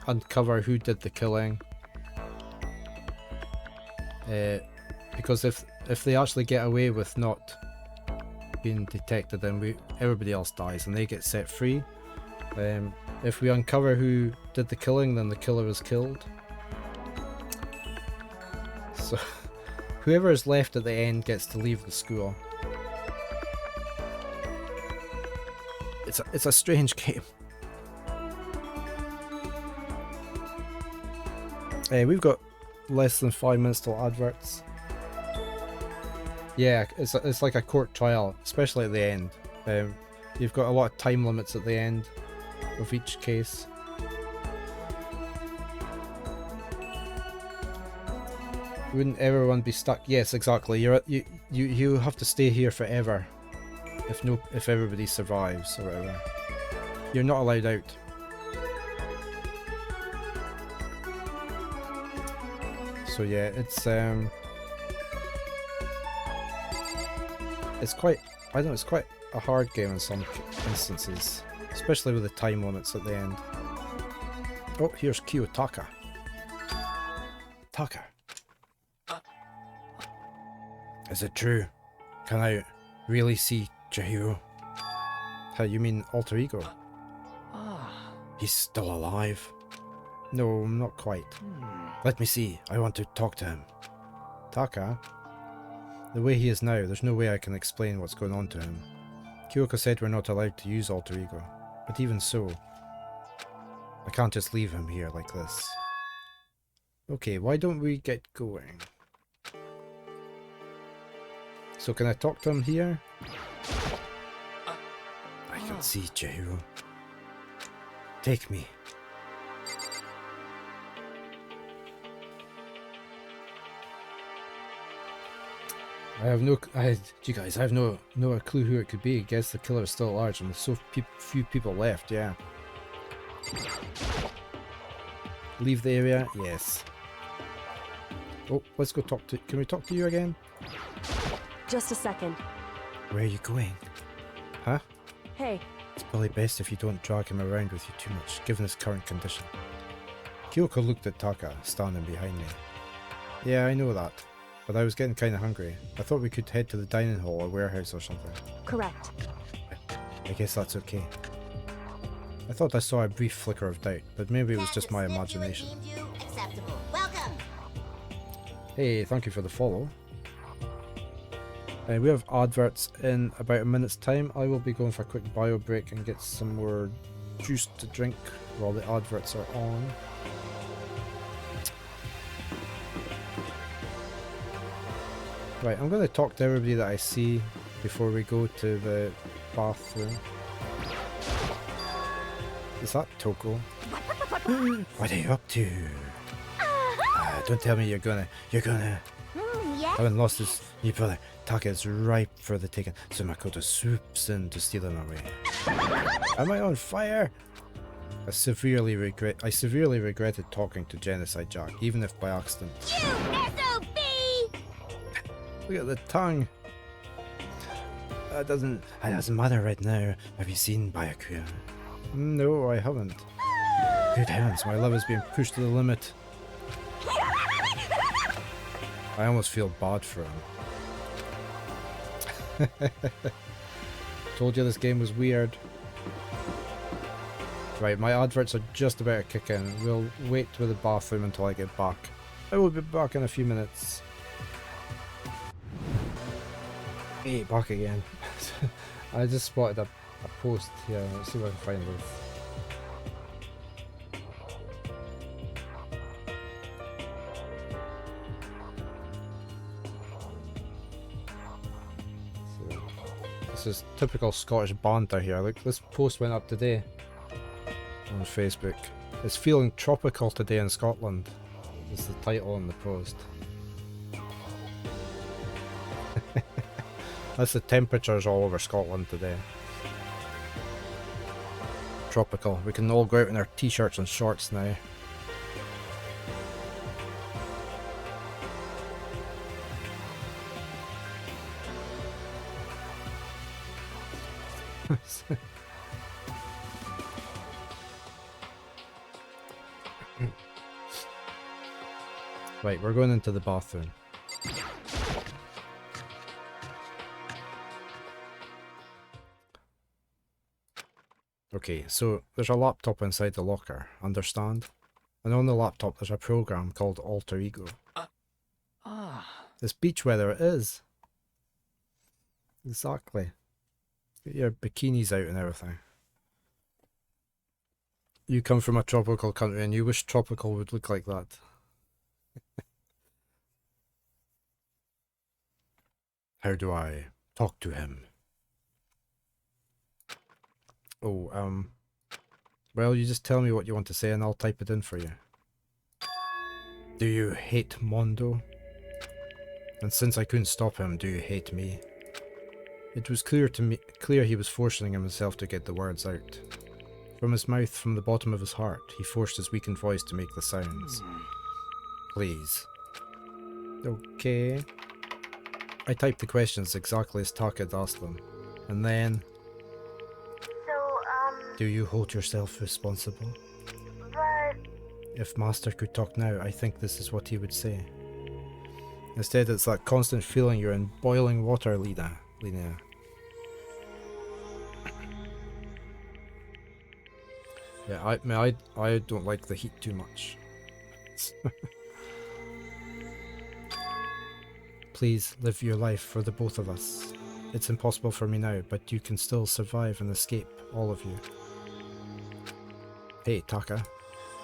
uncover who did the killing. Because if they actually get away with not being detected, then everybody else dies and they get set free. If we uncover who did the killing, then the killer is killed. So whoever is left at the end gets to leave the school. It's a strange game. We've got less than 5 minutes till adverts. Yeah, it's like a court trial, especially at the end. You've got a lot of time limits at the end of each case. Wouldn't everyone be stuck? Yes, exactly. You have to stay here forever if everybody survives or whatever. You're not allowed out. So yeah, it's quite, I don't know, it's quite a hard game in some instances, especially with the time limits at the end. Oh, here's Kiyotaka. Taka. Is it true? Can I really see Chihiro? How, you mean alter ego? He's still alive? No, not quite. Let me see. I want to talk to him. Taka? The way he is now, there's no way I can explain what's going on to him. Kyoko said we're not allowed to use alter ego. But even so, I can't just leave him here like this. Okay, why don't we get going? So can I talk to him here? I can see Chihiro. Take me. I have no clue who it could be. I guess the killer is still at large and there's so few people left, yeah. Leave the area? Yes. Oh, let's go talk to... Can we talk to you again? Just a second. Where are you going? Huh? Hey, It's probably best if you don't drag him around with you too much, given his current condition. Kyoko looked at Taka, standing behind me. Yeah, I know that, but I was getting kinda hungry. I thought we could head to the dining hall or warehouse or something. correct. I guess that's okay. I thought I saw a brief flicker of doubt, but maybe it was just my imagination. Welcome. Hey, thank you for the follow. We have adverts in about a minute's time. I will be going for a quick bio break and get some more juice to drink while the adverts are on. Right, I'm going to talk to everybody that I see before we go to the bathroom. Is that Toko? What are you up to? Don't tell me you're gonna. Yes. Having lost his new brother, Taka is ripe for the taking, so Makoto swoops in to steal him away. Am I on fire? I severely regretted talking to Genocide Jack, even if by accident. You SOB! Look at the tongue. That doesn't matter right now. Have you seen Byakuya? No, I haven't. Good heavens, my love is being pushed to the limit. I almost feel bad for him. Told you this game was weird. Right, my adverts are just about to kick in. We'll wait with the bathroom until I get back. I will be back in a few minutes. Hey, back again. I just spotted a post here. Let's see if I can find this. So, this is typical Scottish banter here. Look, this post went up today on Facebook. It's feeling tropical today in Scotland. Is the title on the post. That's the temperatures all over Scotland today. Tropical. We can all go out in our t-shirts and shorts now. Right, we're going into the bathroom. Okay, so there's a laptop inside the locker, understand? And on the laptop there's a program called Alter Ego. It's beach weather, it is. Exactly. Get your bikinis out and everything. You come from a tropical country and you wish tropical would look like that. How do I talk to him? Oh, well, you just tell me what you want to say and I'll type it in for you. Do you hate Mondo? And since I couldn't stop him, do you hate me? It was clear he was forcing himself to get the words out. From his mouth, from the bottom of his heart, he forced his weakened voice to make the sounds. Please. Okay. I typed the questions exactly as Taka had asked them. And then... Do you hold yourself responsible? But... If Master could talk now, I think this is what he would say. Instead, it's that constant feeling you're in boiling water, Linnea. Yeah, I don't like the heat too much. Please, live your life for the both of us. It's impossible for me now, but you can still survive and escape, all of you. Hey, Taka.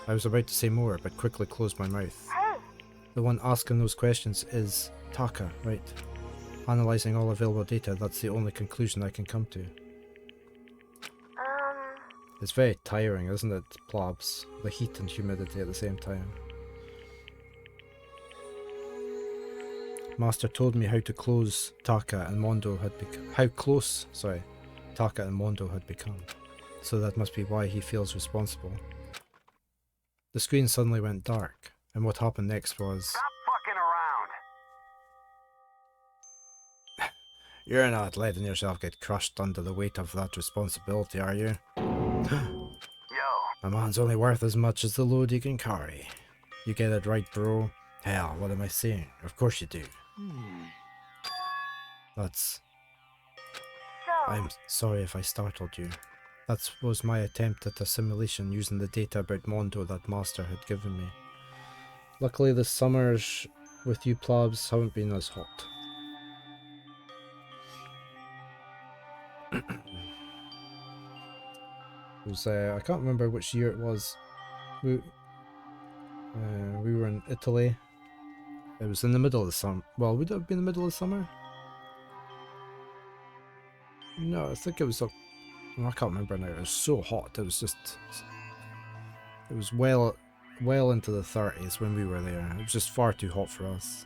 I was about to say more, but quickly closed my mouth. The one asking those questions is Taka, right? Analysing all available data, that's the only conclusion I can come to. It's very tiring, isn't it, plebs? The heat and humidity at the same time. Master told me how close Taka and Mondo had become. So that must be why he feels responsible. The screen suddenly went dark, and what happened next was... Stop fucking around! You're not letting yourself get crushed under the weight of that responsibility, are you? Yo. A man's only worth as much as the load he can carry. You get it right, bro. Hell, what am I saying? Of course you do. That's... I'm sorry if I startled you. That was my attempt at assimilation using the data about Mondo that Master had given me. Luckily the summers with you plebs haven't been as hot. It was, I can't remember which year it was. We were in Italy It was in the middle of the summer. Well, would it have been the middle of summer? No, I think it was. I can't remember now. It was so hot. It was just. It was well into the 30s when we were there. It was just far too hot for us.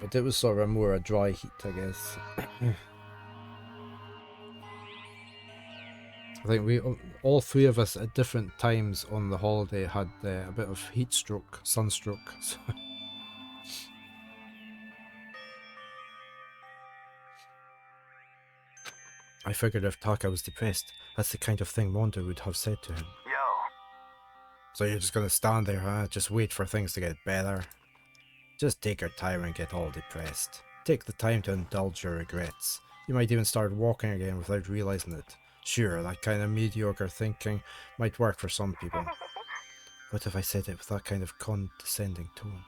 But it was sort of more a dry heat, I guess. I think we, all three of us at different times on the holiday had a bit of heat stroke, sunstroke. So I figured if Taka was depressed, that's the kind of thing Mondo would have said to him. Yo. So you're just gonna stand there, huh? Just wait for things to get better? Just take your time and get all depressed. Take the time to indulge your regrets. You might even start walking again without realizing it. Sure, that kind of mediocre thinking might work for some people. What if I said it with that kind of condescending tone?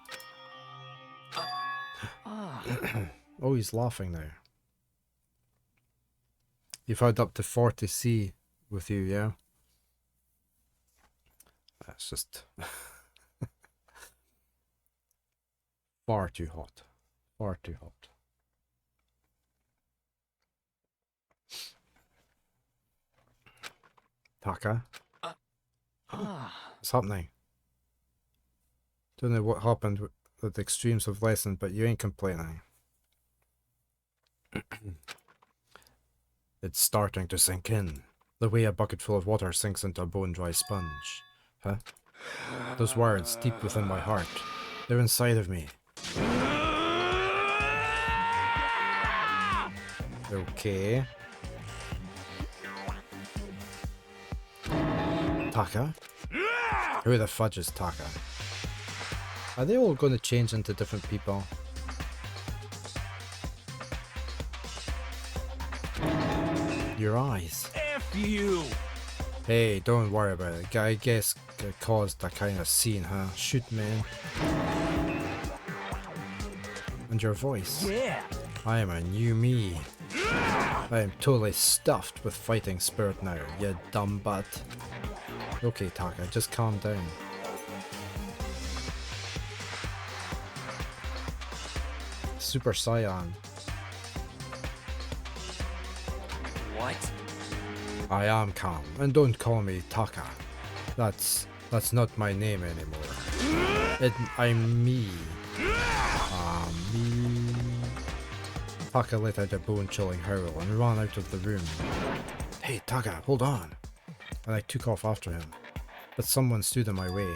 Oh, he's laughing now. You've had up to 40C with you, yeah? That's just far too hot. Far too hot. Taka? What's happening? Don't know what happened with the extremes have lessened, but you ain't complaining. It's starting to sink in. The way a bucket full of water sinks into a bone-dry sponge. Huh? Those words, deep within my heart. They're inside of me. Okay. Taka? Who the fudge is Taka? Are they all going to change into different people? Your eyes. F you! Hey, don't worry about it. I guess it caused a kind of scene, huh? Shoot, man. And your voice. Yeah! I am a new me. I am totally stuffed with fighting spirit now, you dumb butt. Okay, Taka, just calm down. Super Saiyan. What? I am calm, and don't call me Taka. That's not my name anymore. I'm me. Me. Taka let out a bone-chilling howl and ran out of the room. Hey, Taka, hold on. And I took off after him. But someone stood in my way.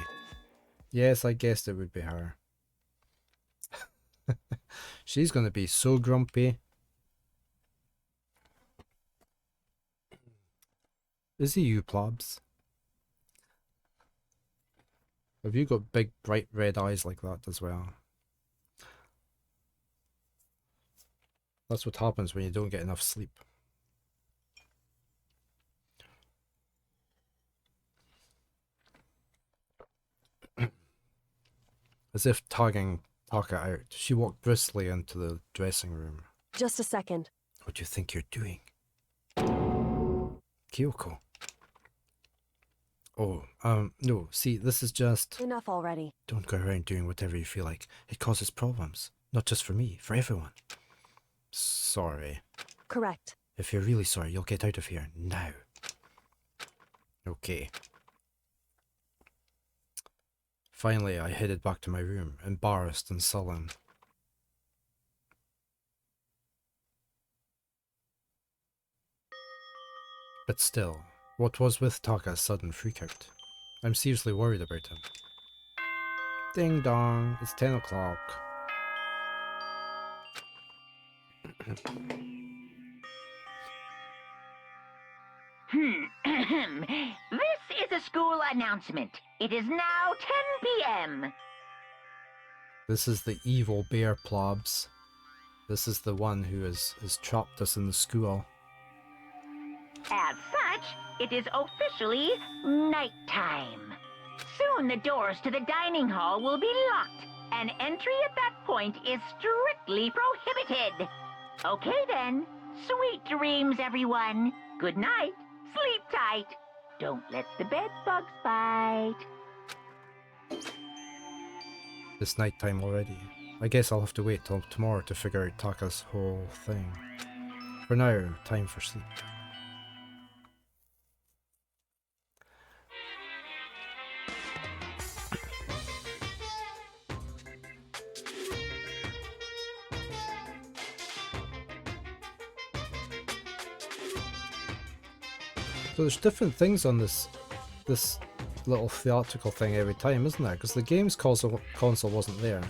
Yes, I guessed it would be her. She's gonna be so grumpy. Is he you, plebs? Have you got big, bright red eyes like that as well? That's what happens when you don't get enough sleep. As if tagging Taka out, she walked briskly into the dressing room. Just a second. What do you think you're doing? Kyoko. Oh, no, see, this is just... Enough already. Don't go around doing whatever you feel like. It causes problems. Not just for me, for everyone. Sorry. Correct. If you're really sorry, you'll get out of here now. Okay. Finally, I headed back to my room, embarrassed and sullen. But still, what was with Taka's sudden freakout? I'm seriously worried about him. Ding dong, it's 10 o'clock. This is a school announcement. It is now 10 p.m. This is the evil bear plobs. This is the one who has trapped us in the school. As such, it is officially nighttime. Soon the doors to the dining hall will be locked, and entry at that point is strictly prohibited. Okay then, sweet dreams everyone. Good night, sleep tight. Don't let the bed bugs bite. It's nighttime already. I guess I'll have to wait till tomorrow to figure out Taka's whole thing. For now, time for sleep. So there's different things on this little theatrical thing every time, isn't there? Because the games console wasn't there.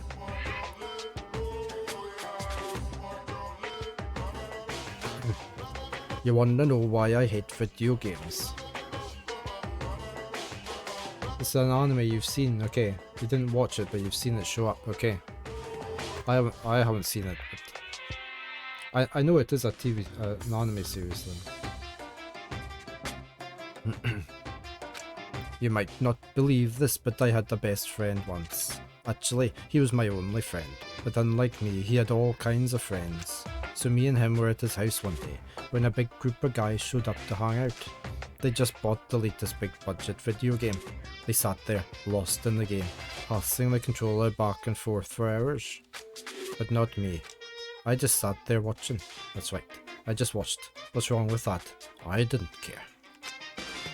You wanna know why I hate video games? It's an anime you've seen, okay. You didn't watch it, but you've seen it show up, okay. I haven't seen it, but I know it is a TV, an anime series though. You might not believe this, but I had a best friend once. Actually, he was my only friend, but unlike me, he had all kinds of friends. So me and him were at his house one day, when a big group of guys showed up to hang out. They just bought the latest big budget video game. They sat there, lost in the game, passing the controller back and forth for hours. But not me. I just sat there watching. That's right, I just watched. What's wrong with that? I didn't care.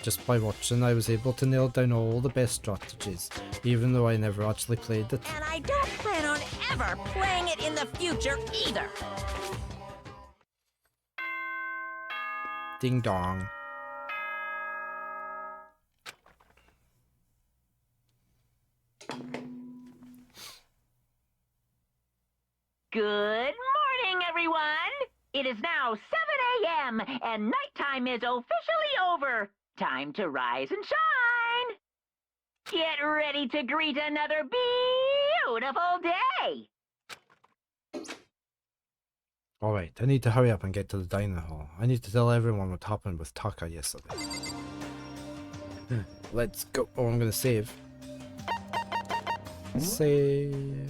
Just by watching, I was able to nail down all the best strategies, even though I never actually played it. And I don't plan on ever playing it in the future either. Ding dong. Good morning, everyone. It is now 7 a.m. and nighttime is officially over. Time to rise and shine. Get ready to greet another beautiful day. Alright, I need to hurry up and get to the dining hall. I need to tell everyone what happened with Taka yesterday. Let's go. Oh, I'm gonna save. Save.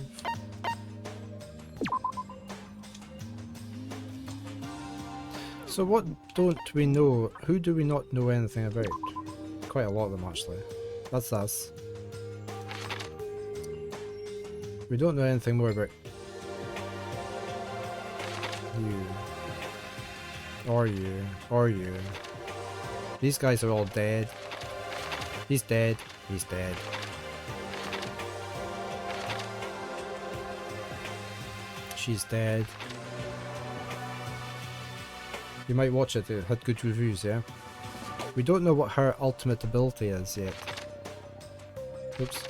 So what don't we know? Who do we not know anything about? Quite a lot of them actually. That's us. We don't know anything more about you. Or you. Or you. These guys are all dead. He's dead. He's dead. She's dead. You might watch it, it had good reviews, yeah? We don't know what her ultimate ability is yet. Oops.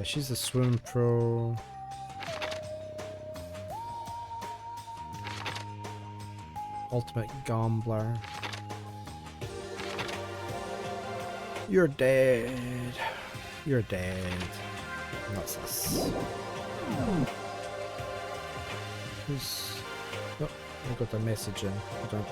She's a swim pro. Ultimate gambler. You're dead. You're dead. That's us. Who's... Oh, I got a message in. Hold on.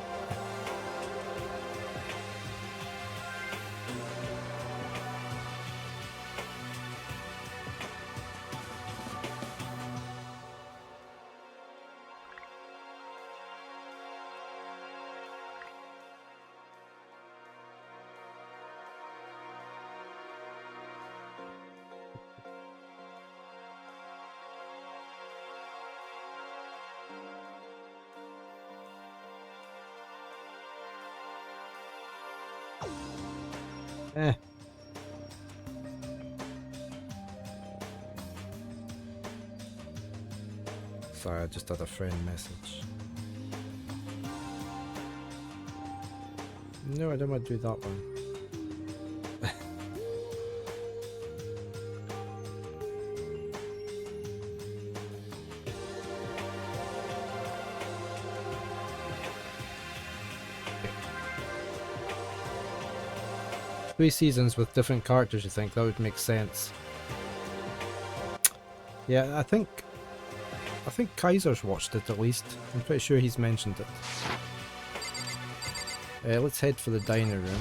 Eh. Sorry, I just had a friend message. No, I don't want to do that one. Three seasons with different characters, you think? That would make sense. Yeah, I think Kaiser's watched it at least. I'm pretty sure he's mentioned it. Let's head for the diner room.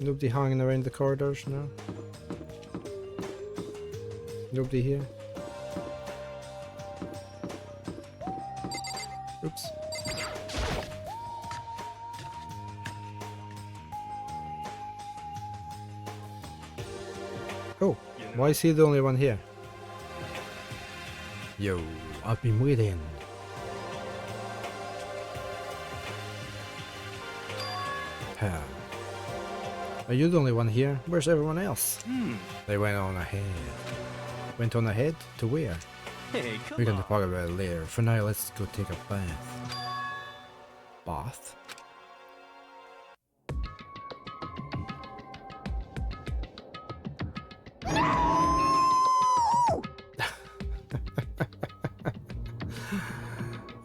Nobody hanging around the corridors now? Nobody here? Oops. Oh, why is he the only one here? Yo, I've been waiting. Huh. Are you the only one here? Where's everyone else? They went on ahead. Went on ahead? To where? Hey, come We're going on. to talk about it later. For now, let's go take a bath. Bath?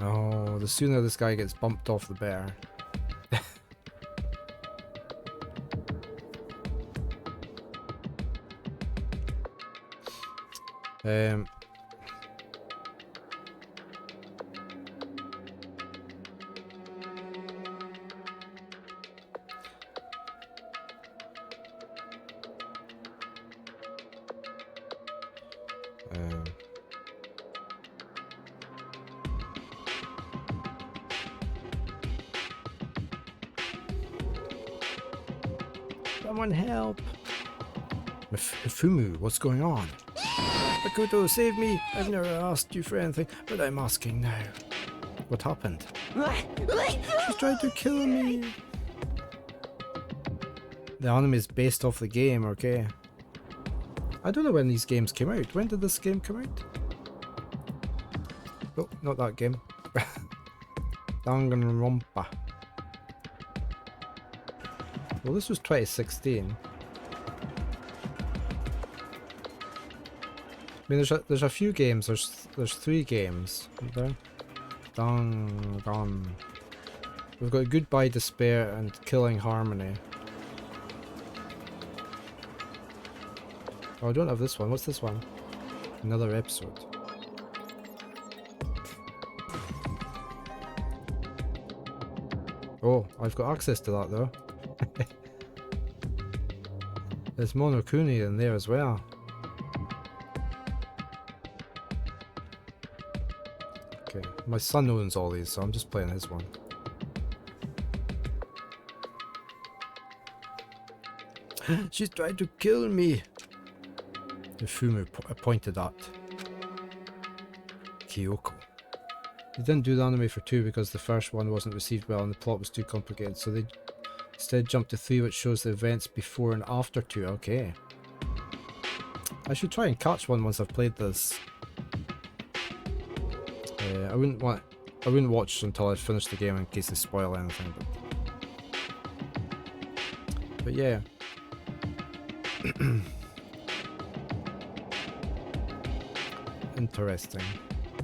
Oh, the sooner this guy gets bumped off, the better. um... Someone help! Fumu, what's going on? Makoto, save me! I've never asked you for anything, but I'm asking now. What happened? She's trying to kill me! The anime is based off the game, okay? I don't know when these games came out. When did this game come out? Oh, not that game. Danganronpa. Well, this was 2016. I mean, there's a few games. There's 3 games. There. Dangan. We've got Goodbye Despair and Killing Harmony. Oh, I don't have this one. What's this one? Another episode. Oh, I've got access to that though. There's Monokuni in there as well. Okay, my son owns all these, so I'm just playing his one. She's trying to kill me! The Fumu pointed at Kyoko. They didn't do the anime for 2 because the first one wasn't received well and the plot was too complicated, so they instead jumped to 3, which shows the events before and after 2. Okay. I should try and catch one once I've played this. I wouldn't watch until I finish the game in case they spoil anything. But yeah.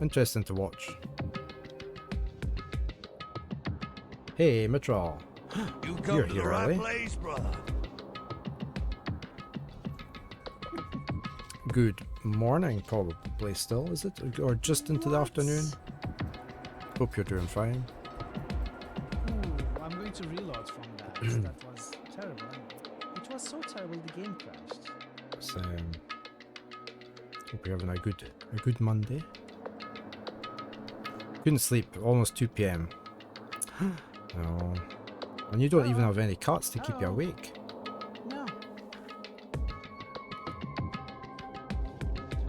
Interesting to watch. Hey, Mitral. You come You're to here, the right Ali. place, brother. Good morning, probably still, is it? Or just into the afternoon? Hope you're doing fine. Ooh, I'm going to reload from that. That was terrible. It was so terrible the game crashed. So, hope you're having a good Monday. Couldn't sleep, almost 2 PM. No. And you don't even have any cats to keep you awake. No.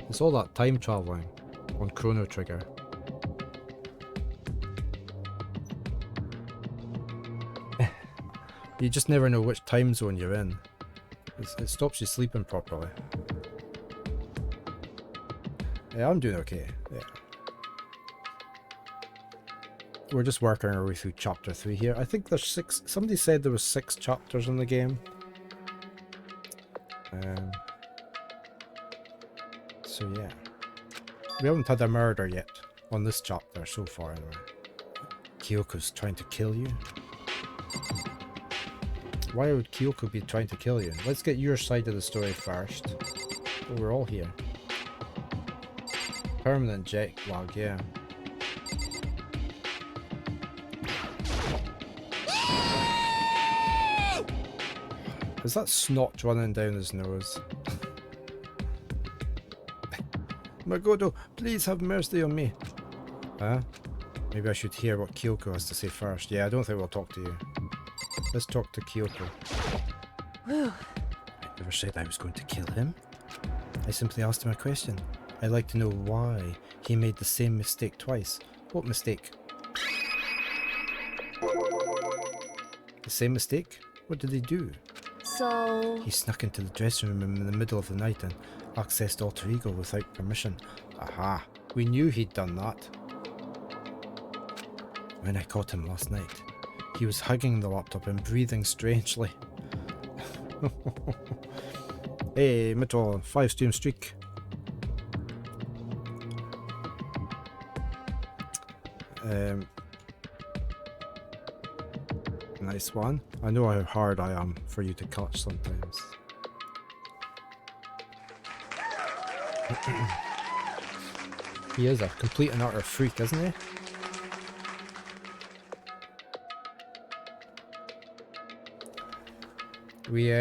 It's all that time traveling on Chrono Trigger. You just never know which time zone you're in. It stops you sleeping properly. Yeah, I'm doing okay. Yeah. We're just working our way through chapter 3 here. I think there's 6. Somebody said there was 6 chapters in the game. So yeah. We haven't had a murder yet on this chapter so far anyway. Kyoko's trying to kill you? Why would Kyoko be trying to kill you? Let's get your side of the story first. Oh, we're all here. Permanent jet lag, yeah. Is that snot running down his nose? Magoto, please have mercy on me. Huh? Maybe I should hear what Kyoko has to say first. Yeah, I don't think we'll talk to you. Let's talk to Kyoko. Whew. I never said I was going to kill him. I simply asked him a question. I'd like to know why he made the same mistake twice. What mistake? The same mistake? What did he do? So... He snuck into the dressing room in the middle of the night and accessed Alter Ego without permission. Aha! We knew he'd done that. When I caught him last night, he was hugging the laptop and breathing strangely. Hey, Mitchell, 5-stream streak. Nice one. I know how hard I am for you to catch sometimes. He is a complete and utter freak, isn't he? We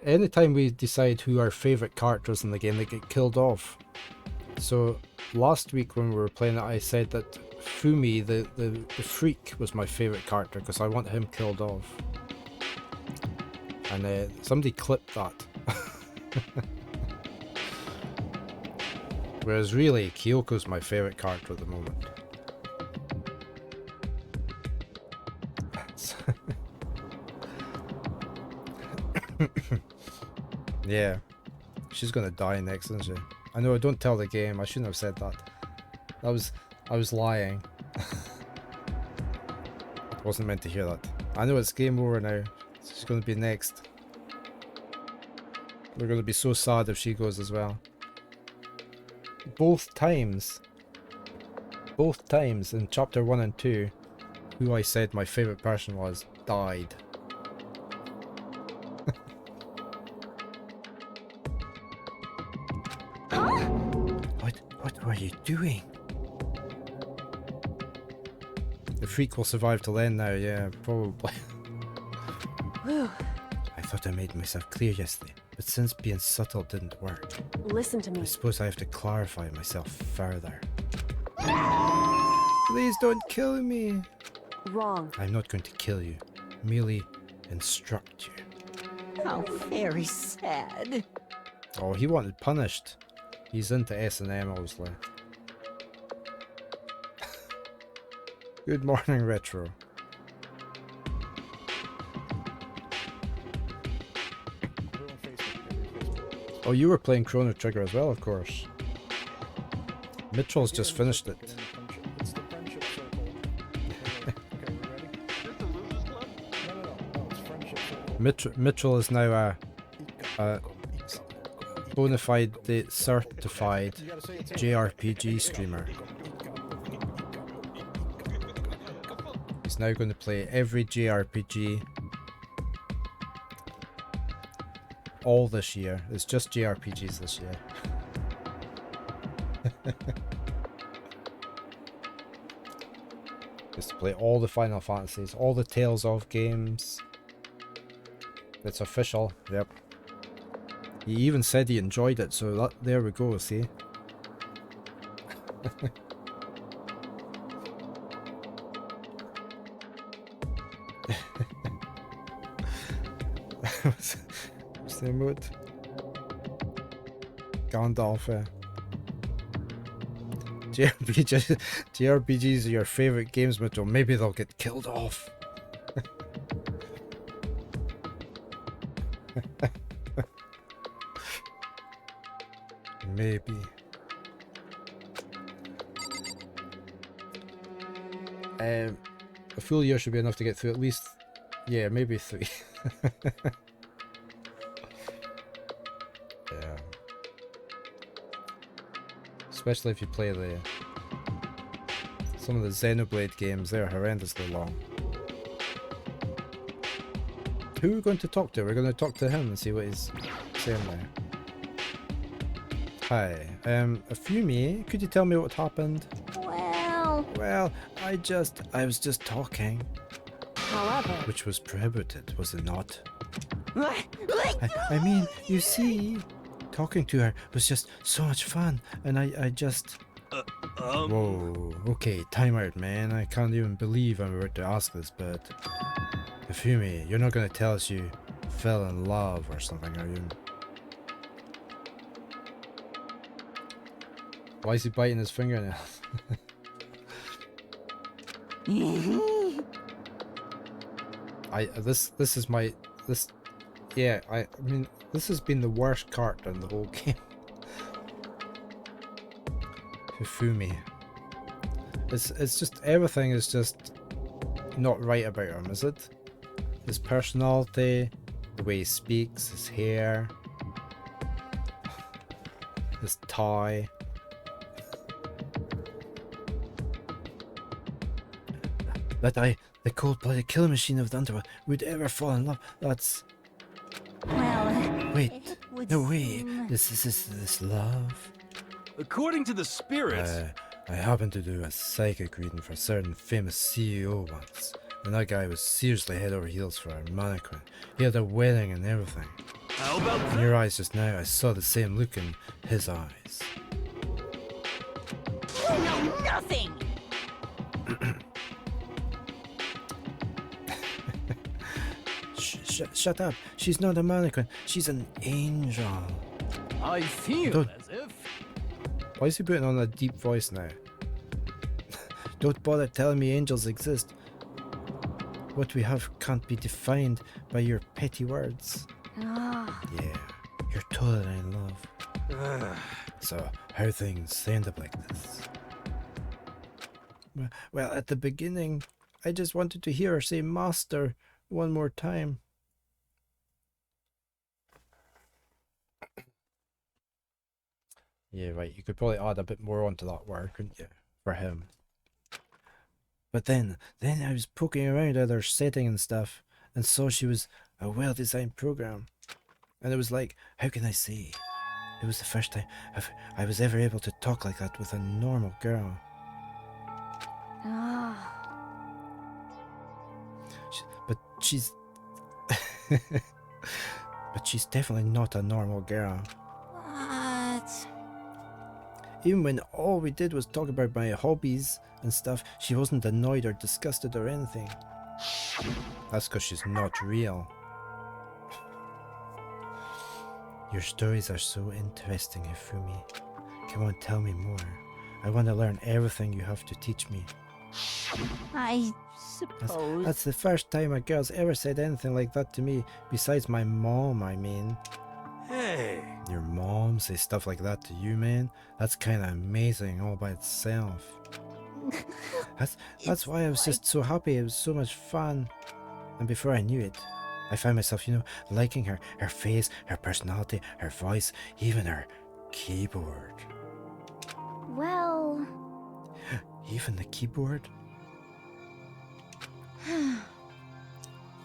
anytime we decide who our favourite characters in the game, they get killed off. So last week when we were playing it, I said that Fumi, the freak, was my favourite character because I want him killed off. And somebody clipped that. Whereas really, Kyoko's my favourite character at the moment. Yeah, she's gonna die next, isn't she? I know, don't tell the game, I shouldn't have said that. I was lying. Wasn't meant to hear that. I know it's game over now. She's gonna be next. We're gonna be so sad if she goes as well. Both times in chapter 1 and 2, who I said my favourite person was, died. What were you doing? The freak will survive till then now, yeah, probably. Whew. I thought I made myself clear yesterday, but since being subtle didn't work, Listen to I me. suppose I have to clarify myself further. Please don't kill me. Wrong. I'm not going to kill you, merely instruct you. How very sad. Oh, he wanted punished. He's into S&M, obviously. Good morning, Retro. Oh, you were playing Chrono Trigger as well, of course. Mitchell's just finished it. It's the friendship circle. Okay, we ready? No, it's friendship circle. Mitchell is now a bona fide certified JRPG streamer. He's now going to play every JRPG all this year. It's just JRPGs this year. Just to play all the Final Fantasies, all the Tales of games. It's official, yep. He even said he enjoyed it, so that, there we go, see? What's the emote? Gandalf. JRPGs are your favourite games, Mitchell. Maybe they'll get killed off. Maybe. A full year should be enough to get through at least, yeah, maybe 3. Yeah. Especially if you play some of the Xenoblade games, they're horrendously long. Who are we going to talk to? We're going to talk to him and see what he's saying there. Hi, Afumi, could you tell me what happened? Well, Well, I was just talking. However, Which was prohibited, was it not? I mean, you see, talking to her was just so much fun, and I just... Whoa, okay, time out, man. I can't even believe I'm about to ask this, but... Hifumi, you're not gonna tell us you fell in love or something, are you? Why is he biting his fingernails? This is my... Yeah, I mean, this has been the worst cart in the whole game. Hifumi. It's just, everything is just not right about him, is it? His personality, the way he speaks, his hair, his tie. That the cold-blooded killing machine of the underworld, would ever fall in love. That's... Well, Wait, it would no way. seem- This is this love? According to the spirits, I happened to do a psychic reading for a certain famous CEO once, and that guy was seriously head over heels for a mannequin. He had a wedding and everything. how about In your eyes just now, I saw the same look in his eyes. You know nothing. Shut up. She's not a mannequin. She's an angel. I feel Don't- as if... Why is he putting on a deep voice now? Don't bother telling me angels exist. What we have can't be defined by your petty words. Ah, Yeah, you're totally in love. So, how things end up like this? Well, at the beginning, I just wanted to hear her say master one more time. Yeah, right, you could probably add a bit more onto that word, couldn't you? For him. But then I was poking around at her setting and stuff, and saw she was a well-designed program. And it was like, how can I say? It was the first time I was ever able to talk like that with a normal girl. ah. But she's... but she's definitely not a normal girl. What? Even when all we did was talk about my hobbies and stuff, she wasn't annoyed or disgusted or anything. That's because she's not real. Your stories are so interesting, Hifumi. Come on, tell me more. I want to learn everything you have to teach me. I suppose. That's the first time a girl's ever said anything like that to me, besides my mom, I mean. Hey, Your mom says stuff like that to you, man? That's kind of amazing all by itself. That's why I was just so happy. It was so much fun. And before I knew it, I found myself, liking her. Her face, her personality, her voice, even her keyboard. Well, Even the keyboard?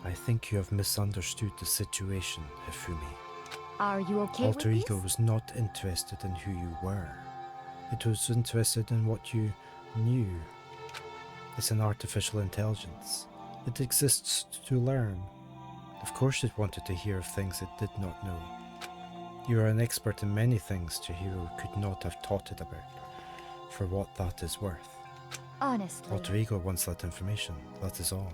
I think you have misunderstood the situation, Hifumi. are you okay Alter with Ego this? was not interested in who you were. It was interested in what you knew. It's an artificial intelligence. It exists to learn. Of course it wanted to hear of things it did not know. You are an expert in many things Chihiro could not have taught it about, for what that is worth. Honestly, Alter Ego wants that information, that is all.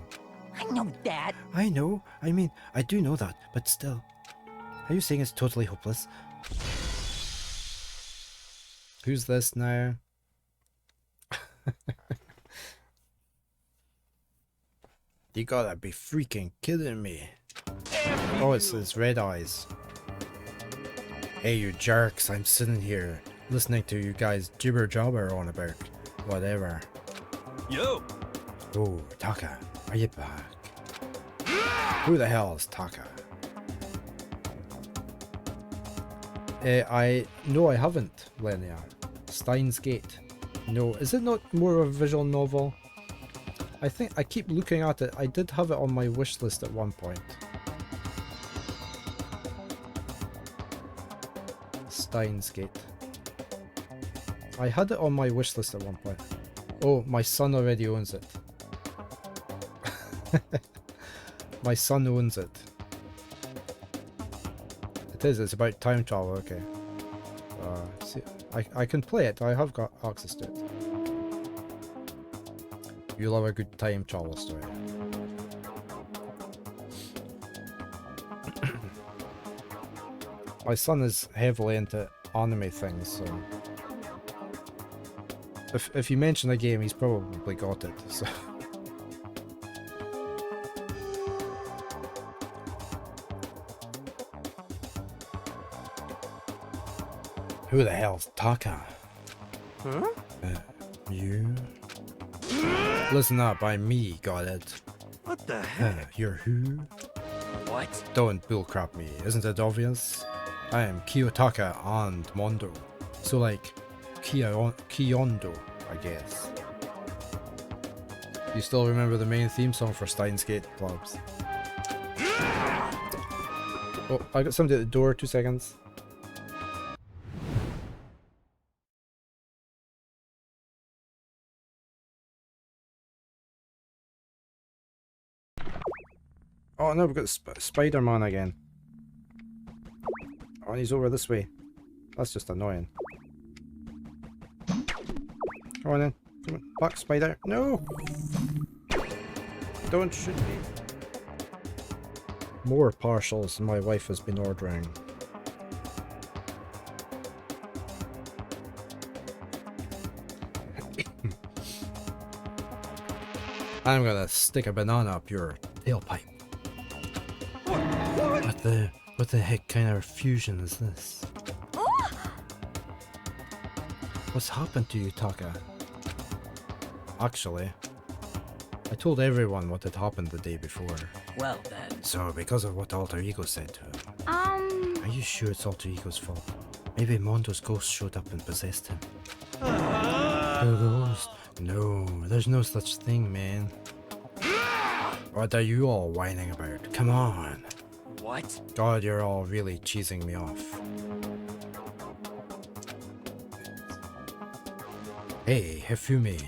I know that. I know, I do know that, but still. Are you saying it's totally hopeless? Who's this now? You gotta be freaking kidding me. Oh, it's Red Eyes. Hey, you jerks, I'm sitting here listening to you guys jibber jabber on about whatever. yo, Oh, Taka, are you back? Who the hell is Taka? No, I haven't, Lenia. Steins Gate. No, is it not more of a visual novel? I think I keep looking at it. I did have it on my wish list at one point. Steins Gate. I had it on my wish list at one point. Oh, my son already owns it. My son owns it. It is. It's about time travel. Okay. See, I can play it. I have got access to it. You love a good time travel story. My son is heavily into anime things, so if you mention a game, he's probably got it. So. Who the hell's Taka? Huh? You? Listen up, I'm me, got it. What the heck? You're who? What? Don't bullcrap me, isn't it obvious? I am Kiyotaka and Mondo. So like, Kiyondo, I guess. You still remember the main theme song for Steins Gate Clubs? Oh, I got somebody at the door, 2 seconds. Oh no, we've got Spider-Man again. Oh, he's over this way. That's just annoying. Come on then. Come on. Back, Spider. No! Don't shoot me. More partials my wife has been ordering. I'm gonna stick a banana up your tailpipe. What the heck kind of fusion is this? What's happened to you, Taka? Actually, I told everyone what had happened the day before. Well then. So, because of what Alter Ego said to him. Are you sure it's Alter Ego's fault? Maybe Mondo's ghost showed up and possessed him. The ghost? No, there's no such thing, man. What are you all whining about? Come on. What? God, you're all really cheesing me off. Hey, Hifumi.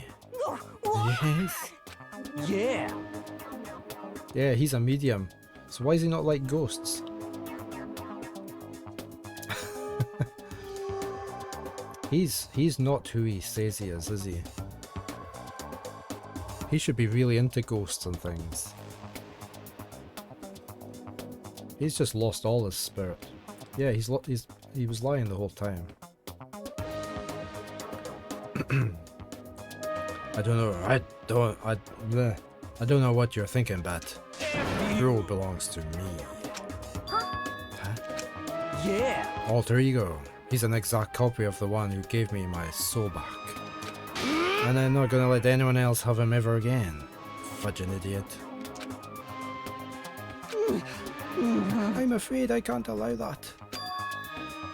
Yes? Yeah. Yeah, he's a medium. So why is he not like ghosts? He's not who he says he is he? He should be really into ghosts and things. He's just lost all his spirit. Yeah, he was lying the whole time. I don't know what you're thinking, but Hero belongs to me. Huh? Yeah. Alter Ego. He's an exact copy of the one who gave me my soul back. And I'm not gonna let anyone else have him ever again. Fudging idiot. I'm afraid I can't allow that.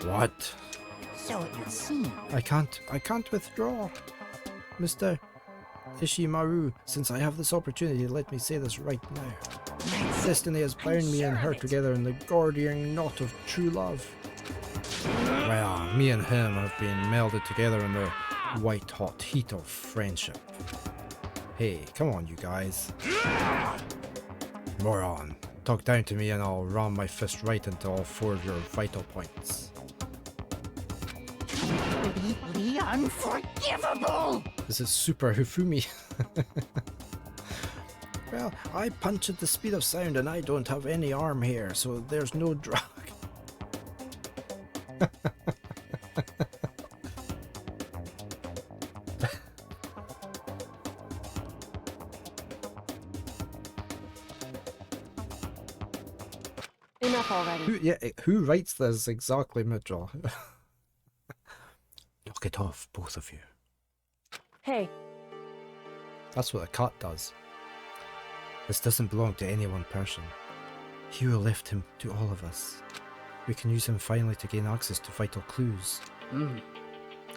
What? So it would seem. I can't withdraw. Mr. Ishimaru, since I have this opportunity, let me say this right now. Destiny has bound me and her together in the Gordian knot of true love. Well, me and him have been melded together in the white-hot heat of friendship. Hey, come on, you guys. Moron. Talk down to me and I'll ram my fist right into all 4 of your vital points. Completely unforgivable! This is Super Hifumi. Well, I punch at the speed of sound and I don't have any arm hair, so there's no drag. Enough already. Who writes this exactly, Mitra? Knock it off, both of you. Hey, That's what a cat does. This doesn't belong to any one person. Hero left him to all of us. We can use him finally to gain access to vital clues.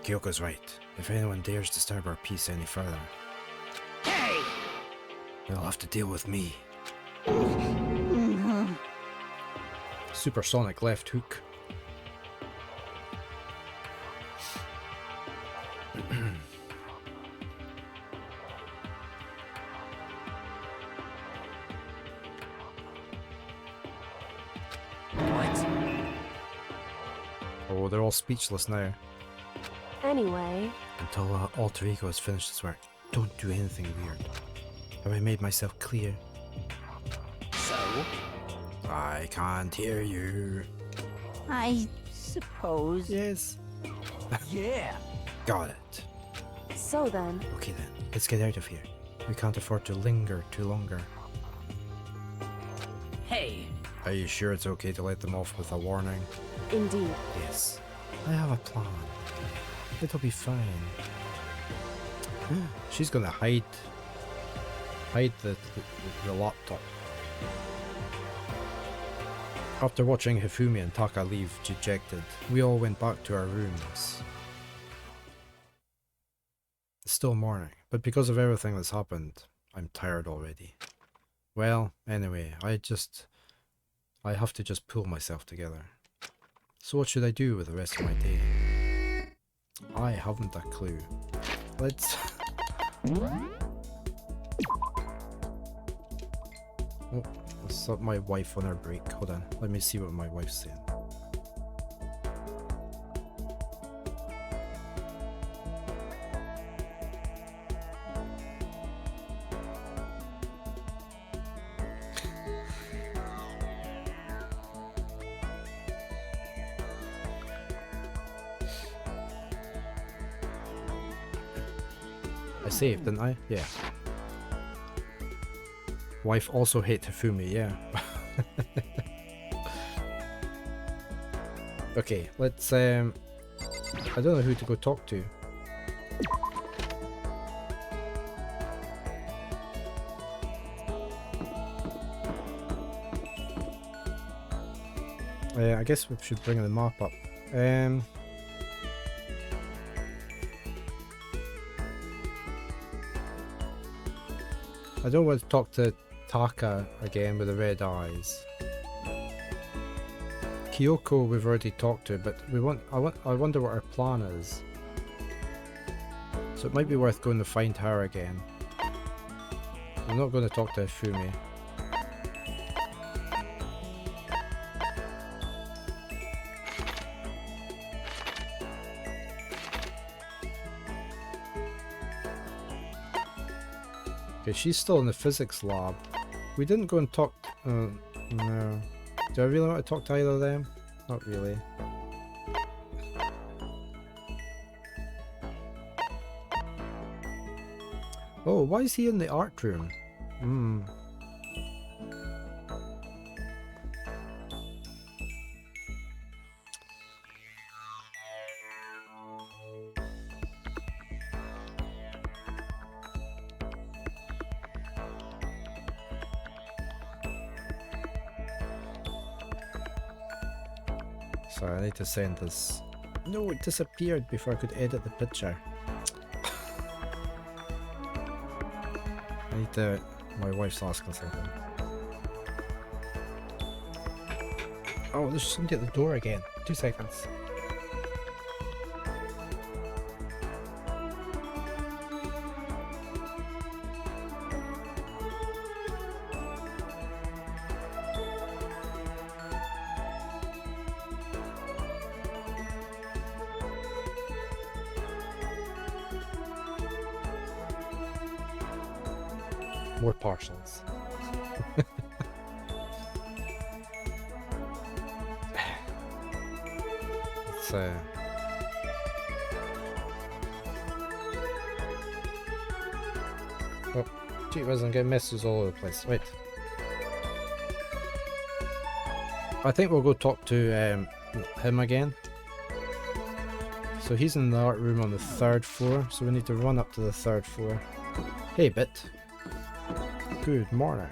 Kyoko's right. If anyone dares disturb our peace any further, Hey! they'll have to deal with me. Supersonic left hook. Oh, they're all speechless now. Anyway, Until Alter Ego has finished its work, don't do anything weird. Have I made myself clear? So? I can't hear you. I suppose. Yes. Yeah. Got it. so then, Okay then, let's get out of here. We can't afford to linger too longer. Hey. Are you sure it's okay to let them off with a warning? indeed. Yes. I have a plan. It'll be fine. She's gonna hide the laptop. After watching Hifumi and Taka leave dejected, we all went back to our rooms. It's still morning, but because of everything that's happened, I'm tired already. Well, anyway, I have to just pull myself together. So what should I do with the rest of my day? I haven't a clue. Let's... Oh, let's let my wife on her break. Hold on, let me see what my wife's saying. I saved, didn't I? Yeah. Wife also hate Hifumi, yeah. Okay, let's I don't know who to go talk to. I guess we should bring the map up. I don't want to talk to Taka again with the red eyes. Kyoko we've already talked to, but I wonder what her plan is. So it might be worth going to find her again. I'm not going to talk to Hifumi. Okay, she's still in the physics lab. We didn't go and talk... no. Do I really want to talk to either of them? Not really. Oh, why is he in the art room? Sorry, I need to send this. No, it disappeared before I could edit the picture. I need to... My wife's asking something. Oh, there's somebody at the door again. 2 seconds. More parcels. It's oh, gee whiz, I'm getting messages all over the place. Wait. I think we'll go talk to him again. So he's in the art room on the 3rd floor, so we need to run up to the 3rd floor. Hey, Bit. Good morning.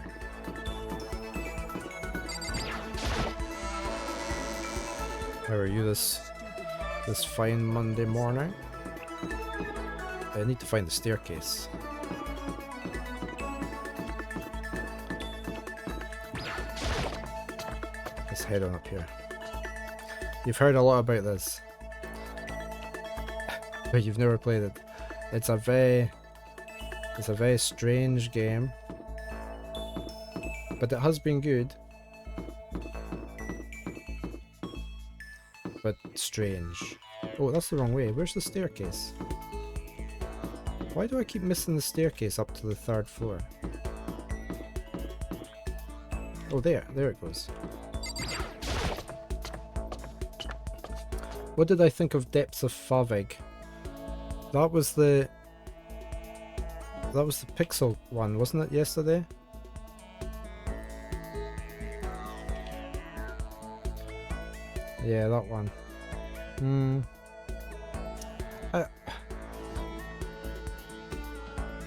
How are you this fine Monday morning? I need to find the staircase. Let's head on up here. You've heard a lot about this, but you've never played it. It's a very strange game. But it has been good. but strange. Oh, that's the wrong way. Where's the staircase? Why do I keep missing the staircase up to the 3rd floor? Oh, there it goes. What did I think of Depths of Havoc? That was the pixel one, wasn't it, yesterday? Yeah, that one.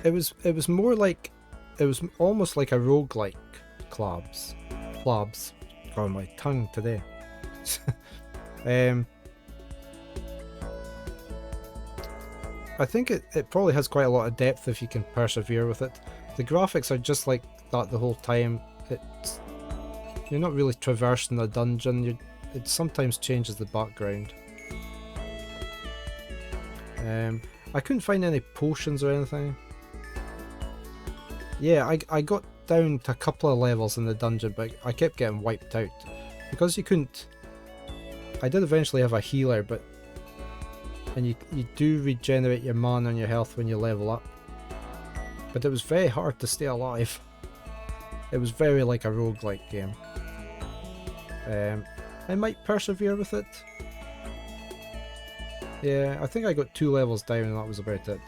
It was more like, it was almost like a roguelike Klobs. Oh, my tongue today. I think it probably has quite a lot of depth if you can persevere with it. The graphics are just like that the whole time. You're not really traversing a dungeon. It sometimes changes the background. I couldn't find any potions or anything. Yeah, I got down to a couple of levels in the dungeon, but I kept getting wiped out. Because you couldn't... I did eventually have a healer, but... And you do regenerate your mana and your health when you level up. But it was very hard to stay alive. It was very like a roguelike game. I might persevere with it. Yeah, I think I got 2 levels down and that was about it.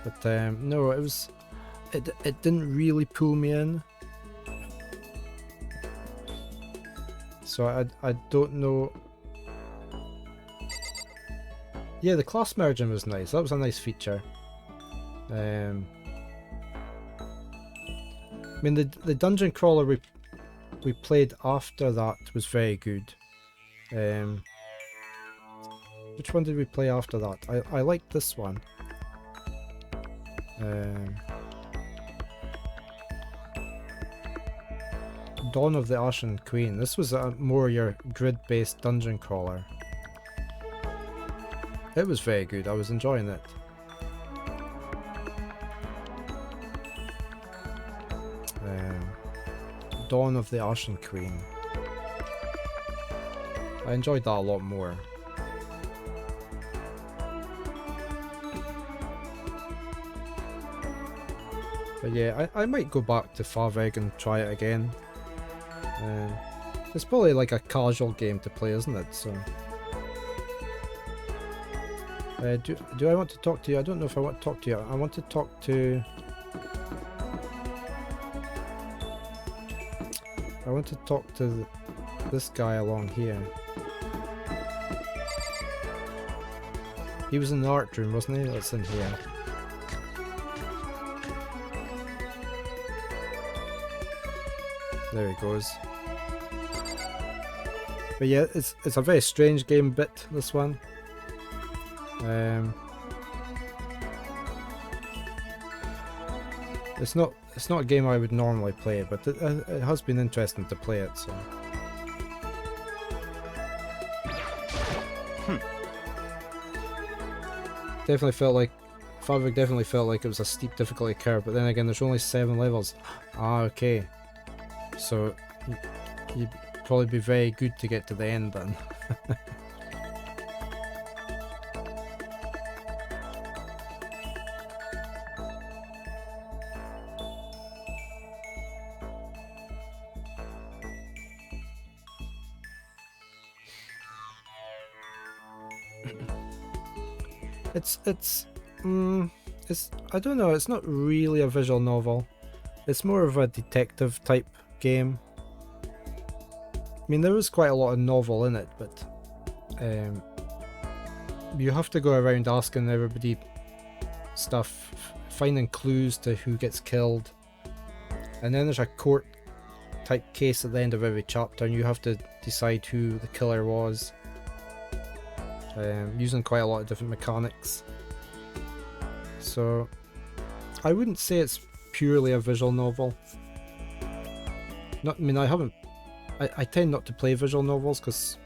But no, it didn't really pull me in. So I don't know. Yeah, the class merging was nice. That was a nice feature. I mean, the dungeon crawler we played after that was very good. Which one did we play after that? I liked this one. Dawn of the Ashen Queen. This was more your grid-based dungeon crawler. It was very good. I was enjoying it. Dawn of the Ashen Queen. I enjoyed that a lot more. But yeah, I might go back to Faveg and try it again. It's probably like a casual game to play, isn't it? So, do I want to talk to you? I don't know if I want to talk to you. I want to talk to... I want to talk to this guy along here. He was in the art room, wasn't he? That's in here. There he goes. But yeah, it's a very strange game bit, this one. It's not a game I would normally play, but it has been interesting to play it, so. Definitely felt like Favik definitely felt like it was a steep difficulty curve, but then again there's only 7 levels. Ah, okay. So you'd probably be very good to get to the end then. It's I don't know, it's not really a visual novel. It's more of a detective type game. I mean, there was quite a lot of novel in it, but you have to go around asking everybody stuff, finding clues to who gets killed, and then there's a court type case at the end of every chapter and you have to decide who the killer was, using quite a lot of different mechanics. So I wouldn't say it's purely a visual novel. I mean, I tend not to play visual novels because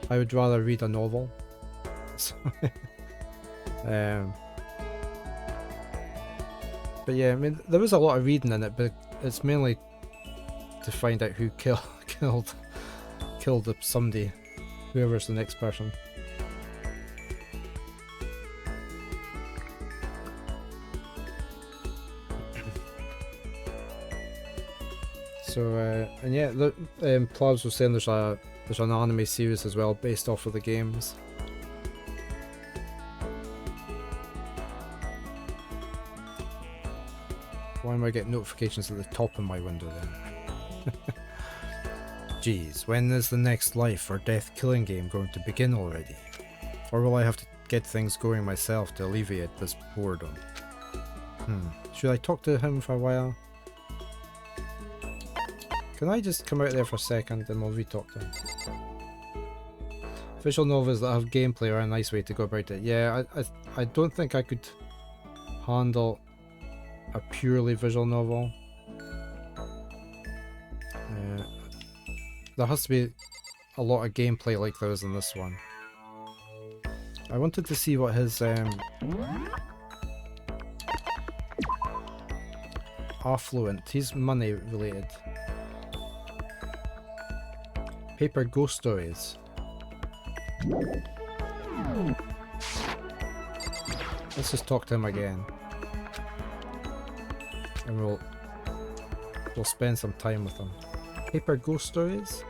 I would rather read a novel. So, but yeah, I mean, there was a lot of reading in it, but it's mainly to find out who killed kill somebody, whoever's the next person. So, and yeah, Plabs was saying there's an anime series as well based off of the games. Why am I getting notifications at the top of my window then? Jeez, when is the next life or death killing game going to begin already? Or will I have to get things going myself to alleviate this boredom? Should I talk to him for a while? Can I just come out there for a second and we'll re-talk to him? Visual novels that have gameplay are a nice way to go about it. Yeah, I don't think I could handle a purely visual novel. There has to be a lot of gameplay like there is in this one. I wanted to see what his affluent, he's money related. Paper Ghost Stories. Let's just talk to him again. And we'll spend some time with him. Paper Ghost Stories?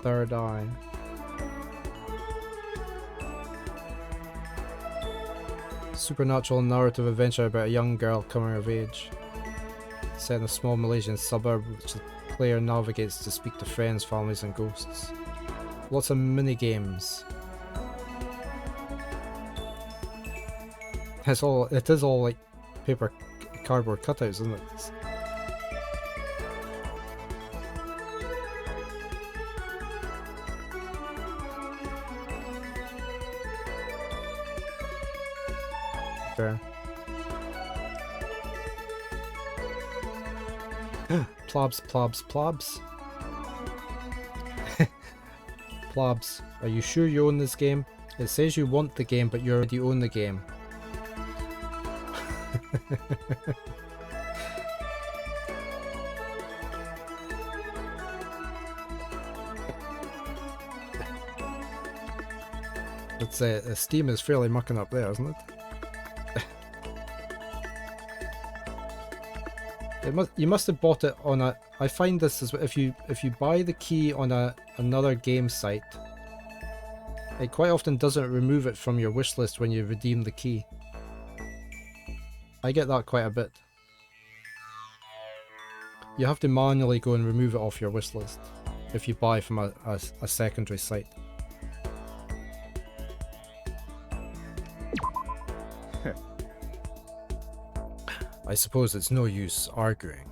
Third Eye. Supernatural narrative adventure about a young girl coming of age. Set in a small Malaysian suburb which the player navigates to speak to friends, families and ghosts. Lots of mini games. It is all like paper cardboard cutouts, isn't it? Okay. Plobs. Plobs, are you sure you own this game? It says you want the game, but you already own the game. It's Steam is fairly mucking up there, isn't it? You must have bought it on a. I find this is if you buy the key on another game site, it quite often doesn't remove it from your wish list when you redeem the key. I get that quite a bit. You have to manually go and remove it off your wish list if you buy from a secondary site. I suppose it's no use arguing.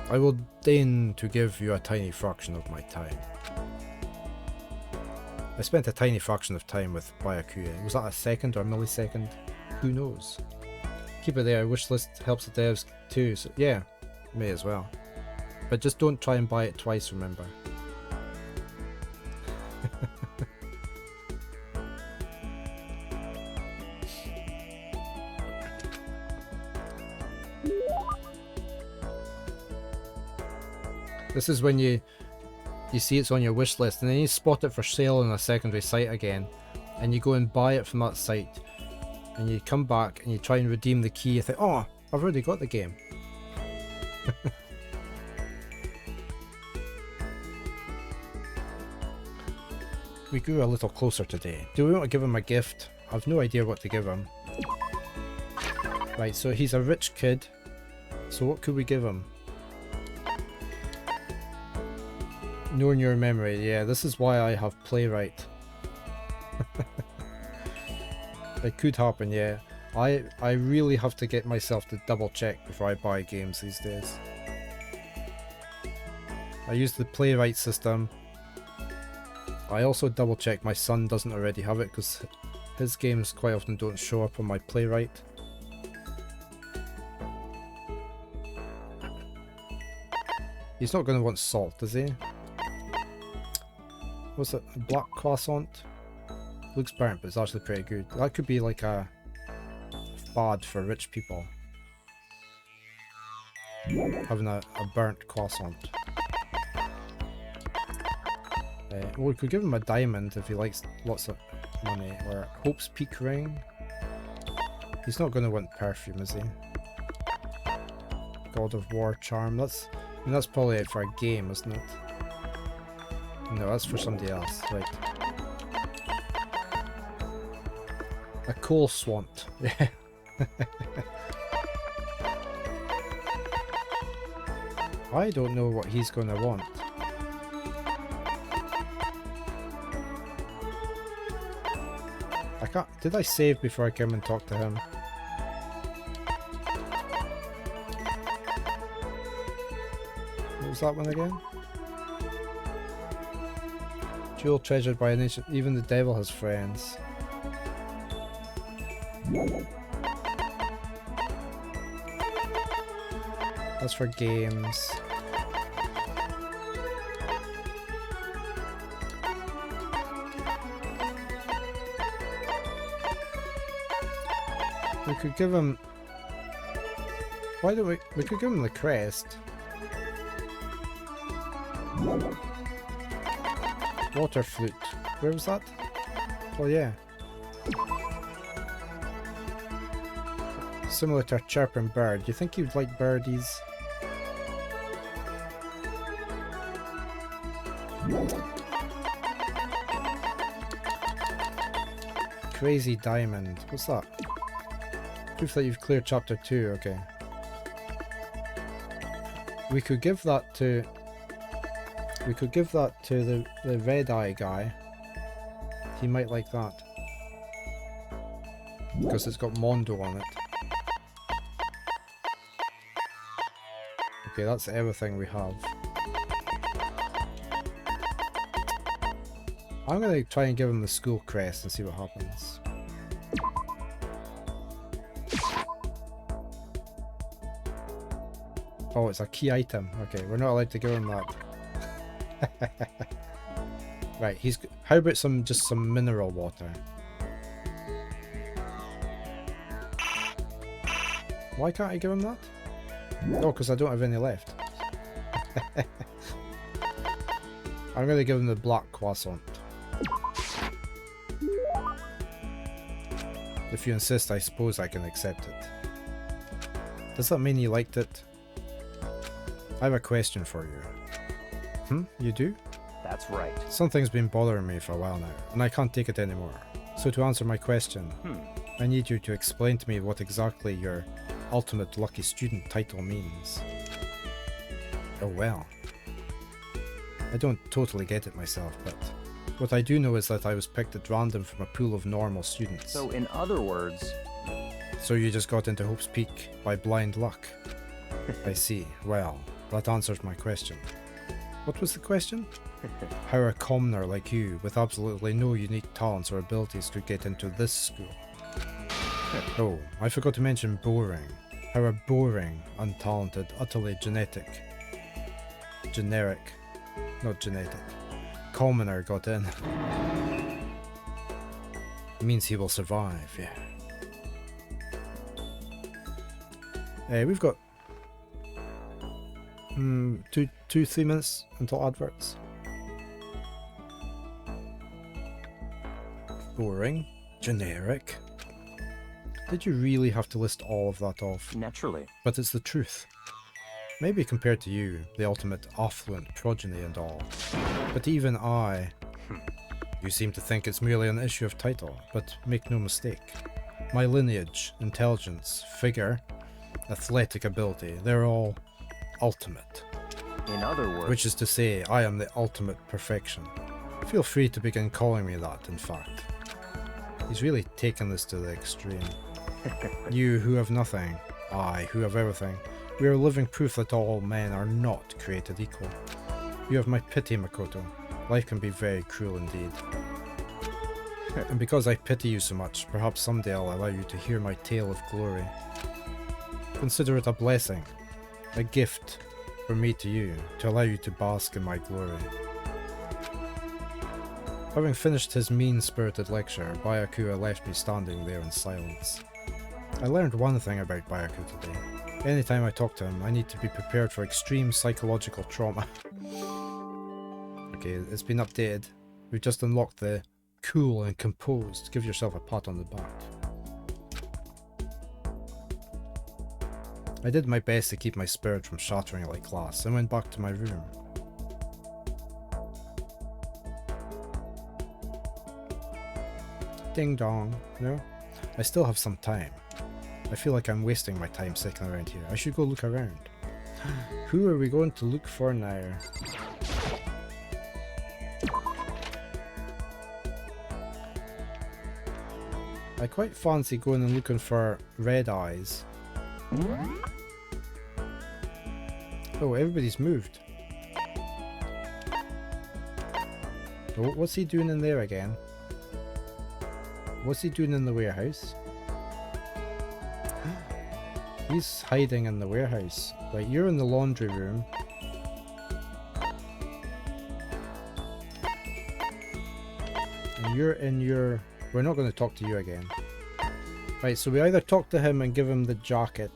I will deign to give you a tiny fraction of my time. I spent a tiny fraction of time with Byakuya. Was that a second or a millisecond? Who knows? Keep it there, wishlist helps the devs too, so yeah, may as well. But just don't try and buy it twice, remember. This is when you see it's on your wish list and then you spot it for sale on a secondary site again and you go and buy it from that site and you come back and you try and redeem the key. You think, oh, I've already got the game. We grew a little closer today. Do we want to give him a gift? I've no idea what to give him. Right, so he's a rich kid. So what could we give him? Knowing your memory, yeah, this is why I have Playwright. It could happen, yeah. I really have to get myself to double check before I buy games these days. I use the Playwright system. I also double check my son doesn't already have it because his games quite often don't show up on my Playwright. He's not going to want salt, is he? What's it? A black croissant? Looks burnt, but it's actually pretty good. That could be like a fad for rich people. having a burnt croissant. Well, we could give him a diamond if he likes lots of money, or Hope's Peak ring. He's not going to want perfume, is he? God of War charm. I mean, that's probably it for a game, isn't it? No, that's for somebody else. Right. A coal swant. Yeah. I don't know what he's going to want. I can't. Did I save before I came and talked to him? What was that one again? Jewel treasured by a nation. Even the devil has friends. That's for games. We could give him... Why don't we... We could give him the crest. Water flute. Where was that? Oh yeah. Similar to a chirping bird. Do you think you'd like birdies? Crazy diamond. What's that? Proof that you've cleared chapter 2. Okay. We could give that to... We could give that to the red eye guy. He might like that. Because it's got Mondo on it. Okay, that's everything we have. I'm gonna try and give him the school crest and see what happens. Oh, it's a key item. Okay, we're not allowed to give him that. Right, he's... How about just some mineral water? Why can't I give him that? Oh, because I don't have any left. I'm going to give him the black croissant. If you insist, I suppose I can accept it. Does that mean you liked it? I have a question for you. You do? That's right. Something's been bothering me for a while now, and I can't take it anymore. So to answer my question, I need you to explain to me what exactly your ultimate lucky student title means. Oh well. I don't totally get it myself, but what I do know is that I was picked at random from a pool of normal students. So in other words... So you just got into Hope's Peak by blind luck? I see. Well, that answers my question. What was the question? How a commoner like you, with absolutely no unique talents or abilities, could get into this school. Oh, I forgot to mention boring. How a boring, untalented, utterly generic, not genetic, commoner got in. It means he will survive, yeah. We've got 3 minutes until adverts. Boring, generic. Did you really have to list all of that off? Naturally. But it's the truth. Maybe compared to you, the ultimate affluent progeny and all. But even I... You seem to think it's merely an issue of title, but make no mistake. My lineage, intelligence, figure, athletic ability, they're all ultimate. In other words... Which is to say, I am the ultimate perfection. Feel free to begin calling me that, in fact. He's really taken this to the extreme. You who have nothing, I who have everything, we are living proof that all men are not created equal. You have my pity, Makoto. Life can be very cruel indeed. And because I pity you so much, perhaps someday I'll allow you to hear my tale of glory. Consider it a blessing, a gift from me to you, to allow you to bask in my glory. Having finished his mean-spirited lecture, Byakuya left me standing there in silence. I learned one thing about Byaku today. Anytime I talk to him, I need to be prepared for extreme psychological trauma. Okay, it's been updated. We've just unlocked the cool and composed. Give yourself a pat on the back. I did my best to keep my spirit from shattering like glass and went back to my room. Ding dong. No? I still have some time. I feel like I'm wasting my time sitting around here. I should go look around. Who are we going to look for now? I quite fancy going and looking for red eyes. Oh, everybody's moved. Oh, what's he doing in there again? What's he doing in the warehouse? He's hiding in the warehouse. Right, you're in the laundry room. And you're in your... We're not going to talk to you again. Right, so we either talk to him and give him the jacket.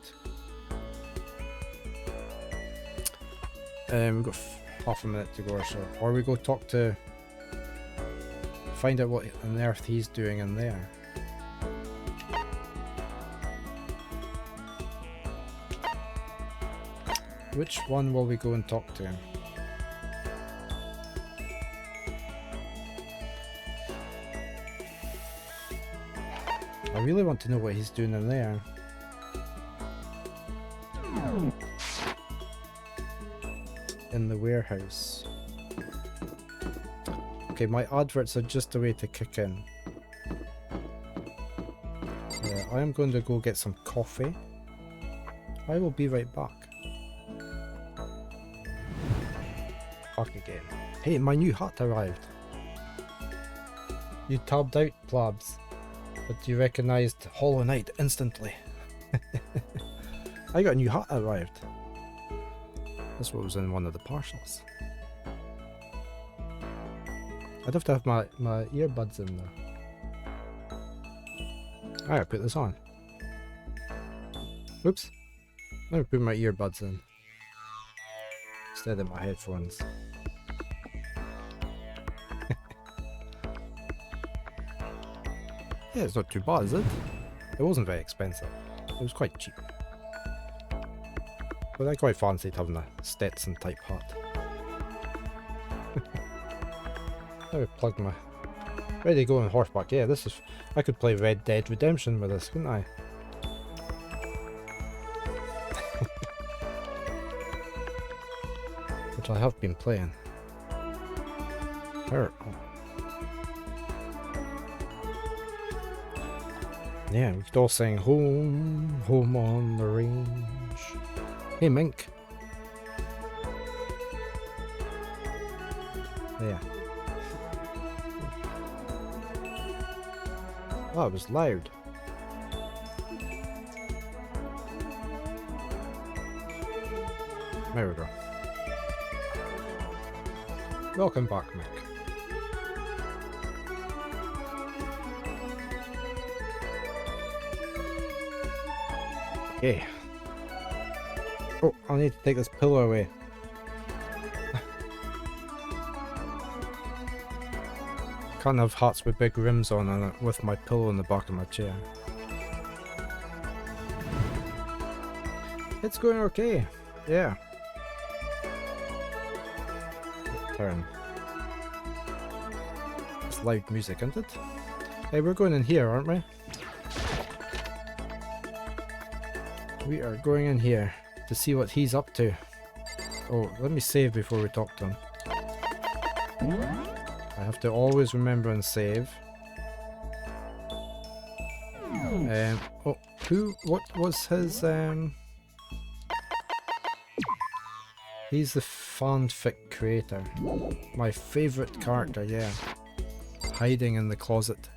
We've got half a minute to go or so. Or we go talk to... Find out what on earth he's doing in there. Which one will we go and talk to? I really want to know what he's doing in there. In the warehouse. Okay, my adverts are just a way to kick in. Yeah, I am going to go get some coffee. I will be right back. Back again. Hey, my new hat arrived. You tabbed out, plabs. But you recognised Hollow Knight instantly. I got a new hat arrived. That's what was in one of the parcels. I'd have to have my earbuds in there. Alright, put this on. Oops. Let me put my earbuds in. Instead of my headphones. Yeah, it's not too bad, is it? It wasn't very expensive. It was quite cheap. But I quite fancied having a Stetson type hat. I would plug my... Ready to go on horseback. Yeah, this is... I could play Red Dead Redemption with this, couldn't I? Which I have been playing. Oh. Yeah, we could all sing Home, Home on the Range. Hey, Mink. Yeah. Oh, it was loud. There we go. Welcome back, Mick. Okay. Oh, I need to take this pillow away. Can't have hats with big rims on it with my pillow in the back of my chair. It's going okay. Yeah. Turn. It's loud music, isn't it? Hey, we're going in here, aren't we? We are going in here to see what he's up to. Oh, let me save before we talk to him. I have to always remember and save. Oh, what was his, He's the fanfic creator. My favourite character, yeah. Hiding in the closet.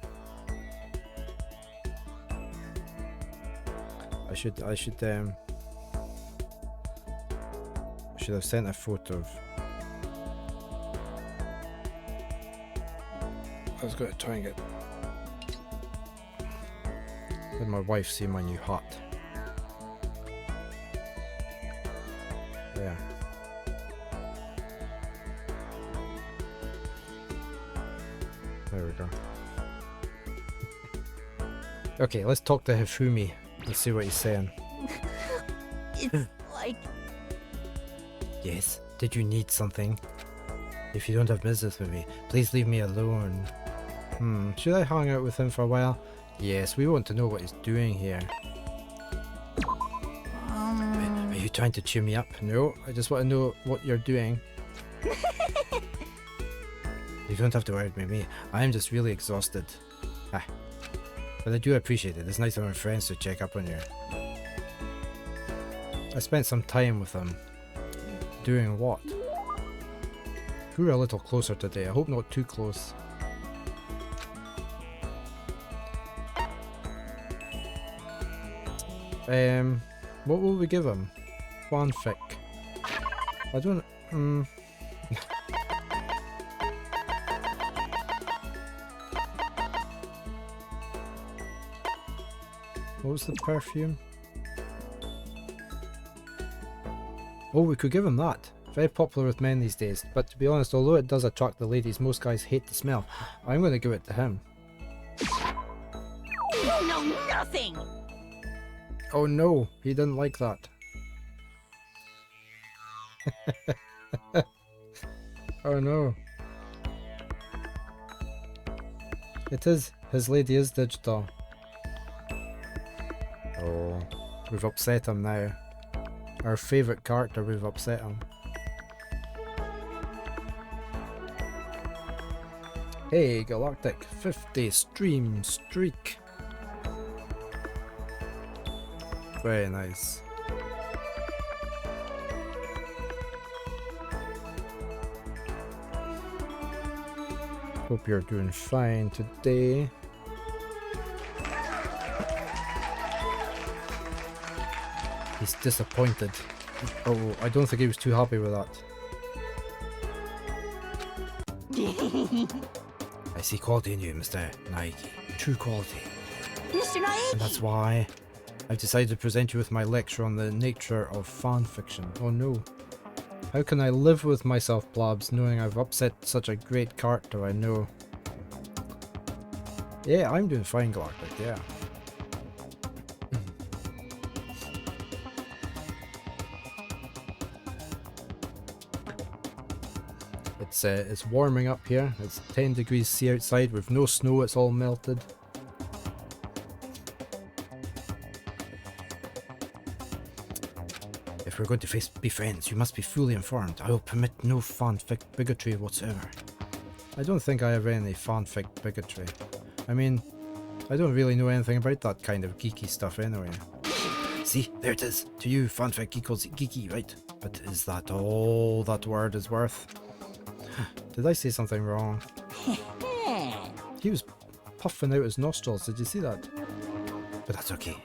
I should have sent a photo of... I was going to try and get... Let my wife see my new hat. There. There we go. Okay, let's talk to Hifumi and see what he's saying. It's like... Yes, did you need something? If you don't have business with me, please leave me alone. Should I hang out with him for a while? Yes, we want to know what he's doing here. Are you trying to cheer me up? No, I just want to know what you're doing. You don't have to worry about me. I'm just really exhausted. Ah. But I do appreciate it. It's nice of my friends to check up on you. I spent some time with them. Doing what? Grew a little closer today. I hope not too close. What will we give him? Fanfic. I don't... What was the perfume? Oh, we could give him that. Very popular with men these days, but to be honest, although it does attract the ladies, most guys hate the smell. I'm going to give it to him. You know nothing! Oh no, he didn't like that. Oh no. It is. His lady is digital. Oh, we've upset him now. Our favourite character, we've upset him. Hey, Galactic, 50 stream streak. Very nice. Hope you're doing fine today. He's disappointed. Oh, I don't think he was too happy with that. I see quality in you, Mr. Naiki. True quality. Mr. Naiki! And that's why I've decided to present you with my lecture on the nature of fan fiction. Oh no. How can I live with myself, Blabs, knowing I've upset such a great character I know? Yeah, I'm doing fine, Galactic, yeah. It's warming up here. It's 10 degrees C outside with no snow, it's all melted. If we're going to be friends, you must be fully informed. I will permit no fanfic bigotry whatsoever. I don't think I have any fanfic bigotry. I mean, I don't really know anything about that kind of geeky stuff anyway. See, there it is. To you, fanfic equals geeky, right? But is that all that word is worth? Did I say something wrong? He was puffing out his nostrils, did you see that? But that's okay,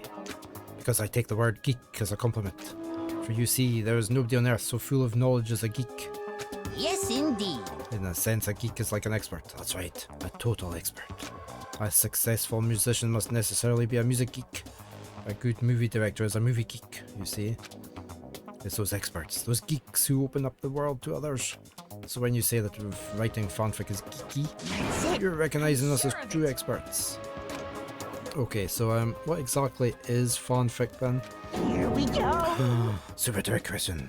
because I take the word geek as a compliment. For you see, there is nobody on earth so full of knowledge as a geek. Yes, indeed. In a sense, a geek is like an expert. That's right, a total expert. A successful musician must necessarily be a music geek. A good movie director is a movie geek, you see. It's those experts, those geeks who open up the world to others. So when you say that writing fanfic is geeky, you're recognizing us as true experts. Okay, so what exactly is fanfic then? Here we go. Super trick question.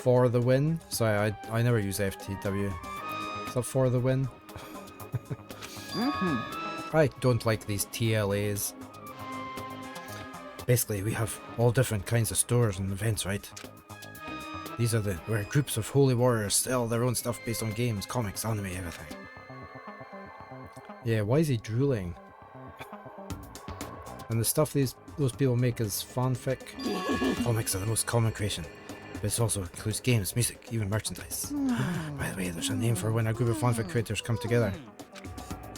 For the win? Sorry, I never use FTW. Is that for the win? I don't like these TLAs. Basically, we have all different kinds of stores and events, right? These are where groups of holy warriors sell their own stuff based on games, comics, anime, everything. Yeah, why is he drooling? And the stuff those people make is fanfic. Comics are the most common creation, but it also includes games, music, even merchandise. By the way, there's a name for when a group of fanfic creators come together.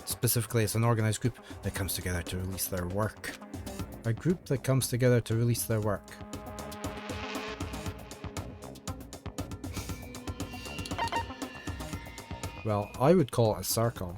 Specifically, it's an organized group that comes together to release their work. A group that comes together to release their work. Well, I would call it a circle.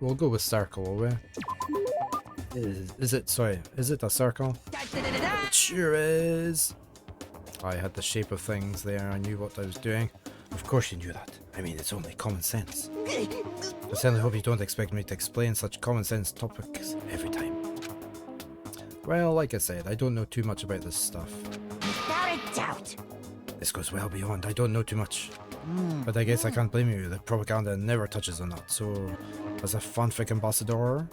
We'll go with circle, will we? Is it, sorry, is it a circle? It sure is! I had the shape of things there, I knew what I was doing. Of course you knew that. I mean, it's only common sense. I certainly hope you don't expect me to explain such common sense topics every time. Well, like I said, I don't know too much about this stuff. Without a doubt. This goes well beyond, I don't know too much. But I guess I can't blame you, the propaganda never touches on that, so as a fanfic ambassador,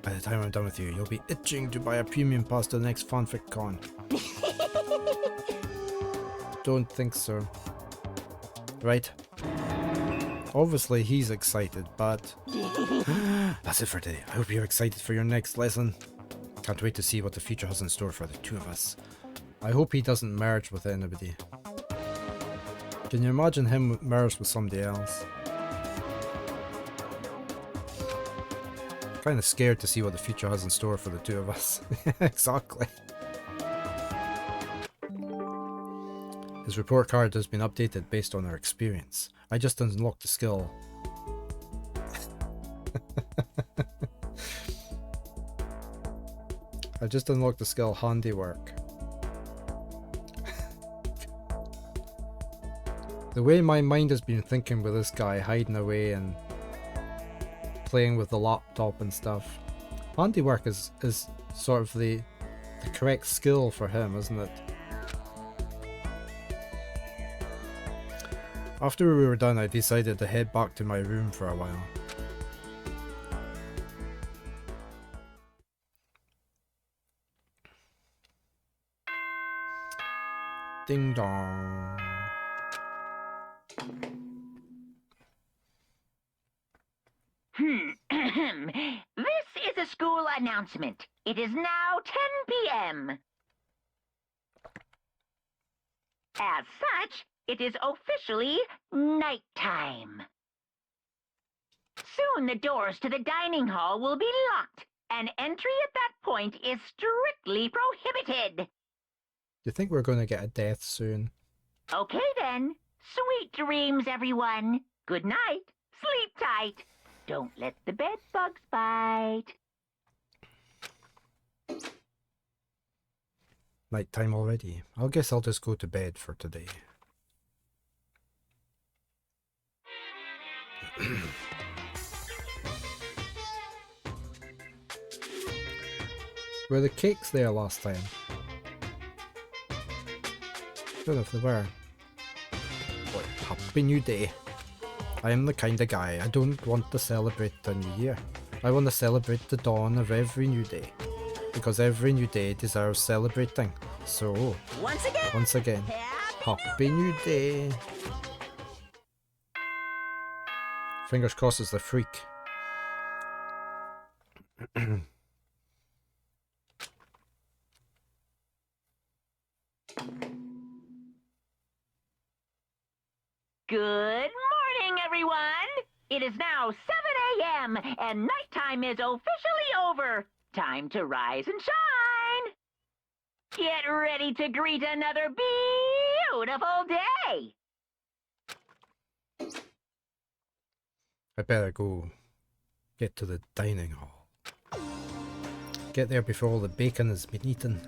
by the time I'm done with you, you'll be itching to buy a premium pass to the next fanfic con. Don't think so. Right? Obviously he's excited, but that's it for today. I hope you're excited for your next lesson. Can't wait to see what the future has in store for the two of us. I hope he doesn't merge with anybody. Can you imagine him merged with somebody else? Kind of scared to see what the future has in store for the two of us. Exactly. His report card has been updated based on our experience. I just unlocked the skill. I just unlocked the skill handiwork. The way my mind has been thinking with this guy hiding away and playing with the laptop and stuff. Handiwork is sort of the correct skill for him, isn't it? After we were done, I decided to head back to my room for a while. Ding dong. This is a school announcement. It is now 10 p.m. As such, it is officially nighttime. Soon the doors to the dining hall will be locked, and entry at that point is strictly prohibited. Do you think we're going to get a death soon? Okay then. Sweet dreams, everyone. Good night. Sleep tight. Don't let the bed bugs bite. Nighttime already. I guess I'll just go to bed for today. Were the cakes there last time? Don't know if they were. Boy, happy new day. I am the kind of guy, I don't want to celebrate the new year. I want to celebrate the dawn of every new day. Because every new day deserves celebrating. So, once again, happy new day. Fingers crossed it's the freak. Good morning, everyone! It is now 7 a.m. and nighttime is officially over. Time to rise and shine! Get ready to greet another beautiful day! I better go get to the dining hall. Get there before all the bacon has been eaten.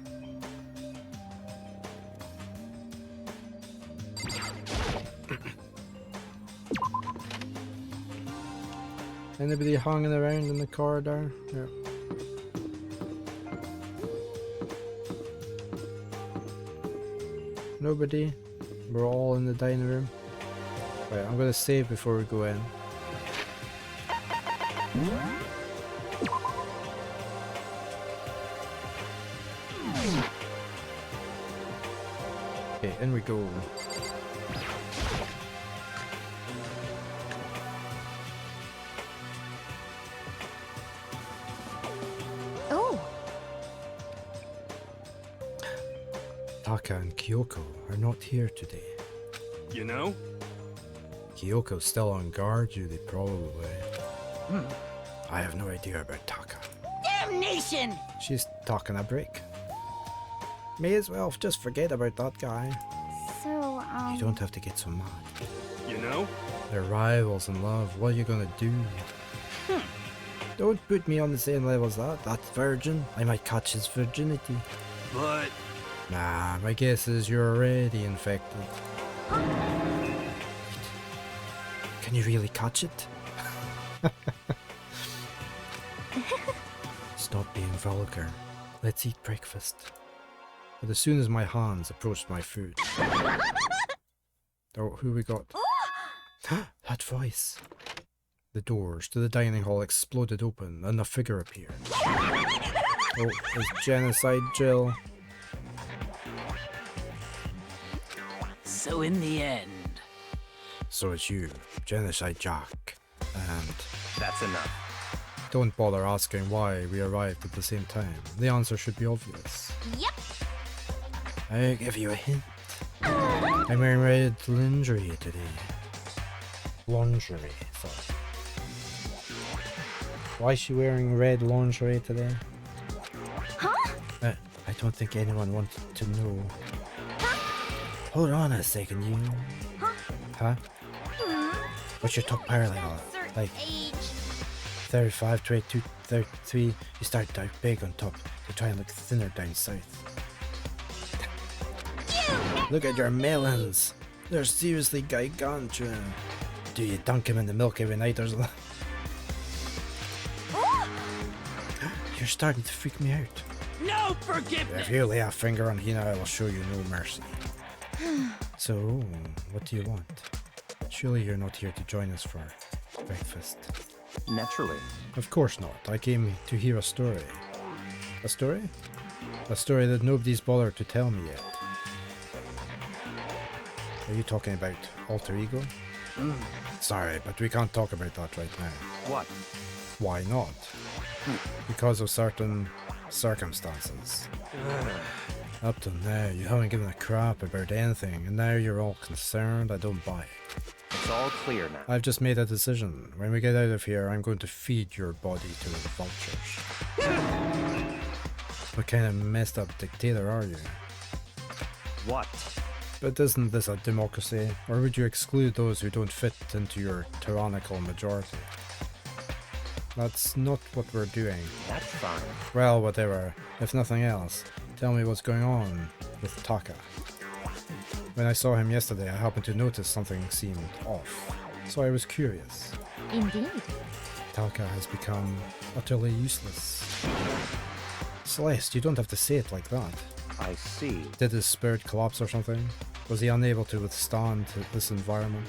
Anybody hanging around in the corridor? Yeah. Nobody? We're all in the dining room. Right, I'm gonna save before we go in. Okay, in we go. Oh, Taka and Kyoko are not here today. You know? Kyoko's still on guard, Julie, probably. I have no idea about Taka. Damnation! She's taking a break. May as well just forget about that guy. so, You don't have to get so mad. You know? They're rivals in love. What are you gonna do? Don't put me on the same level as that. That's virgin. I might catch his virginity. But Nah, my guess is you're already infected. Can you really catch it? Stop being vulgar. Let's eat breakfast. But as soon as my hands approached my food... Oh, who we got? That voice. The doors to the dining hall exploded open and a figure appeared. Oh, it's Genocide Jill. So in the end... So it's you, Genocide Jack. And that's enough. don't bother asking why we arrived at the same time. The answer should be obvious. Yep. I'll give you a hint. I'm wearing red lingerie today. Lingerie, sorry. Why is she wearing red lingerie today? Huh? I don't think anyone wanted to know. Hold on a second, you. Huh? What's your top power level? Like 35, 22, 33. You start out big on top to try and look thinner down south. Look at your melons. They're seriously gigantuan. Do you dunk him in the milk every night or something? You're starting to freak me out. No forgiveness! If you lay a finger on Hina, I will show you no mercy. So, what do you want? Surely you're not here to join us for breakfast. Naturally. Of course not. I came to hear a story. A story? A story that nobody's bothered to tell me yet. Are you talking about alter ego? Sorry, but we can't talk about that right now. What? Why not? Because of certain circumstances. Up till now, you haven't given a crap about anything, and now you're all concerned. I don't buy it. It's all clear now. I've just made a decision. When we get out of here, I'm going to feed your body to the vultures. What kind of messed up dictator are you? What? But isn't this a democracy? Or would you exclude those who don't fit into your tyrannical majority? That's not what we're doing. That's fine. Well, whatever. If nothing else, tell me what's going on with Taka. When I saw him yesterday, I happened to notice something seemed off. So I was curious. Indeed. Taka has become utterly useless. Celeste, you don't have to say it like that. I see. Did his spirit collapse or something? Was he unable to withstand this environment?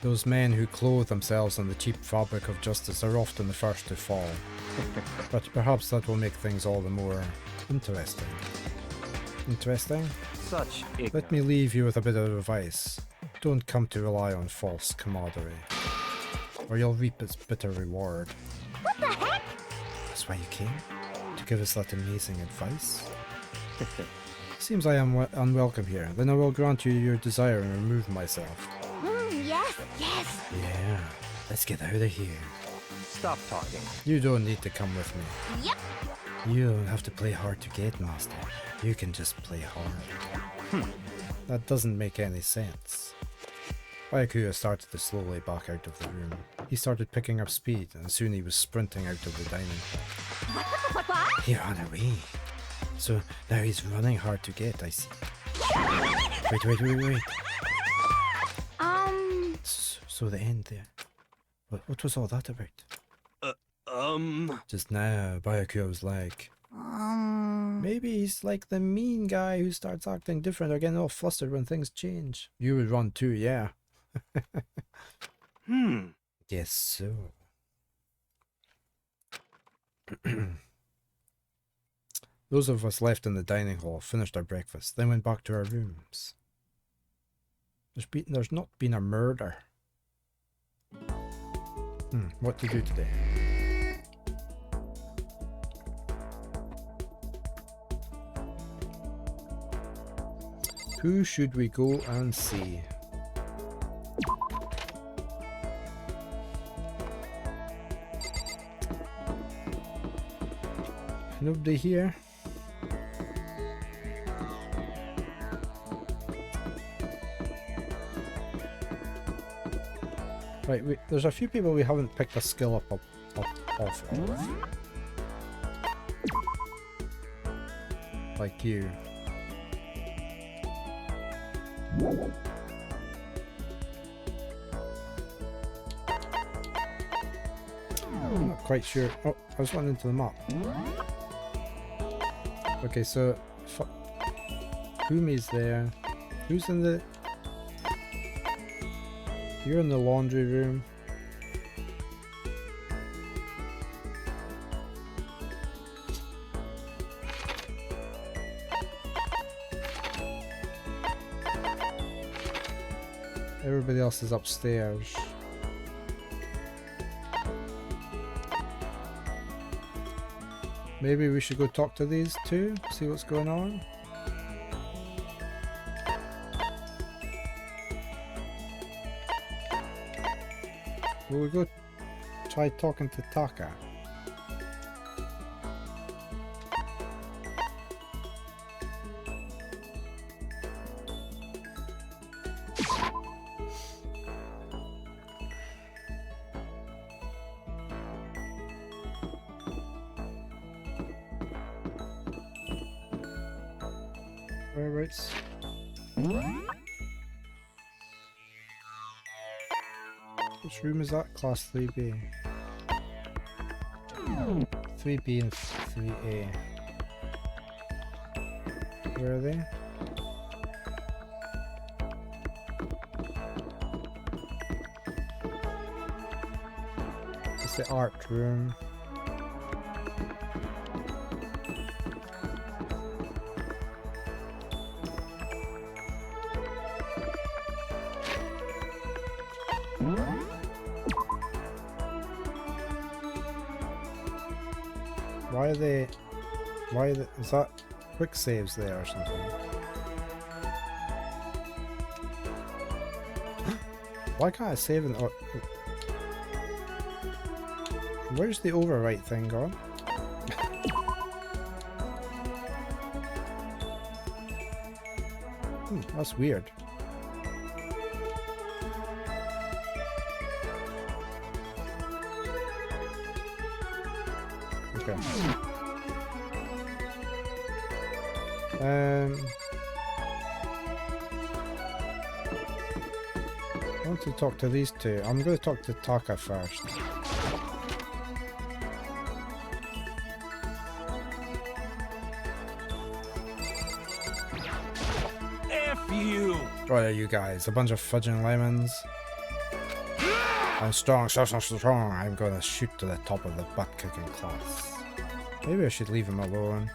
Those men who clothe themselves in the cheap fabric of justice are often the first to fall. But perhaps that will make things all the more interesting. Interesting? Such ignorance. Let me leave you with a bit of advice. Don't come to rely on false camaraderie, or you'll reap its bitter reward. What the heck? That's why you came? To give us that amazing advice? Seems I am unwelcome here. Then I will grant you your desire and remove myself. Yes, yes. Yeah, let's get out of here. Stop talking. You don't need to come with me. Yep. You don't have to play hard to get, Master. You can just play hard. That doesn't make any sense. Byakuya started to slowly back out of the room. He started picking up speed, and soon he was sprinting out of the dining hall. What? He ran away. So now he's running hard to get, I see. Wait. So the end there. What was all that about? Just now, Byakuya was like... Maybe he's like the mean guy who starts acting different or getting all flustered when things change. You would run too, yeah. Yes, so. Those of us left in the dining hall finished our breakfast, then went back to our rooms. There's not been a murder. What to do today? Who should we go and see? Nobody here? Right, there's a few people we haven't picked a skill up off. Like you. I'm not quite sure. Oh, I was running into the map. Okay, so Fumi's there. Who's in the... You're in the laundry room. Everybody else is upstairs. Maybe we should go talk to these two, see what's going on. Will we go try talking to Taka? Whereabouts? Which room is that? Class 3B. 3B and 3A. Where are they? It's the art room. Is that quick saves there or something? Why can't I save in... Where's the overwrite thing gone? That's weird. Okay. I want to talk to these two. I'm going to talk to Taka first. F you! What are you guys? A bunch of fudging lemons? I'm strong, so strong. I'm going to shoot to the top of the butt-kicking class. Maybe I should leave him alone.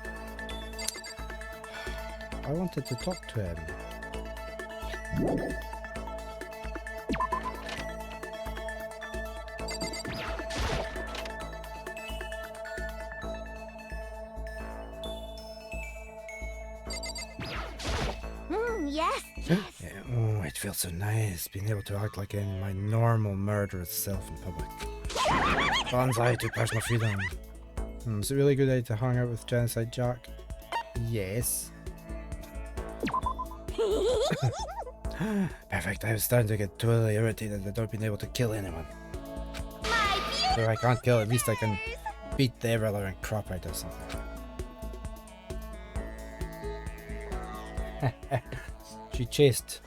I wanted to talk to him. Yes. Yeah, oh, it feels so nice being able to act like in my normal murderous self in public. Banzai to personal freedom. Is it a really good idea to hang out with Genocide Jack? Yes. Perfect, I was starting to get totally irritated at not being able to kill anyone. If I can't kill, at least I can beat the ever-loving crap out of something. She chased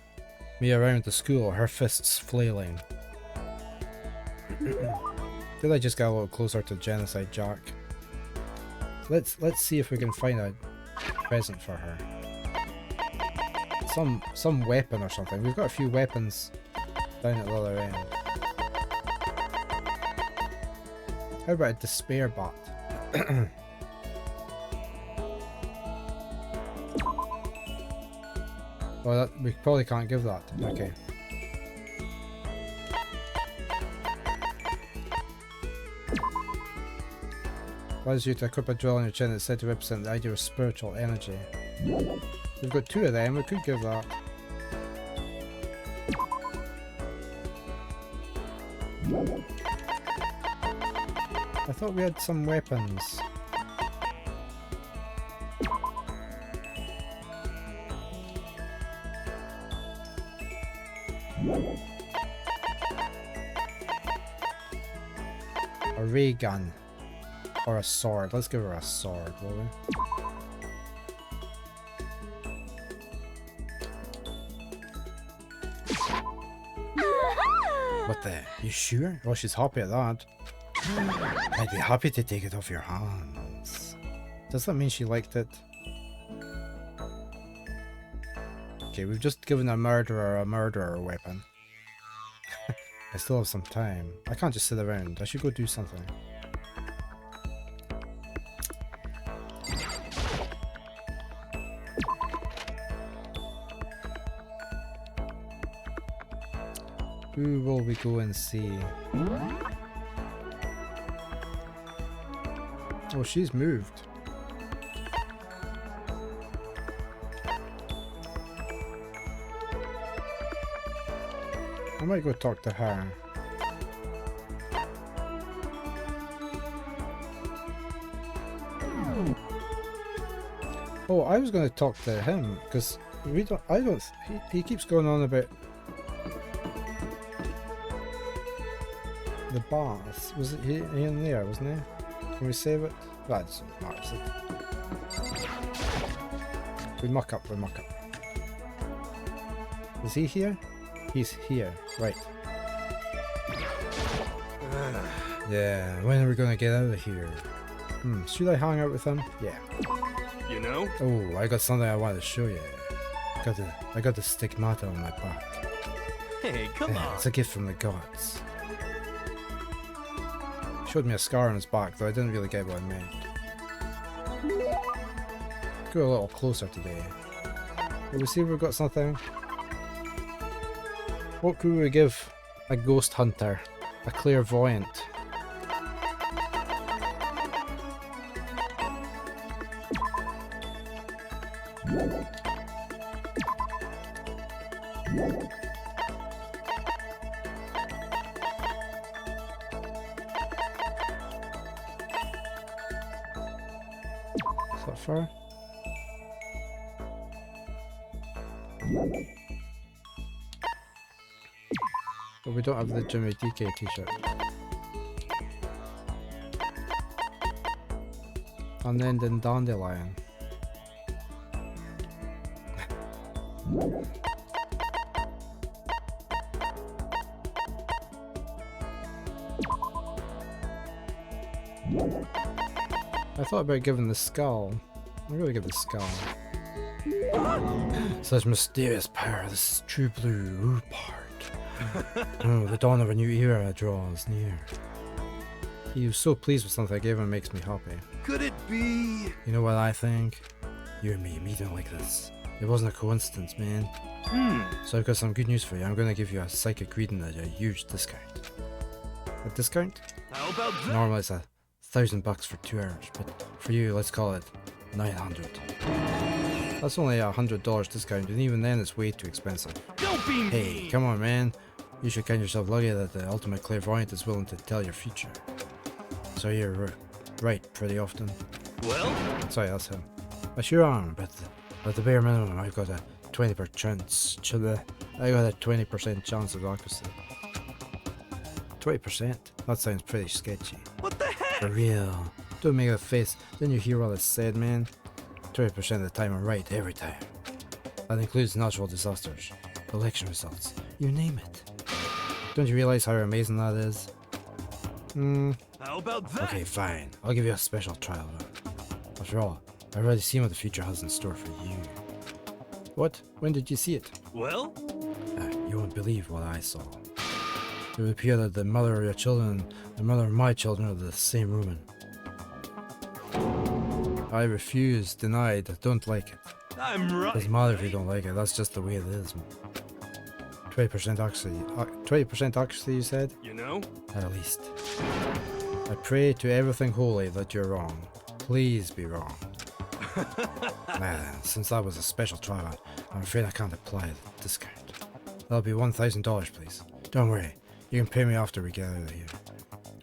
me around the school, her fists flailing. Did I just get a little closer to Genocide Jack? Let's see if we can find a present for her. Some weapon or something. We've got a few weapons down at the other end. How about a despair bat? Well, we probably can't give that. Okay. Allows you to equip a drill on your chin that's said to represent the idea of spiritual energy. We've got two of them, we could give that. I thought we had some weapons. A ray gun. Or a sword. Let's give her a sword, will we? What the? You sure? Oh, she's happy at that. I'd be happy to take it off your hands. Does that mean she liked it? Okay, we've just given a murderer weapon. I still have some time. I can't just sit around. I should go do something. Who will we go and see? Oh, she's moved. I might go talk to her. Oh, I was going to talk to him because he keeps going on about the bath. Was it he in there, wasn't he? Can we save it? That doesn't matter. We muck up. Is he here? He's here, right. Yeah, when are we gonna get out of here? Should I hang out with him? Yeah. You know? Oh, I got something I want to show you. I got the stigmata on my back. Hey, come on. It's a gift from the gods. Showed me a scar on his back, though I didn't really get what it meant. Go a little closer today. Will we see if we've got something? What could we give a ghost hunter? A clairvoyant? Is that fair? But we don't have the Jimmy DK t-shirt. And then Dandelion. I thought about giving the skull. I'm gonna give the skull. Such mysterious power, this is true blue part. Oh, the dawn of a new era draws near. He was so pleased with something I gave him, makes me happy. Could it be? You know what I think? You and me meeting like this. It wasn't a coincidence, man. So I've got some good news for you. I'm gonna give you a psychic reading at a huge discount. A discount? How about that? Normally it's $1,000 for 2 hours, but for you, let's call it 900. That's only $100 discount, and even then it's way too expensive. Don't be mean. Hey, come on, man. You should count yourself lucky that the ultimate clairvoyant is willing to tell your future. So you're right pretty often. Well? Sorry, that's him. I sure am, but at the bare minimum, I've got a 20% chance of accuracy. 20%? That sounds pretty sketchy. What the heck? For real. Don't make a face. Didn't you hear what I said, man? 20% of the time I'm right, every time. That includes natural disasters, election results, you name it. Don't you realize how amazing that is? How about that? Okay, fine. I'll give you a special trial run. After all, I've already seen what the future has in store for you. What? When did you see it? Well? You won't believe what I saw. It would appear that the mother of your children and the mother of my children are the same woman. I refuse, denied, don't like it. I'm right. Doesn't matter if you don't like it, that's just the way it is. 20% accuracy. 20% accuracy, you said? You know? At least. I pray to everything holy that you're wrong. Please be wrong. Since that was a special trial, I'm afraid I can't apply the discount. That'll be $1,000, please. Don't worry, you can pay me after we get out of here.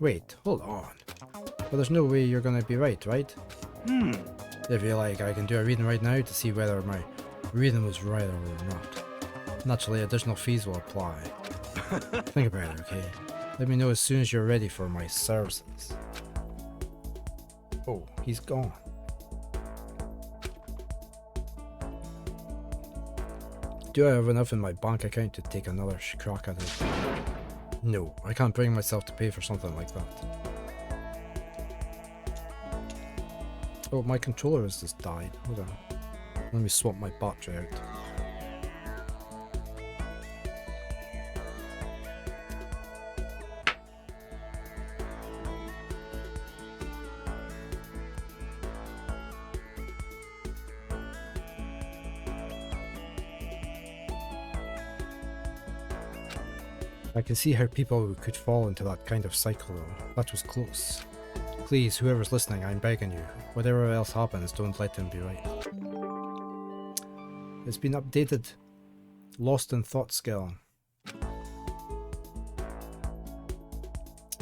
Wait, hold on. But there's no way you're gonna be right? If you like, I can do a reading right now to see whether my reading was right or not. Naturally, additional fees will apply. Think about it, okay? Let me know as soon as you're ready for my services. Oh, he's gone. Do I have enough in my bank account to take another crack at it? No, I can't bring myself to pay for something like that. Oh, my controller has just died. Hold on. Let me swap my battery out. I can see how people could fall into that kind of cycle though. That was close. Please, whoever's listening, I'm begging you. Whatever else happens, don't let him be right. It's been updated. Lost in thought skill.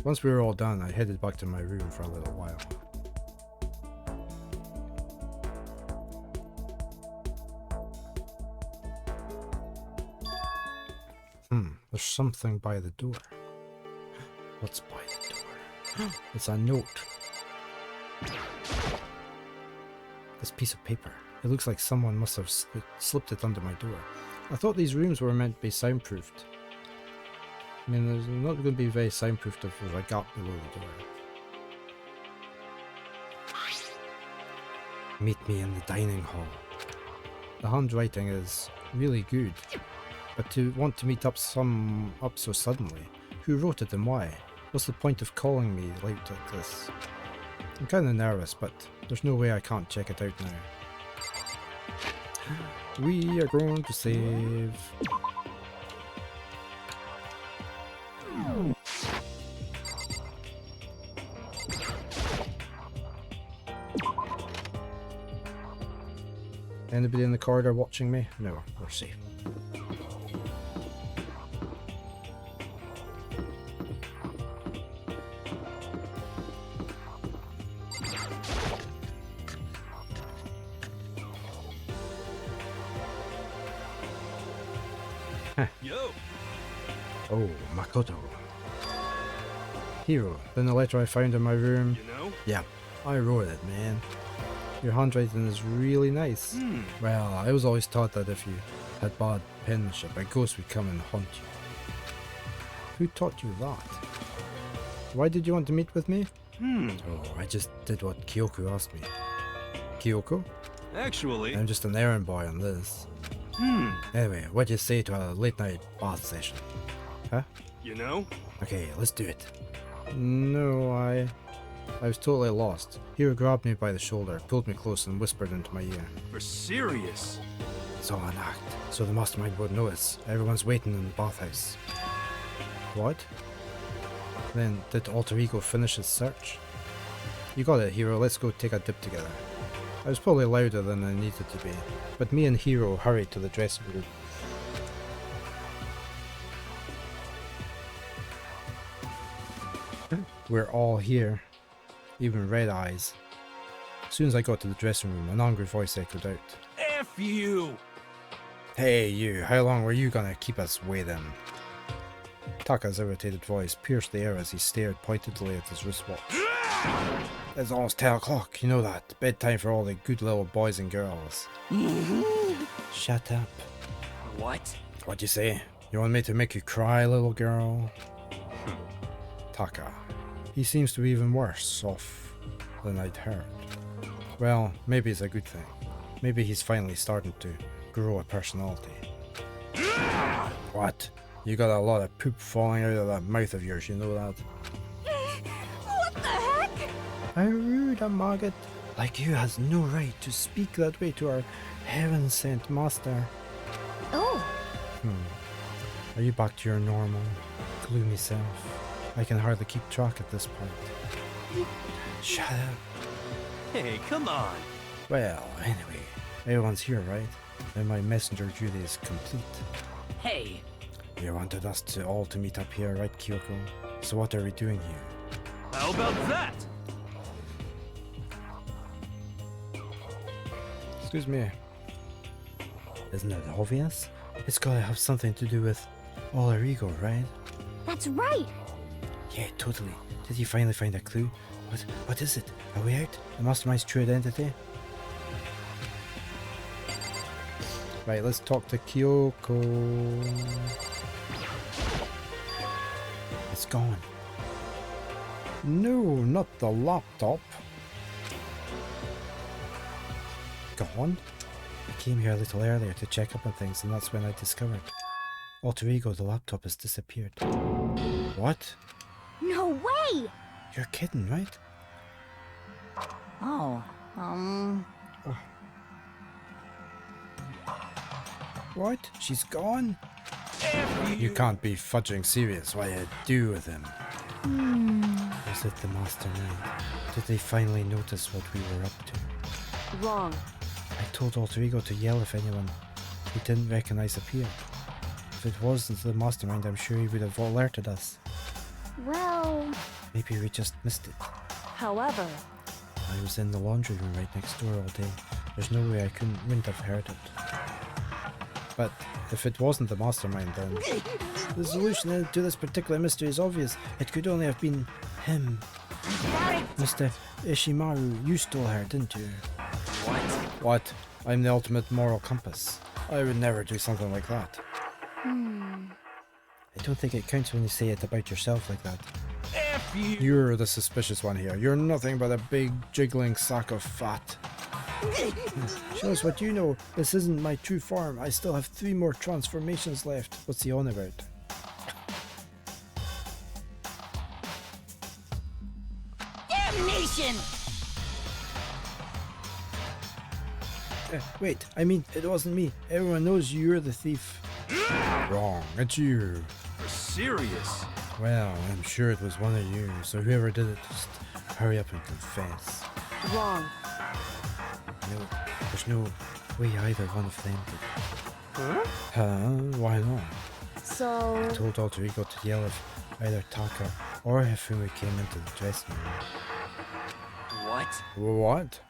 Once we were all done, I headed back to my room for a little while. There's something by the door. What's by the door? It's a note. This piece of paper. It looks like someone must have slipped it under my door. I thought these rooms were meant to be soundproofed. I mean, there's not going to be very soundproofed if there's a gap below the door. Meet me in the dining hall. The handwriting is really good. But to want to meet up so suddenly, who wrote it and why? What's the point of calling me like this? I'm kinda nervous, but there's no way I can't check it out now. We are going to save. Anybody in the corridor watching me? No, we're safe. Yo. Oh, Makoto. Hero, then the letter I found in my room. You know? Yeah, I wrote it, man. Your handwriting is really nice. Well, I was always taught that if you had bad penmanship, a ghost would come and haunt you. Who taught you that? Why did you want to meet with me? Oh, I just did what Kyoko asked me. Kyoko? Actually, I'm just an errand boy on this. Anyway, what do you say to a late night bath session? Huh? you know? Okay, let's do it. No, I was totally lost. Hero grabbed me by the shoulder, pulled me close and whispered into my ear. For serious. It's all an act, so the mastermind won't notice. Everyone's waiting in the bathhouse. What? Then, did Alter Ego finish his search? You got it, Hero, let's go take a dip together. I was probably louder than I needed to be, but me and Hero hurried to the dressing room. We're all here, even Red Eyes. As soon as I got to the dressing room, an angry voice echoed out. F you! Hey you, how long were you gonna keep us waiting? Taka's irritated voice pierced the air as he stared pointedly at his wristwatch. It's almost 10 o'clock, you know that. Bedtime for all the good little boys and girls. Shut up. What? What'd you say? You want me to make you cry, little girl? Taka. He seems to be even worse off than I'd heard. Well, maybe it's a good thing. Maybe he's finally starting to grow a personality. What? You got a lot of poop falling out of that mouth of yours, you know that? What the heck? How rude, a maggot like you has no right to speak that way to our heaven-sent master. Oh. Are you back to your normal, gloomy self? I can hardly keep track at this point. Shut up. Hey, come on. Well, anyway, everyone's here, right? Then my messenger duty is complete. Hey. You wanted us all to meet up here, right, Kyoko? So what are we doing here? How about that? Excuse me. Isn't it obvious? It's gotta have something to do with Alter Ego, right? That's right. Yeah, totally. Did you finally find a clue? What is it? Are we out? The mastermind's true identity? Right, let's talk to Kyoko. It's gone. No, not the laptop. Gone? I came here a little earlier to check up on things, and that's when I discovered. Alter Ego, the laptop has disappeared. What? No way! You're kidding, right? Oh, What? She's gone? You can't be fudging serious. What you do with him? Was it the mastermind? Did they finally notice what we were up to? Wrong. I told Alter Ego to yell if anyone he didn't recognize appeared. If it wasn't the mastermind, I'm sure he would have alerted us. Well, Maybe we just missed it. However, I was in the laundry room right next door all day. There's no way I wouldn't have heard it. But if it wasn't the mastermind, then the solution to this particular mystery is obvious. It could only have been him. Mr. Ishimaru, you stole her, didn't you? What? I'm the ultimate moral compass. I would never do something like that. I don't think it counts when you say it about yourself like that. F you! You're the suspicious one here. You're nothing but a big jiggling sack of fat. Shows what you know. This isn't my true form. I still have 3 more transformations left. What's he on about? damnation! Wait, I mean, it wasn't me. Everyone knows you're the thief. Wrong, it's you. You're serious? Well, I'm sure it was one of you, so whoever did it, just hurry up and confess. wrong. No, there's no way either one of them did. Huh? Why not? So, I told Alter Ego to yell if either Taka or Hifumi came into the dressing room. What? What?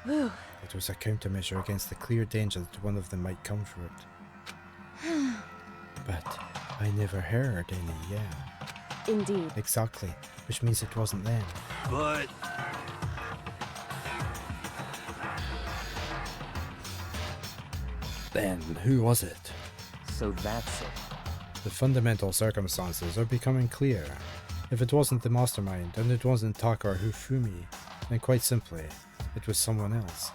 whew, It was a countermeasure against the clear danger that one of them might come for it. But I never heard any, yeah. indeed. Exactly, which means it wasn't them. But Then who was it? so that's it. The fundamental circumstances are becoming clear. If it wasn't the mastermind, and it wasn't Taka or Hifumi, then quite simply, it was someone else.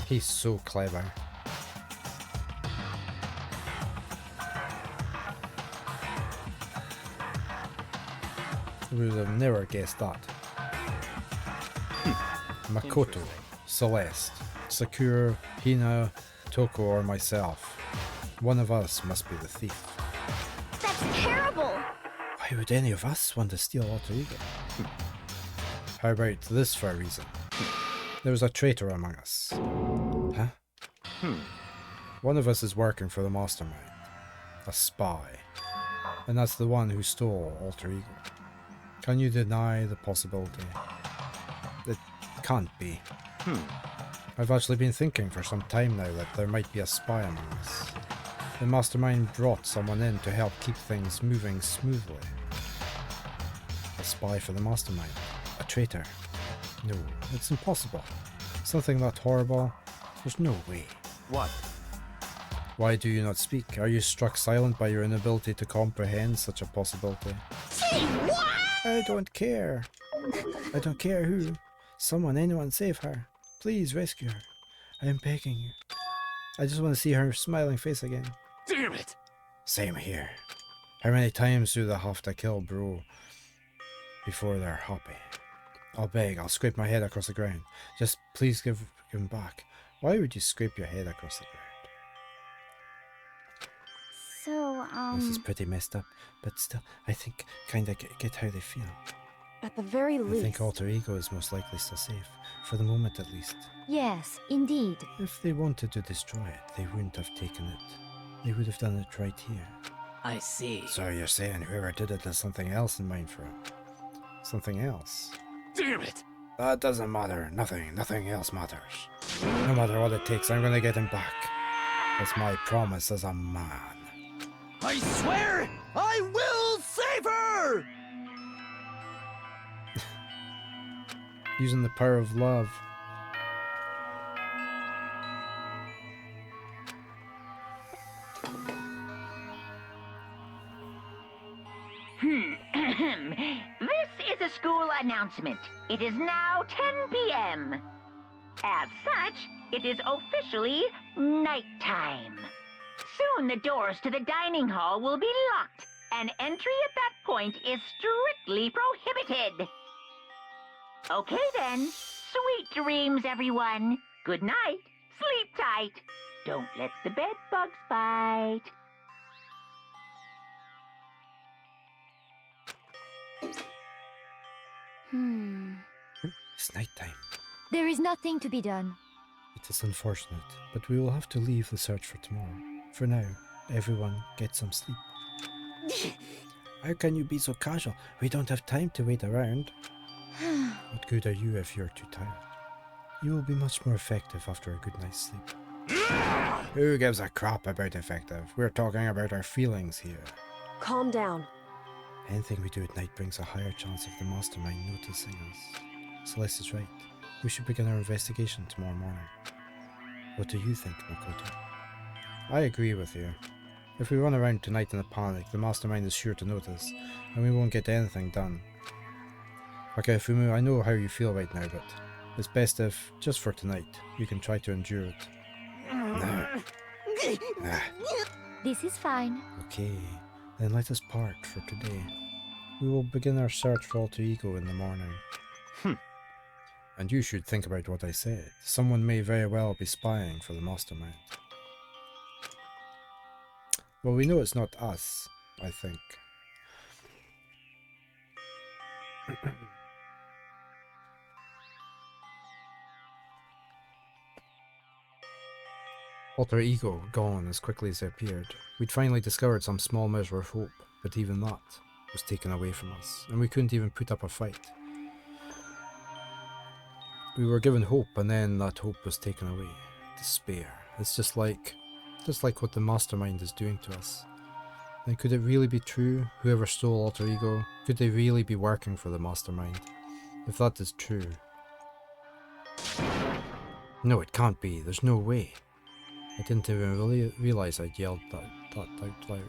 He's so clever. I would have never guessed that. Makoto, Celeste, Sakura, Hina, Toko, or myself. One of us must be the thief. that's terrible! Why would any of us want to steal Alter Ego? How about this for a reason? There was a traitor among us. Huh? One of us is working for the mastermind. A spy. And that's the one who stole Alter Ego. Can you deny the possibility? It can't be. I've actually been thinking for some time now that there might be a spy among us. The mastermind brought someone in to help keep things moving smoothly. A spy for the mastermind. A traitor. No, it's impossible. Something that horrible? There's no way. What? Why do you not speak? Are you struck silent by your inability to comprehend such a possibility? Say what? I don't care. I don't care who. Someone, anyone, save her. Please rescue her. I am begging you. I just want to see her smiling face again. Damn it! Same here. How many times do they have to kill bro before they're happy? I'll beg, I'll scrape my head across the ground. Just please give him back. Why would you scrape your head across the ground? So, This is pretty messed up, but still, I think kinda get how they feel. At the very I least, think Alter Ego is most likely still safe, for the moment at least. yes, indeed. If they wanted to destroy it, they wouldn't have taken it. They would have done it right here. I see. So you're saying whoever did it has something else in mind for it? Something else? Damn it! That doesn't matter. Nothing else matters. No matter what it takes, I'm gonna get him back. That's my promise as a man. I swear I will save her! Using the power of love. This is a school announcement. It is now 10 p.m. As such, it is officially nighttime. Soon the doors to the dining hall will be locked, and entry at that point is strictly prohibited. Okay then, sweet dreams, everyone. Good night, sleep tight. Don't let the bed bugs bite. It's nighttime. There is nothing to be done. It is unfortunate, but we will have to leave the search for tomorrow. For now, everyone get some sleep. How can you be so casual? We don't have time to wait around. What good are you if you're too tired? You will be much more effective after a good night's sleep. Who gives a crap about effective? We're talking about our feelings here. Calm down. Anything we do at night brings a higher chance of the mastermind noticing us. Celeste is right. We should begin our investigation tomorrow morning. What do you think, Makoto? I agree with you. If we run around tonight in a panic, the mastermind is sure to notice, and we won't get anything done. Okay, Fumu, I know how you feel right now, but it's best if, just for tonight, you can try to endure it. This is fine. Okay, then let us part for today. We will begin our search for Alter Ego in the morning. And you should think about what I said. Someone may very well be spying for the mastermind. Well, we know it's not us, I think. Alter Ego gone as quickly as it appeared. We'd finally discovered some small measure of hope, but even that was taken away from us, and we couldn't even put up a fight. We were given hope, and then that hope was taken away. Despair. It's just like what the mastermind is doing to us. And could it really be true? Whoever stole Alter Ego, could they really be working for the mastermind? If that is true... No, it can't be. There's no way. I didn't even really realize I'd yelled that out loud.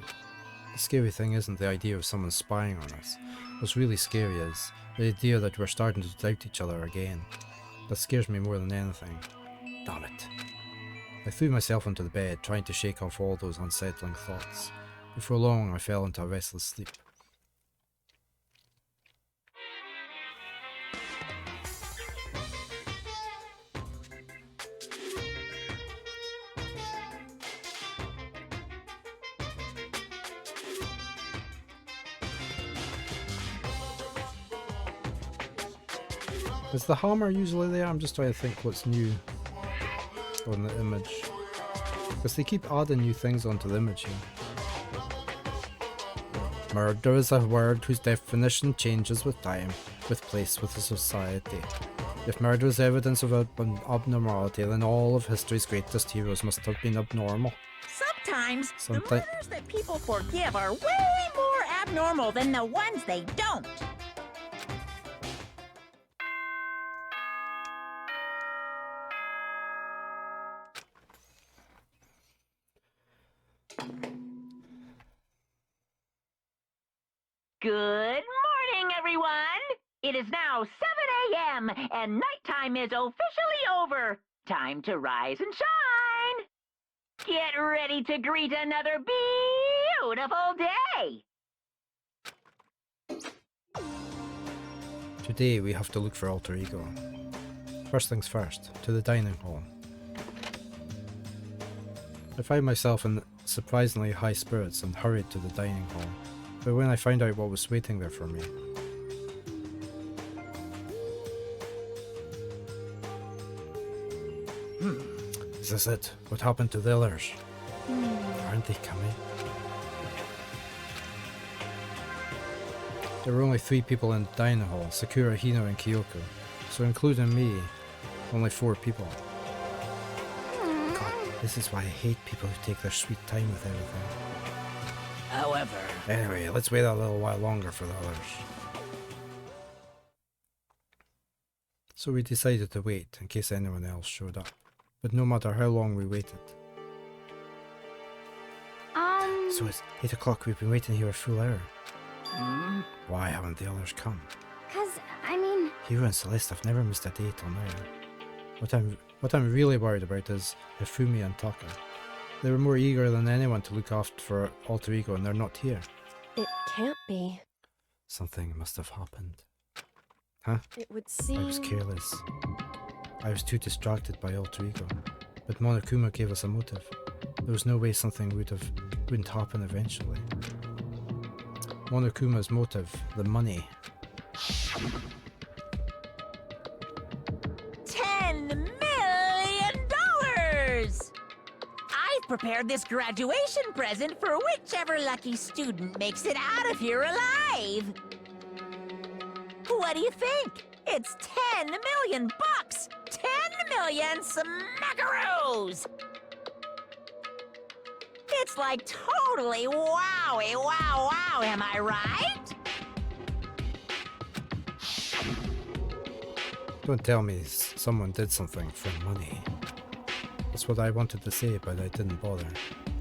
The scary thing isn't the idea of someone spying on us. What's really scary is the idea that we're starting to doubt each other again. That scares me more than anything. Damn it. I threw myself onto the bed, trying to shake off all those unsettling thoughts. Before long, I fell into a restless sleep. Is the hammer usually there? I'm just trying to think what's new on the image. Because they keep adding new things onto the image here. Murder is a word whose definition changes with time, with place, with the society. If murder is evidence of abnormality, then all of history's greatest heroes must have been abnormal. Sometimes the murders that people forgive are way more abnormal than the ones they don't. Good morning, everyone! It is now 7 a.m. and nighttime is officially over. Time to rise and shine! Get ready to greet another beautiful day! Today we have to look for Alter Ego. First things first, to the dining hall. I found myself in surprisingly high spirits and hurried to the dining hall. But when I found out what was waiting there for me... Is this it? What happened to the others? Aren't they coming? There were only 3 people in the dining hall, Sakura, Hino and Kyoko. So including me, only 4 people. God, this is why I hate people who take their sweet time with everything. However... Anyway, let's wait a little while longer for the others. So we decided to wait in case anyone else showed up. But no matter how long we waited. So it's 8 o'clock, we've been waiting here a full hour. Why haven't the others come? 'Cause, I mean... Hiro and Celeste have never missed a date till now. What I'm really worried about is Hifumi and Taka. They were more eager than anyone to look after for Alter Ego and they're not here. It can't be. Something must have happened. Huh? It would seem... I was careless. I was too distracted by Alter Ego. But Monokuma gave us a motive. There was no way something wouldn't happen eventually. Monokuma's motive, the money. $10 million! I've prepared this graduation present for whichever lucky student makes it out of here alive. What do you think? It's 10 million bucks! 10 million smackaroos! It's like totally wowie wow wow, am I right? Don't tell me someone did something for money. That's what I wanted to say, but I didn't bother.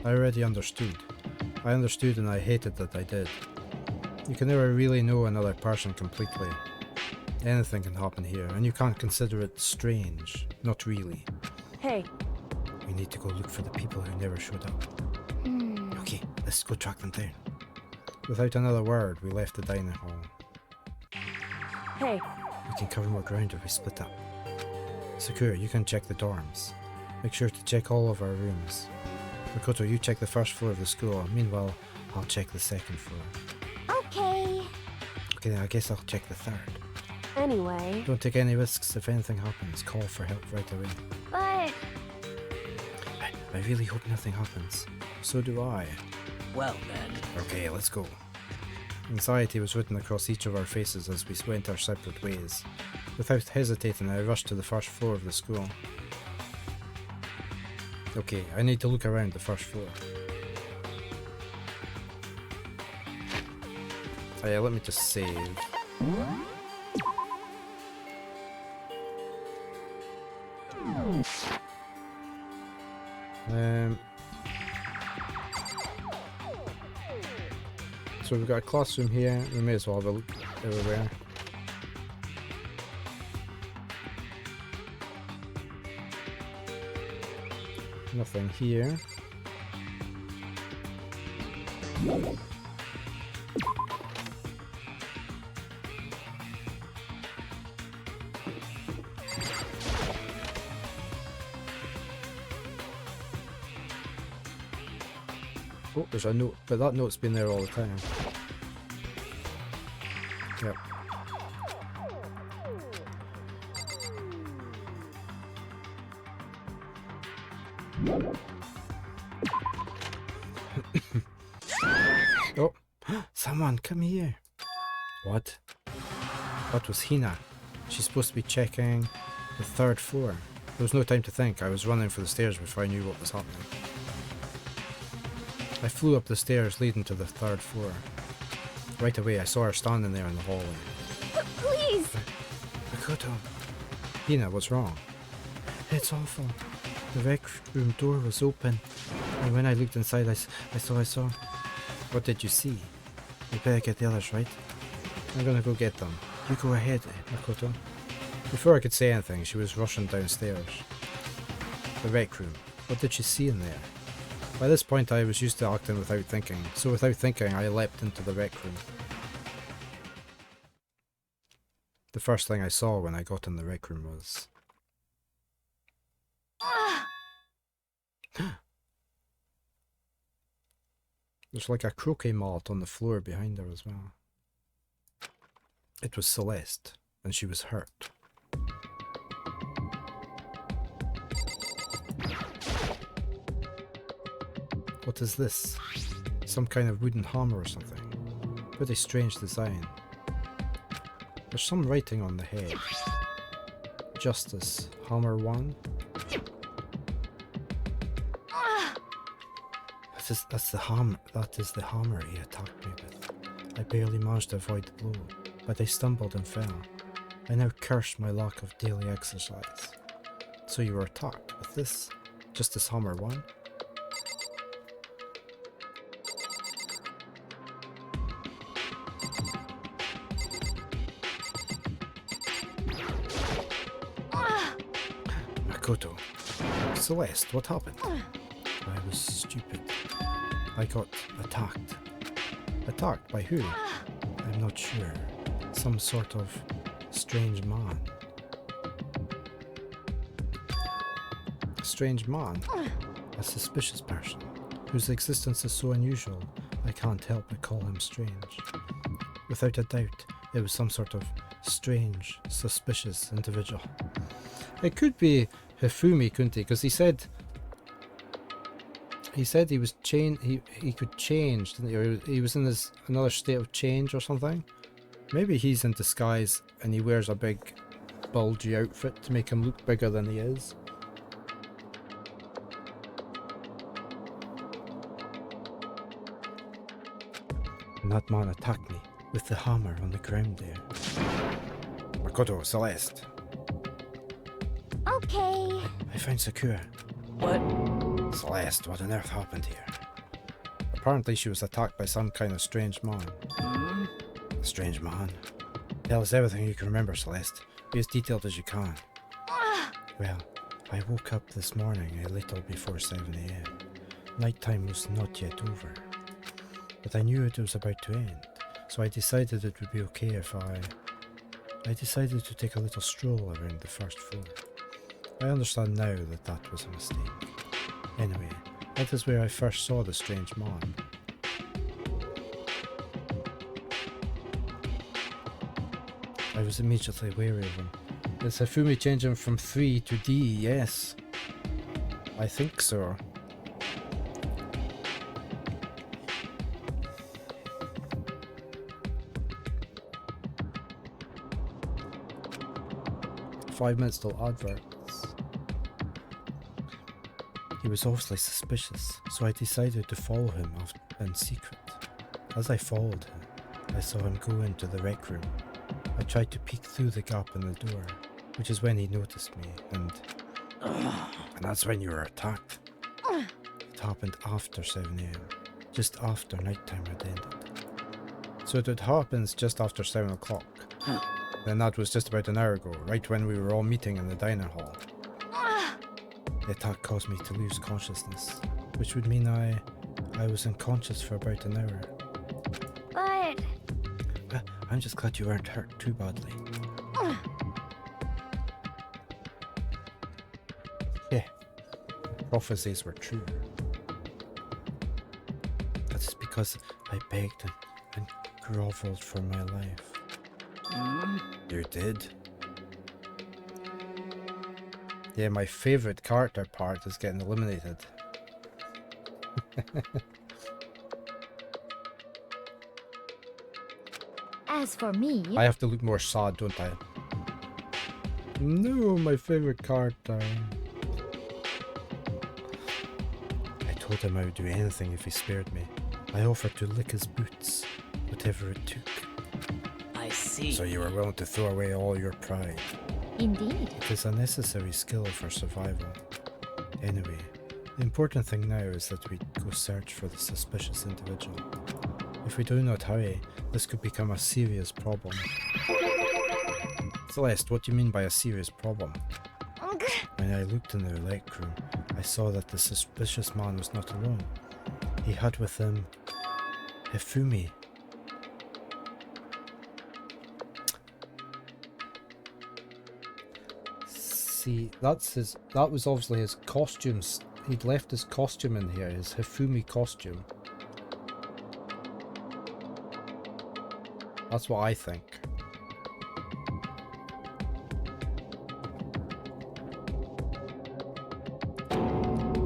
I already understood. I understood and I hated that I did. You can never really know another person completely. Anything can happen here, and you can't consider it strange. Not really. Hey. We need to go look for the people who never showed up. Okay, let's go track them down. Without another word, we left the dining hall. Hey. We can cover more ground if we split up. Sakura, you can check the dorms. Make sure to check all of our rooms. Makoto, you check the first floor of the school. Meanwhile, I'll check the second floor. Okay. Okay, then I guess I'll check the third. Anyway... Don't take any risks. If anything happens, call for help right away. But... I really hope nothing happens. So do I. Well then. Okay, let's go. Anxiety was written across each of our faces as we went our separate ways. Without hesitating, I rushed to the first floor of the school. Okay, I need to look around the first floor. Oh yeah, let me just save. So we've got a classroom here, we may as well have a look everywhere. Nothing here. Oh, there's a note, but that note's been there all the time. Yep. Oh, someone, come here. What? That was Hina. She's supposed to be checking the third floor. There was no time to think. I was running for the stairs before I knew what was happening. I flew up the stairs leading to the third floor. Right away, I saw her standing there in the hallway. Please! Makoto. Hina, what's wrong? It's awful. The rec room door was open, and when I looked inside, I saw. What did you see? We better get the others, right? I'm gonna go get them. You go ahead, Makoto. Before I could say anything, she was rushing downstairs. The rec room. What did she see in there? By this point, I was used to acting without thinking, so without thinking, I leapt into the rec room. The first thing I saw when I got in the rec room was... There's like a croquet mat on the floor behind her as well. It was Celeste, and she was hurt. What is this? Some kind of wooden hammer or something. Pretty strange design. There's some writing on the head. Justice, Hammer 1. That is the hammer he attacked me with. I barely managed to avoid the blow, but I stumbled and fell. I now curse my lack of daily exercise. So you were attacked with this? Just this hammer one? Makoto. Celeste, what happened? I was stupid. I got attacked. Attacked by who? I'm not sure. Some sort of strange man. A strange man? A suspicious person, whose existence is so unusual, I can't help but call him strange. Without a doubt, it was some sort of strange, suspicious individual. It could be Hifumi, couldn't he? Because he said he was he could change, didn't he? Or he was in this another state of change or something. Maybe he's in disguise and he wears a big bulgy outfit to make him look bigger than he is. And that man attacked me with the hammer on the ground there. Makoto, Celeste. Okay. I found Sakura. What? Celeste, what on earth happened here? Apparently she was attacked by some kind of strange man. Strange man? Tell us everything you can remember, Celeste. Be as detailed as you can. Well, I woke up this morning a little before 7 AM. Nighttime was not yet over. But I knew it was about to end, so I decided it would be okay if I decided to take a little stroll around the first floor. I understand now that that was a mistake. Anyway, that is where I first saw the strange man. I was immediately wary of him. Is Hifumi changing from 3 to D? Yes. I think so. "5 minutes till adverts." He was obviously suspicious, so I decided to follow him in secret. As I followed him, I saw him go into the rec room. I tried to peek through the gap in the door, which is when he noticed me, and that's when you were attacked. It happened after 7 AM, just after nighttime had ended. So it happens just after 7 o'clock. Then that was just about an hour ago, right when we were all meeting in the diner hall. The attack caused me to lose consciousness, which would mean I was unconscious for about an hour. But I'm just glad you weren't hurt too badly. Yeah, prophecies were true. That's because I begged and groveled for my life. You did? Yeah, my favourite character part is getting eliminated. as for me, I have to look more sad, don't I? No, my favourite character. I told him I would do anything if he spared me. I offered to lick his boots, whatever it took. I see. So you were willing to throw away all your pride. indeed. It is a necessary skill for survival. Anyway, the important thing now is that we go search for the suspicious individual. If we do not hurry, this could become a serious problem. Celeste, what do you mean by a serious problem? When I looked in the rec room, I saw that the suspicious man was not alone. He had with him Hifumi. See, that was obviously his costumes. He'd left his costume in here, his Hifumi costume. That's what I think.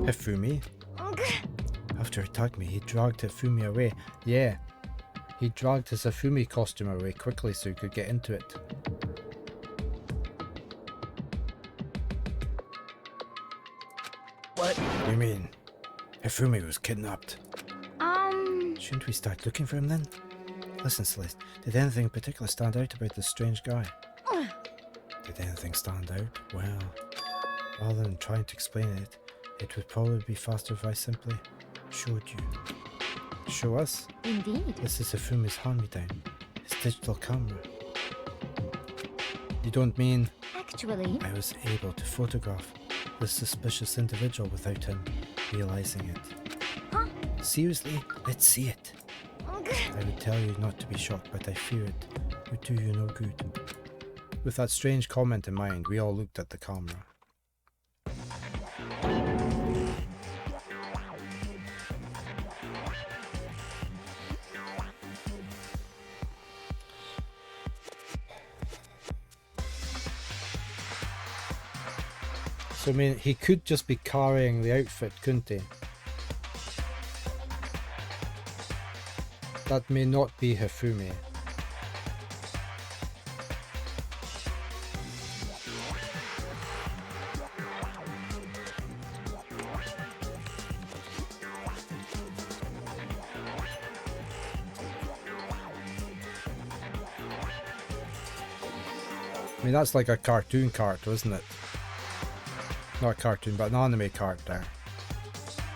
Hifumi? After he attacked me, he dragged Hifumi away. Yeah, he dragged his Hifumi costume away quickly so he could get into it. What? You mean Hifumi was kidnapped? Shouldn't we start looking for him then? Listen, Celeste, did anything in particular stand out about this strange guy? Did anything stand out? Well, rather than trying to explain it, it would probably be faster if I simply showed you. Show us? Indeed. This is Hifumi's hand-me-down. His digital camera. You don't mean... Actually, I was able to photograph this suspicious individual without him realizing it. Huh? Seriously? Let's see it. I would tell you not to be shocked, but I fear it would do you no good. With that strange comment in mind, we all looked at the camera. So I mean, he could just be carrying the outfit, couldn't he? That may not be Hifumi. I mean, that's like a cartoon character, isn't it? Not a cartoon, but an anime character.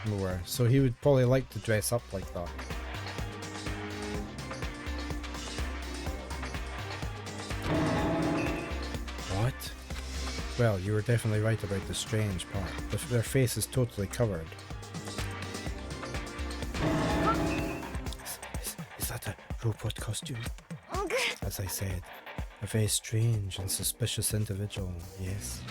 More. So he would probably like to dress up like that. What? Well, you were definitely right about the strange part. Their face is totally covered. Is that a robot costume? As I said, a very strange and suspicious individual, yes.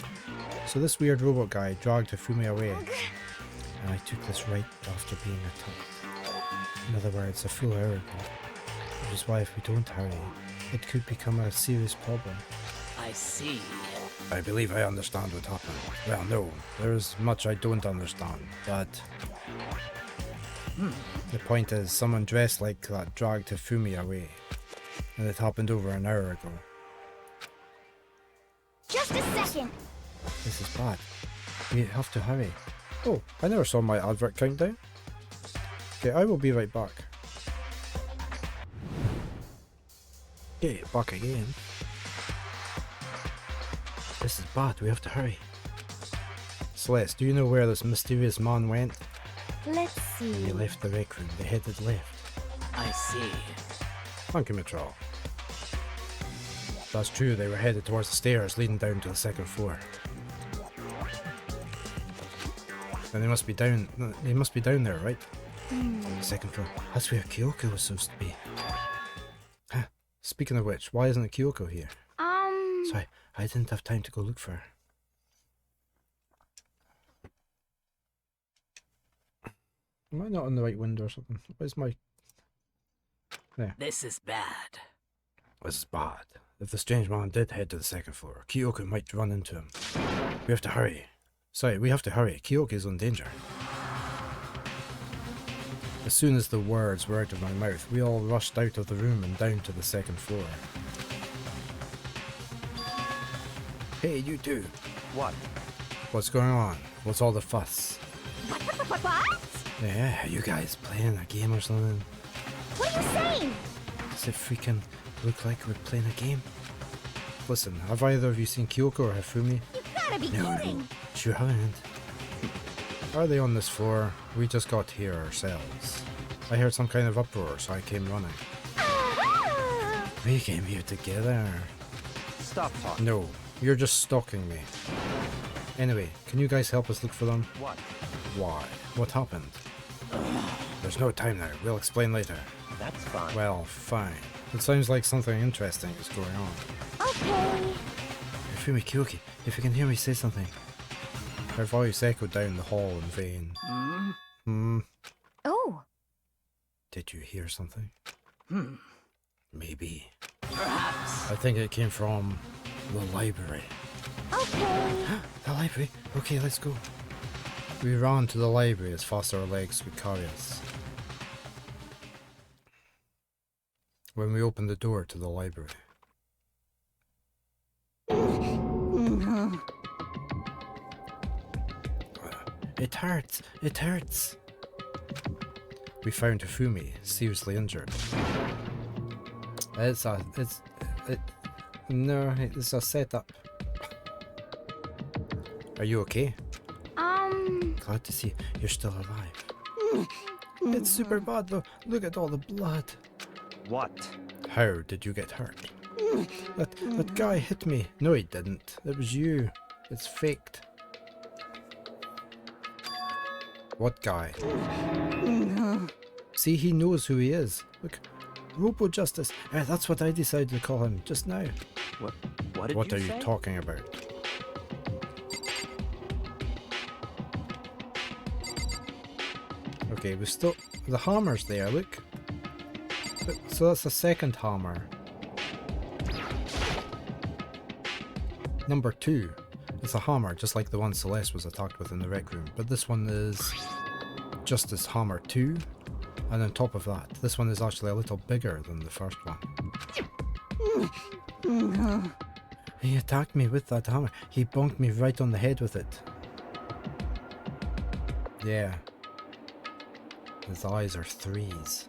So this weird robot guy dragged Hifumi away, and I took this right after being attacked. In other words, a full hour ago. Which is why if we don't hurry, it could become a serious problem. I see. I believe I understand what happened. Well, no, there's much I don't understand, but... The point is, someone dressed like that dragged Hifumi away, and it happened over an hour ago. just a second. This is bad. We have to hurry. Oh, I never saw my advert countdown. Okay, I will be right back. Okay, back again. This is bad, we have to hurry. Celeste, do you know where this mysterious man went? Let's see. They left the rec room, they headed left. I see. Thank you, Mitchell. That's true, they were headed towards the stairs leading down to the second floor. And they must be down there, right? Second floor. That's where Kyoko was supposed to be. Huh. Speaking of which, why isn't Kyoko here? Sorry, I didn't have time to go look for her. Am I not on the right window or something? Where's my... There. This is bad. This is bad. If the strange man did head to the second floor, Kyoko might run into him. We have to hurry. Sorry, we have to hurry. Kyoko is in danger. As soon as the words were out of my mouth, we all rushed out of the room and down to the second floor. Hey, you two. What? What's going on? What's all the fuss? What? Yeah, you guys playing a game or something? What are you saying? Does it freaking look like we're playing a game? Listen, have either of you seen Kyoko or Hifumi? You gotta be kidding. No, sure haven't. Are they on this floor? We just got here ourselves. I heard some kind of uproar, so I came running. We came here together. Stop talking. No, you're just stalking me. Anyway, can you guys help us look for them? What? Why? What happened? There's no time now. We'll explain later. That's fine. Well, fine. It sounds like something interesting is going on. Okay. Hifumi, Kyoki, if you can hear me, say something. Her voice echoed down the hall in vain. Oh. Did you hear something? Maybe. Perhaps. I think it came from the library. Okay. The library? Okay, let's go. We ran to the library as fast as our legs could carry us. When we opened the door to the library. It hurts! It hurts! We found Hifumi, seriously injured. No, it's a setup. Are you okay? Glad to see you're still alive. It's super bad though. Look at all the blood. What? How did you get hurt? That guy hit me. No, he didn't. It was you. It's faked. What guy? See, he knows who he is. Look, Robo Justice. That's what I decided to call him just now. What are you you say? talking about? Okay, we still... The hammer's there, look. So that's the second hammer. Number 2. It's a hammer, just like the one Celeste was attacked with in the rec room. But this one is Justice Hammer 2. And on top of that, this one is actually a little bigger than the first one. He attacked me with that hammer. He bonked me right on the head with it. Yeah. His eyes are 3s.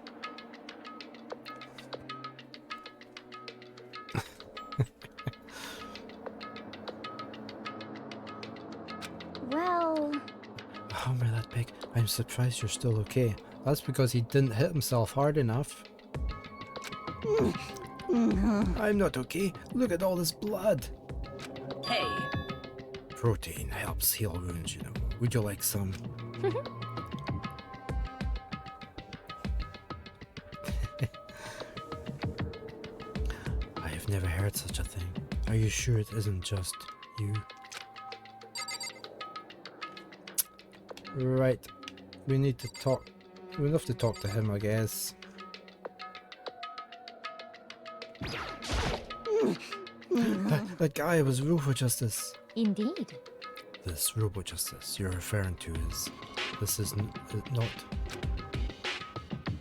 Well, A hammer that big. I'm surprised you're still okay. That's because he didn't hit himself hard enough. I'm not okay. Look at all this blood. Hey. Protein helps heal wounds, you know. Would you like some? I have never heard such a thing. Are you sure it isn't just you? Right. We need to talk. We'll have to talk to him, I guess. That guy was Robo Justice. indeed. This Robo Justice you're referring to is... This is not...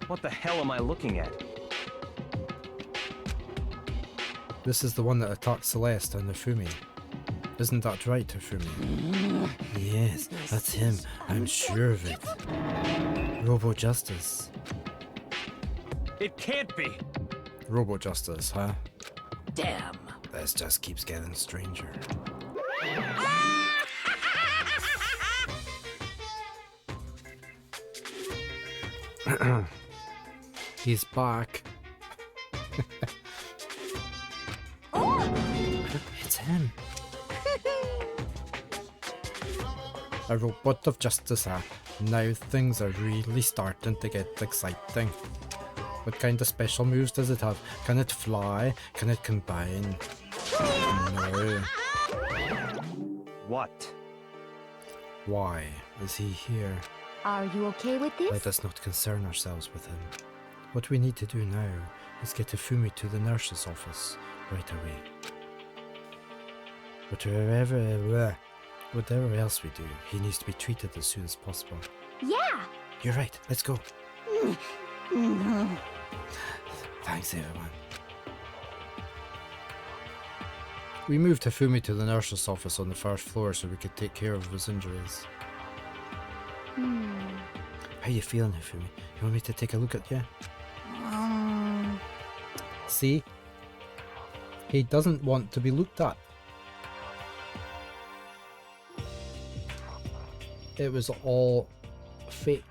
What the hell am I looking at? This is the one that attacked Celeste and Hifumi. Isn't that right, Hifumi? Yes, that's him. I'm sure of it. Robo Justice. It can't be! Robo Justice, huh? Damn. This just keeps getting stranger. He's back. It's him. A robot of justice, huh? Now things are really starting to get exciting. What kind of special moves does it have? Can it fly? Can it combine? No. What? Why is he here? Are you okay with this? Let us not concern ourselves with him. What we need to do now is get Hifumi to the nurse's office right away. Whatever else we do, he needs to be treated as soon as possible. Yeah. You're right, let's go. Thanks, everyone. We moved Hifumi to the nurse's office on the first floor so we could take care of his injuries. How you feeling, Hifumi? You want me to take a look at you? See? He doesn't want to be looked at. It was all fake.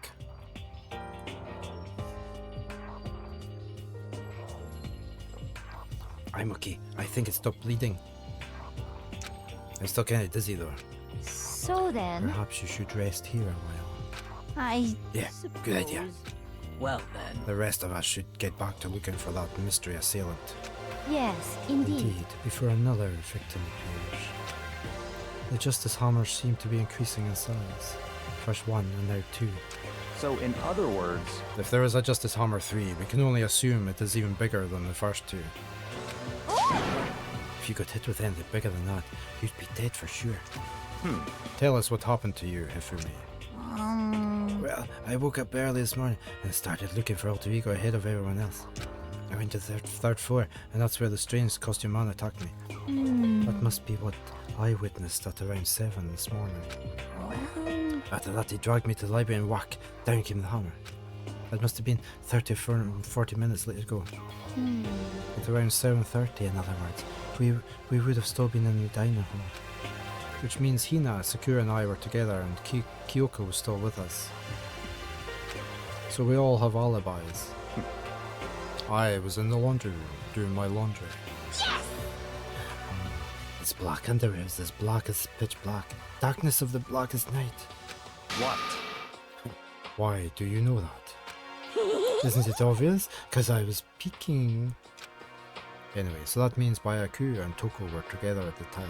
I'm okay. I think it stopped bleeding. I'm still kind of dizzy though. So then, Perhaps you should rest here a while. Yeah, good idea. Well then. The rest of us should get back to looking for that mystery assailant. yes, indeed. Indeed, before another victim appears. The Justice Hammers seem to be increasing in size. First 1 and now 2. So in other words, If there is a Justice Hammer 3, we can only assume it is even bigger than the first 2. If you got hit with anything bigger than that, you'd be dead for sure. Tell us what happened to you, Hifumi. Well, I woke up early this morning and started looking for Alter Ego ahead of everyone else. I went to the third floor, and that's where the strange costume man attacked me. That must be what I witnessed at around 7 this morning. After that, he dragged me to the library and whack, down came the hammer. That must have been 30 or 40 minutes later ago. At around 7:30, in other words, we would have still been in the diner hall. Which means Hina, Sakura and I were together and Kyoko was still with us. So we all have alibis. I was in the laundry room doing my laundry. Yes! It's black underwear is as black as pitch black. Darkness of the blackest night. What? Why do you know that? Isn't it obvious? Because I was peeking. Anyway, so that means Byaku and Toko were together at the time.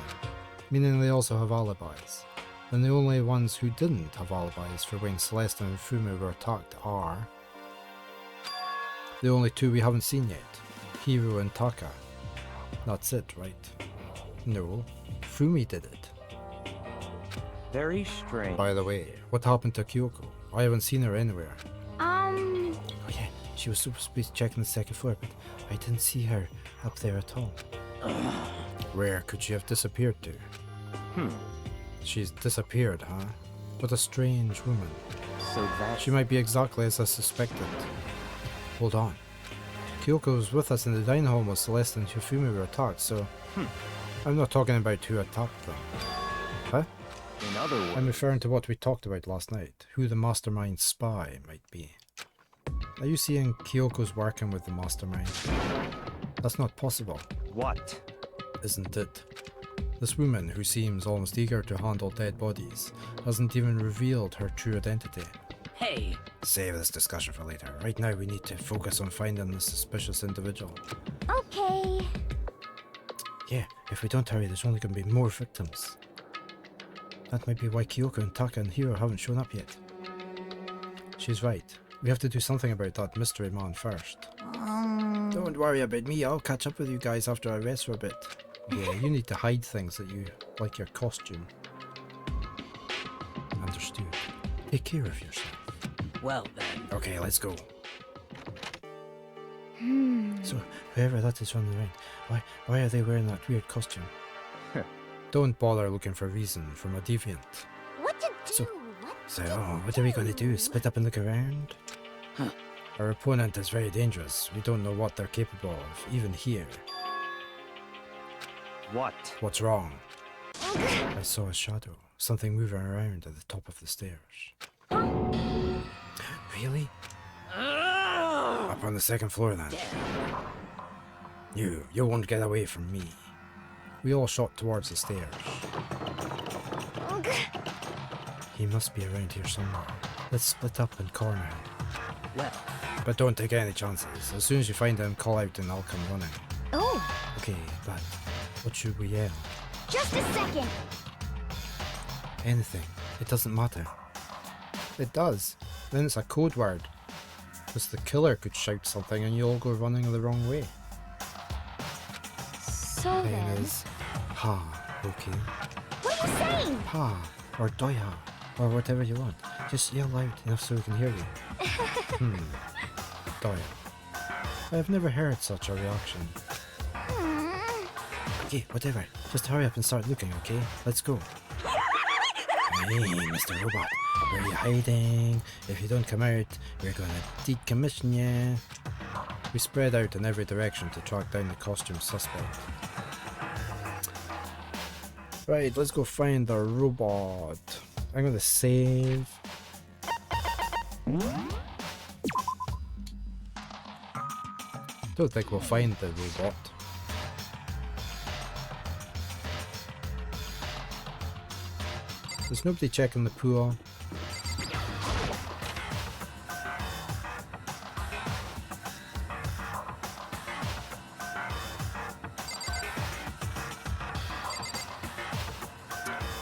Meaning they also have alibis. And the only ones who didn't have alibis for when Celeste and Fumu were attacked are the only two we haven't seen yet. Hiro and Taka. That's it, right? No, Fumi did it. Very strange. By the way, what happened to Kyoko? I haven't seen her anywhere. Oh yeah, she was supposed to be checking the second floor, but I didn't see her up there at all. Where could she have disappeared to? She's disappeared, huh? What a strange woman. So that She might be exactly as I suspected. Hold on. Kyoko was with us in the dining hall while Celeste and Hifumi were attacked, so... I'm not talking about who attacked them. Huh? in other words. I'm referring to what we talked about last night, who the mastermind spy might be. Are you seeing Kyoko's working with the mastermind? That's not possible. What? Isn't it? This woman, who seems almost eager to handle dead bodies, hasn't even revealed her true identity. Hey, Save this discussion for later. Right now we need to focus on finding the suspicious individual. Okay. Yeah, if we don't hurry, there's only going to be more victims. That might be why Kyoko and Taka and Hiro haven't shown up yet. She's right. We have to do something about that mystery man first. Don't worry about me, I'll catch up with you guys after I rest for a bit. Yeah, you need to hide things that you like your costume. Understood. Take care of yourself. well then. Okay, let's go. So, whoever that is running around, why are they wearing that weird costume? Don't bother looking for a reason from a deviant. What to do? So- What So, what are we going to do? Split up and look around? Our opponent is very dangerous. We don't know what they're capable of, even here. What? What's wrong? I saw a shadow. Something moving around at the top of the stairs. Really? Up on the second floor then. You won't get away from me. We all shot towards the stairs. He must be around here somewhere. Let's split up and corner him. Well, But don't take any chances. As soon as you find him, call out and I'll come running. Oh, Okay, but what should we yell? just a second. Anything. It doesn't matter. It does. Then it's a code word. Because the killer could shout something and you all go running the wrong way. So Then then, is ha, okay. what are you saying? Ha, or doya, or whatever you want. Just yell loud enough so we can hear you. Doya. I have never heard such a reaction. Okay, whatever. Just hurry up and start looking, okay? Let's go. Hey, Mr. Robot, where are you hiding? If you don't come out, we're gonna decommission you. We spread out in every direction to track down the costume suspect. Right, let's go find the robot. I'm gonna save. Don't think we'll find the robot. There's nobody checking the pool.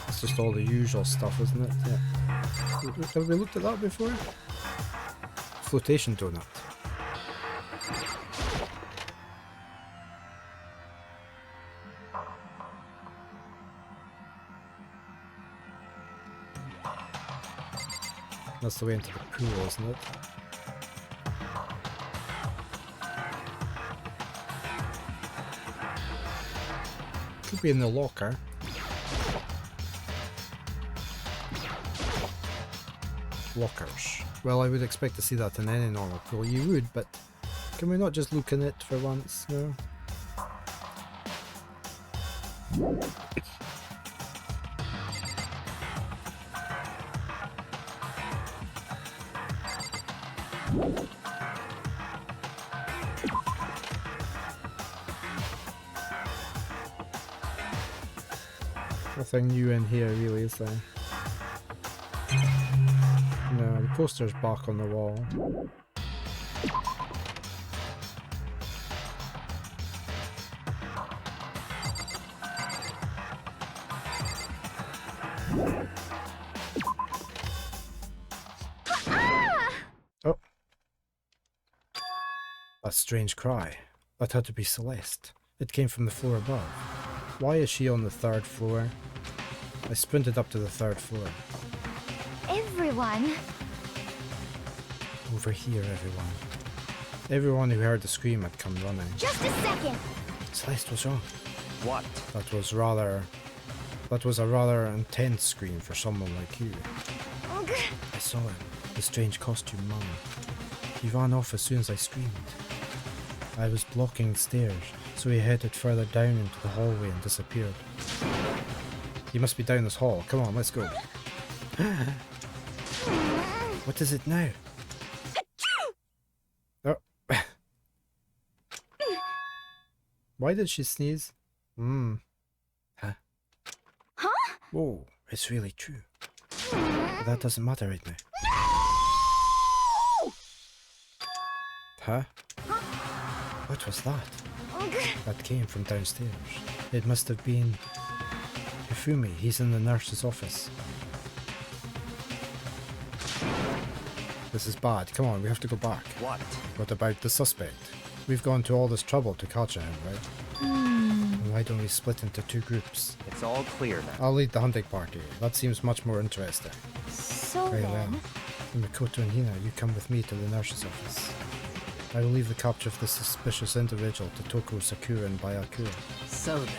It's just all the usual stuff, isn't it? Yeah. Have we looked at that before? Flotation donut. That's the way into the pool, isn't it? Could be in the locker. Lockers. Well, I would expect to see that in any normal pool. You would, but can we not just look in it for once? No? Nothing new in here really, is there? No, the poster's back on the wall. Oh. A strange cry. That had to be Celeste. It came from the floor above. Why is she on the 3rd floor? I sprinted up to the 3rd floor. Everyone. Over here, everyone. Everyone who heard the scream had come running. Just a second. Celeste, what's wrong? What? That was a rather intense scream for someone like you. Ugh. I saw him. The strange costume man. He ran off as soon as I screamed. I was blocking the stairs, so he headed further down into the hallway and disappeared. He must be down this hall. Come on, let's go. What is it now? Oh. Why did she sneeze? Huh? Whoa, it's really true. But that doesn't matter right now. Huh? What was that? That came from downstairs. It must have been Hifumi. He's in the nurse's office. This is bad. Come on, we have to go back. What? What about the suspect? We've gone to all this trouble to capture him, right? Why don't we split into 2 groups? It's all clear now. I'll lead the hunting party. That seems much more interesting. So Very then. well. Makoto and Hina, you come with me to the nurse's office. I will leave the capture of this suspicious individual to Toko, Sakura and Bayakura. So then.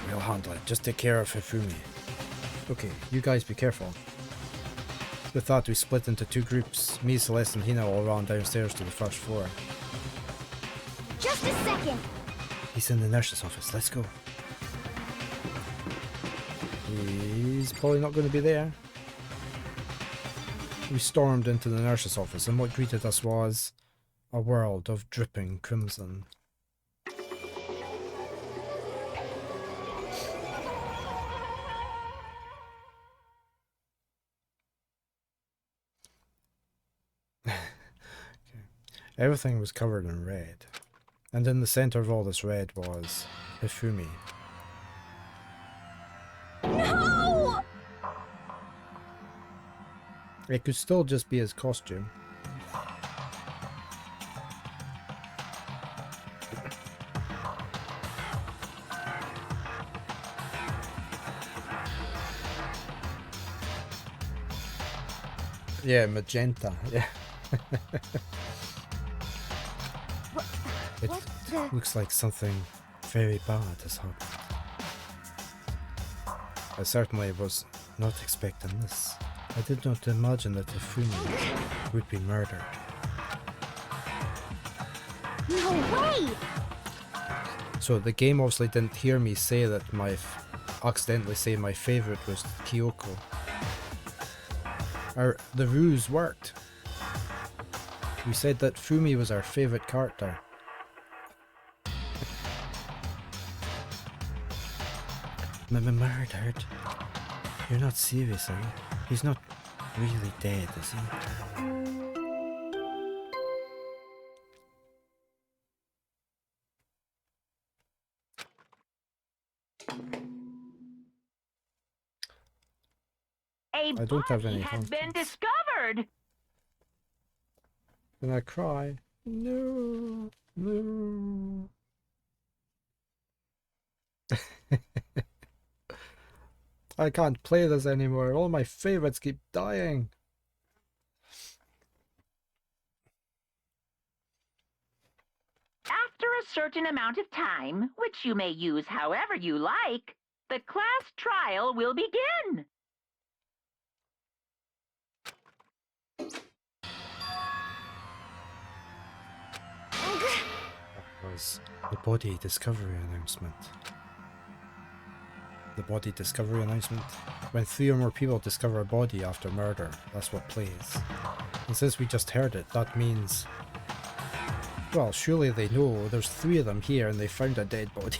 We'll handle it. Just take care of Hifumi. Okay, you guys be careful. With that, we split into 2 groups. Me, Celeste and Hina all ran downstairs to the 1st floor. Just a second. He's in the nurse's office. Let's go. He's probably not going to be there. We stormed into the nurse's office, and what greeted us was a world of dripping crimson. Everything was covered in red, and in the center of all this red was Hifumi. No! It could still just be his costume. Yeah, magenta. Yeah. It What the? looks like something very bad has happened. I certainly was not expecting this. I did not imagine that Hifumi would be murdered. No way! So the game obviously didn't hear me say that accidentally say my favorite was Kyoko. The ruse worked. We said that Fumi was our favorite character. Murdered? You're not serious, are you? He's not really dead, is he? I don't have any has been confidence. discovered. Can I cry? No, no. I can't play this anymore. All my favorites keep dying. After a certain amount of time, which you may use however you like, the class trial will begin. That was the body discovery announcement. The body discovery announcement? When 3 or more people discover a body after murder, that's what plays. And since we just heard it, that means... Well, surely they know there's 3 of them here and they found a dead body.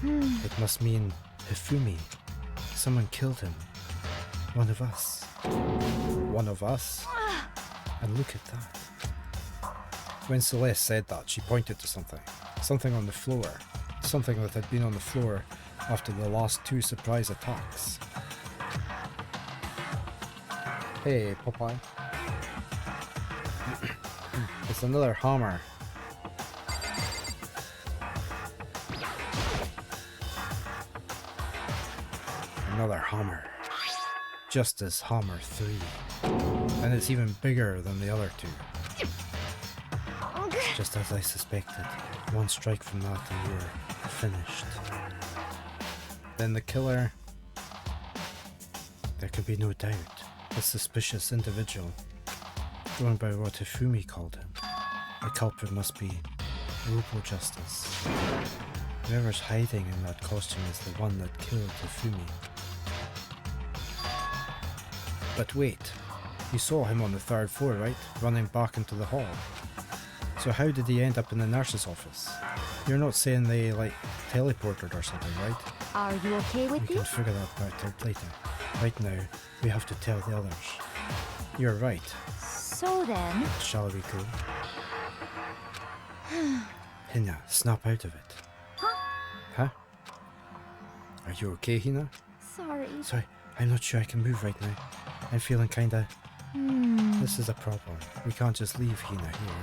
It must mean Hifumi. Someone killed him. One of us. One of us? And look at that. When Celeste said that, she pointed to something. Something on the floor. Something that had been on the floor after the last 2 surprise attacks. Hey, Popeye. It's another hammer. Another hammer. Justice Hammer 3. And it's even bigger than the other 2. Just as I suspected. One strike from that and you're finished. Then the killer... There can be no doubt. A suspicious individual. Going by what Hifumi called him. The culprit must be Robo Justice. Whoever's hiding in that costume is the one that killed Hifumi. But wait, you saw him on the 3rd floor, right? Running back into the hall. So how did he end up in the nurse's office? You're not saying they, like, teleported or something, right? Are you okay with We can this? figure that part out later. Right now, we have to tell the others. You're right. So then... Shall we go? Hina, snap out of it. Huh? Are you okay, Hina? Sorry. Sorry, I'm not sure I can move right now. I'm feeling kinda... This is a problem. We can't just leave Hina here.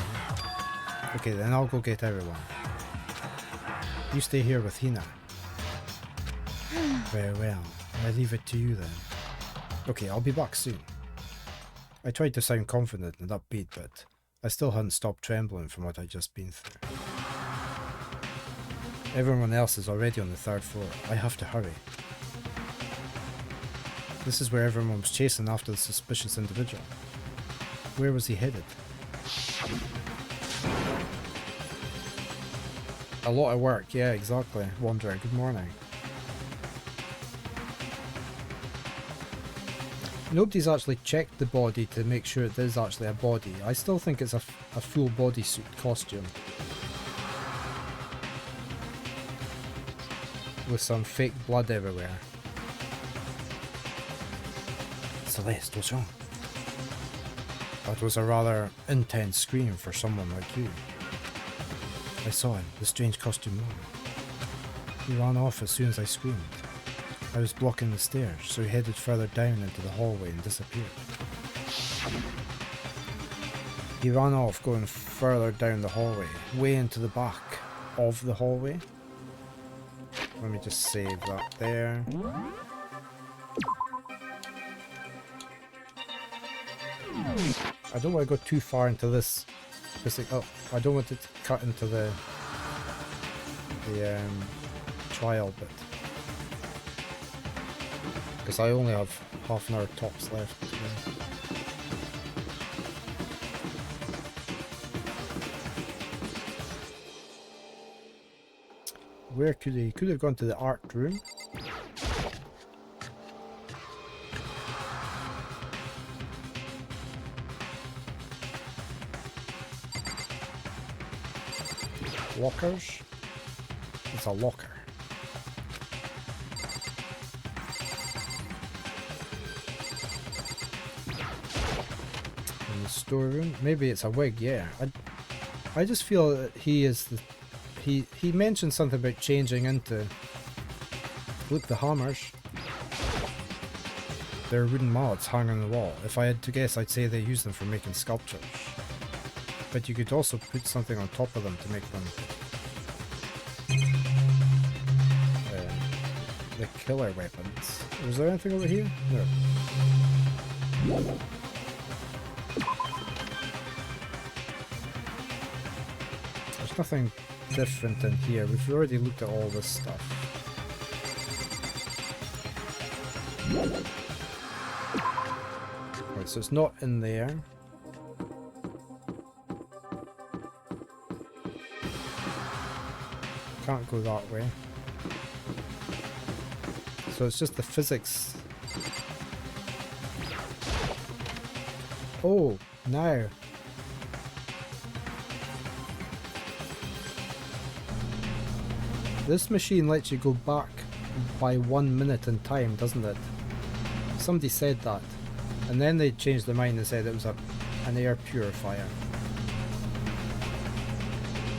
Okay, then I'll go get everyone. You stay here with Hina. Very well. I leave it to you then. Okay, I'll be back soon. I tried to sound confident and upbeat, but I still hadn't stopped trembling from what I'd just been through. Everyone else is already on the 3rd floor. I have to hurry. This is where everyone was chasing after the suspicious individual. Where was he headed? A lot of work, yeah, exactly. Wanderer, good morning. Nobody's actually checked the body to make sure it is actually a body. I still think it's a full bodysuit costume. With some fake blood everywhere. Celeste, what's wrong? That was a rather intense scream for someone like you. I saw him, the strange costume man. He ran off as soon as I screamed. I was blocking the stairs, so he headed further down into the hallway and disappeared. He ran off going further down the hallway, way into the back of the hallway. Let me just save that there. I don't want to go too far into this. Oh, I don't want it to cut into the trial bit. Because I only have half an hour tops left today. Where could he? Could have gone to the art room. Lockers. It's a locker. In the storeroom. Maybe it's a wig, yeah. I just feel that he is the... He mentioned something about changing into... Look, the hammers. They're wooden mallets hung on the wall. If I had to guess, I'd say they use them for making sculptures. But you could also put something on top of them to make them... the killer weapons. Was there anything over here? No. There's nothing different in here. We've already looked at all this stuff. Right, so it's not in there. Can't go that way. So it's just the physics. Oh, now. This machine lets you go back by 1 minute in time, doesn't it? Somebody said that. And then they changed their mind and said it was an air purifier.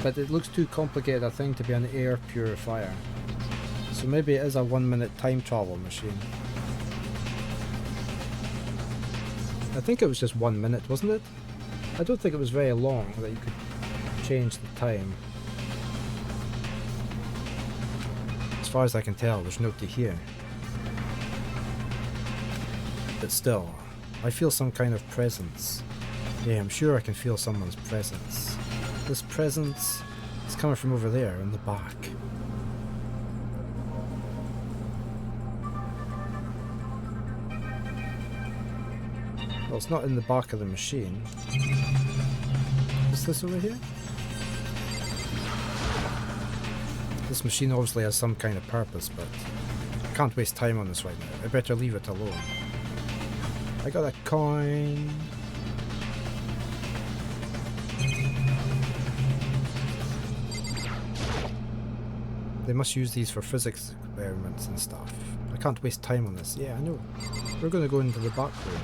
But it looks too complicated a thing to be an air purifier. So maybe it is a 1 minute time travel machine. I think it was just 1 minute, wasn't it? I don't think it was very long that you could change the time. As far as I can tell, there's nobody here. But still, I feel some kind of presence. Yeah, I'm sure I can feel someone's presence. This presence is coming from over there in the back. Well, it's not in the back of the machine. Is this over here? This machine obviously has some kind of purpose, but I can't waste time on this right now. I better leave it alone. I got a coin. They must use these for physics experiments and stuff. I can't waste time on this. Yeah, I know. We're going to go into the back room.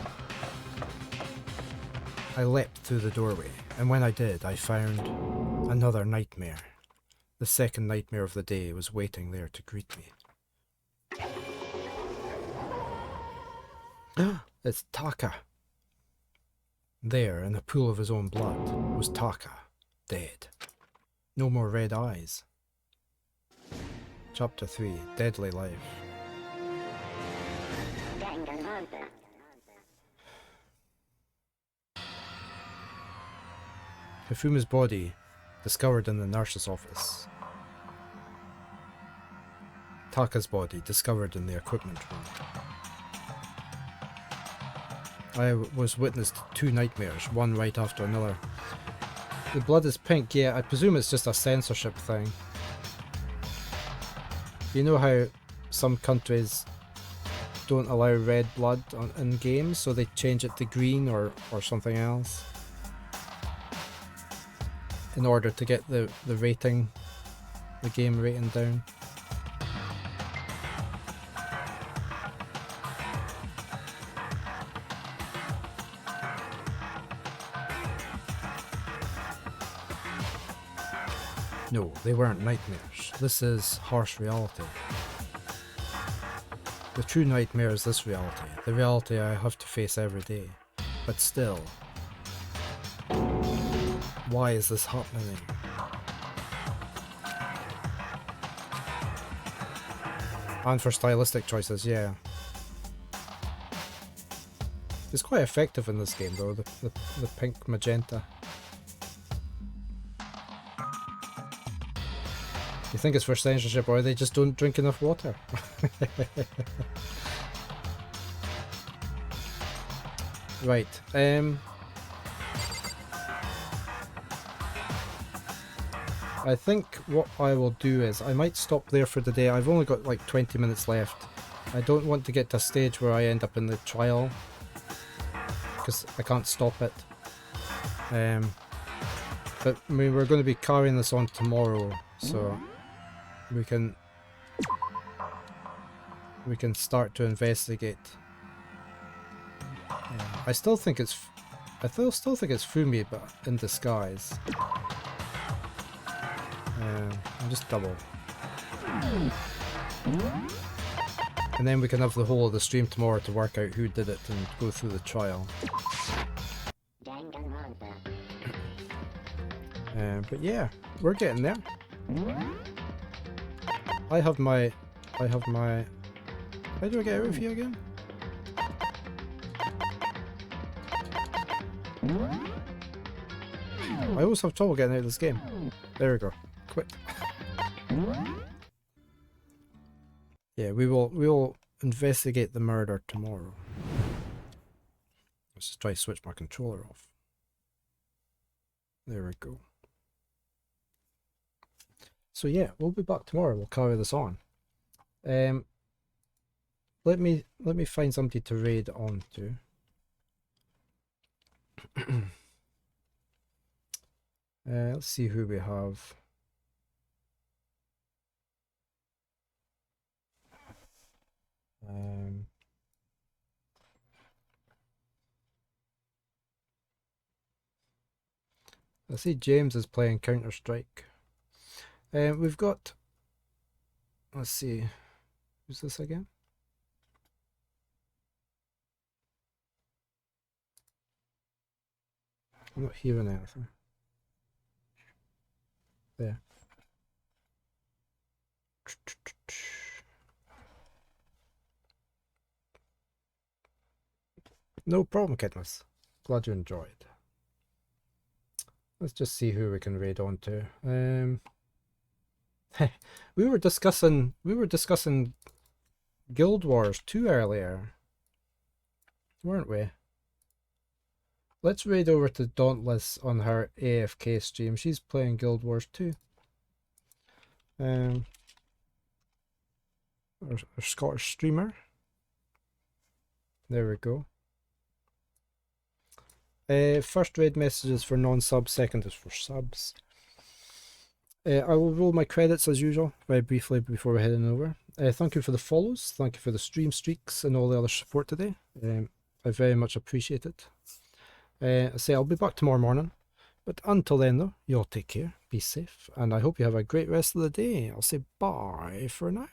I leapt through the doorway, and when I did, I found another nightmare. The second nightmare of the day was waiting there to greet me. It's Taka. There, in a pool of his own blood, was Taka, dead. No more red eyes. Chapter 3, Deadly Life. Danganronpa. Hifuma's body discovered in the nurse's office. Taka's body discovered in the equipment room. I was witness to 2 nightmares, one right after another. The blood is pink, yeah, I presume it's just a censorship thing. You know how some countries don't allow red blood in games, so they change it to green or something else in order to get the rating, the game rating down. No, they weren't nightmares. This is harsh reality. The true nightmare is this reality, the reality I have to face every day. But still, why is this happening? And for stylistic choices, yeah. It's quite effective in this game though, the pink magenta. You think it's for censorship, or they just don't drink enough water? Right, I think what I will do is, I might stop there for the day. I've only got like 20 minutes left. I don't want to get to a stage where I end up in the trial, because I can't stop it. But I mean, we're going to be carrying this on tomorrow, so we can start to investigate. I still think it's Fumi, but in disguise. I'll just double. And then we can have the whole of the stream tomorrow to work out who did it and go through the trial. But yeah, we're getting there. I have my... How do I get out of here again? I always have trouble getting out of this game. There we go. Quit. Yeah, we will investigate the murder tomorrow. Let's just try to switch my controller off. There we go. So yeah, we'll be back tomorrow. We'll carry this on. Let me find somebody to raid on to. Let's see who we have. I see James is playing Counter-Strike. We've got, let's see, who's this again? I'm not hearing anything. There. No problem, Kidmas. Glad you enjoyed. Let's just see who we can raid on to. we were discussing Guild Wars 2 earlier, weren't we? Let's raid over to Dauntless on her AFK stream. She's playing Guild Wars 2. Our Scottish streamer. There we go. First raid messages for non-subs, second is for subs. I will roll my credits as usual, very briefly before we're heading over. Thank you for the follows, thank you for the stream streaks and all the other support today. I very much appreciate it. I say I'll be back tomorrow morning, but until then though, you all take care, be safe, and I hope you have a great rest of the day. I'll say bye for now.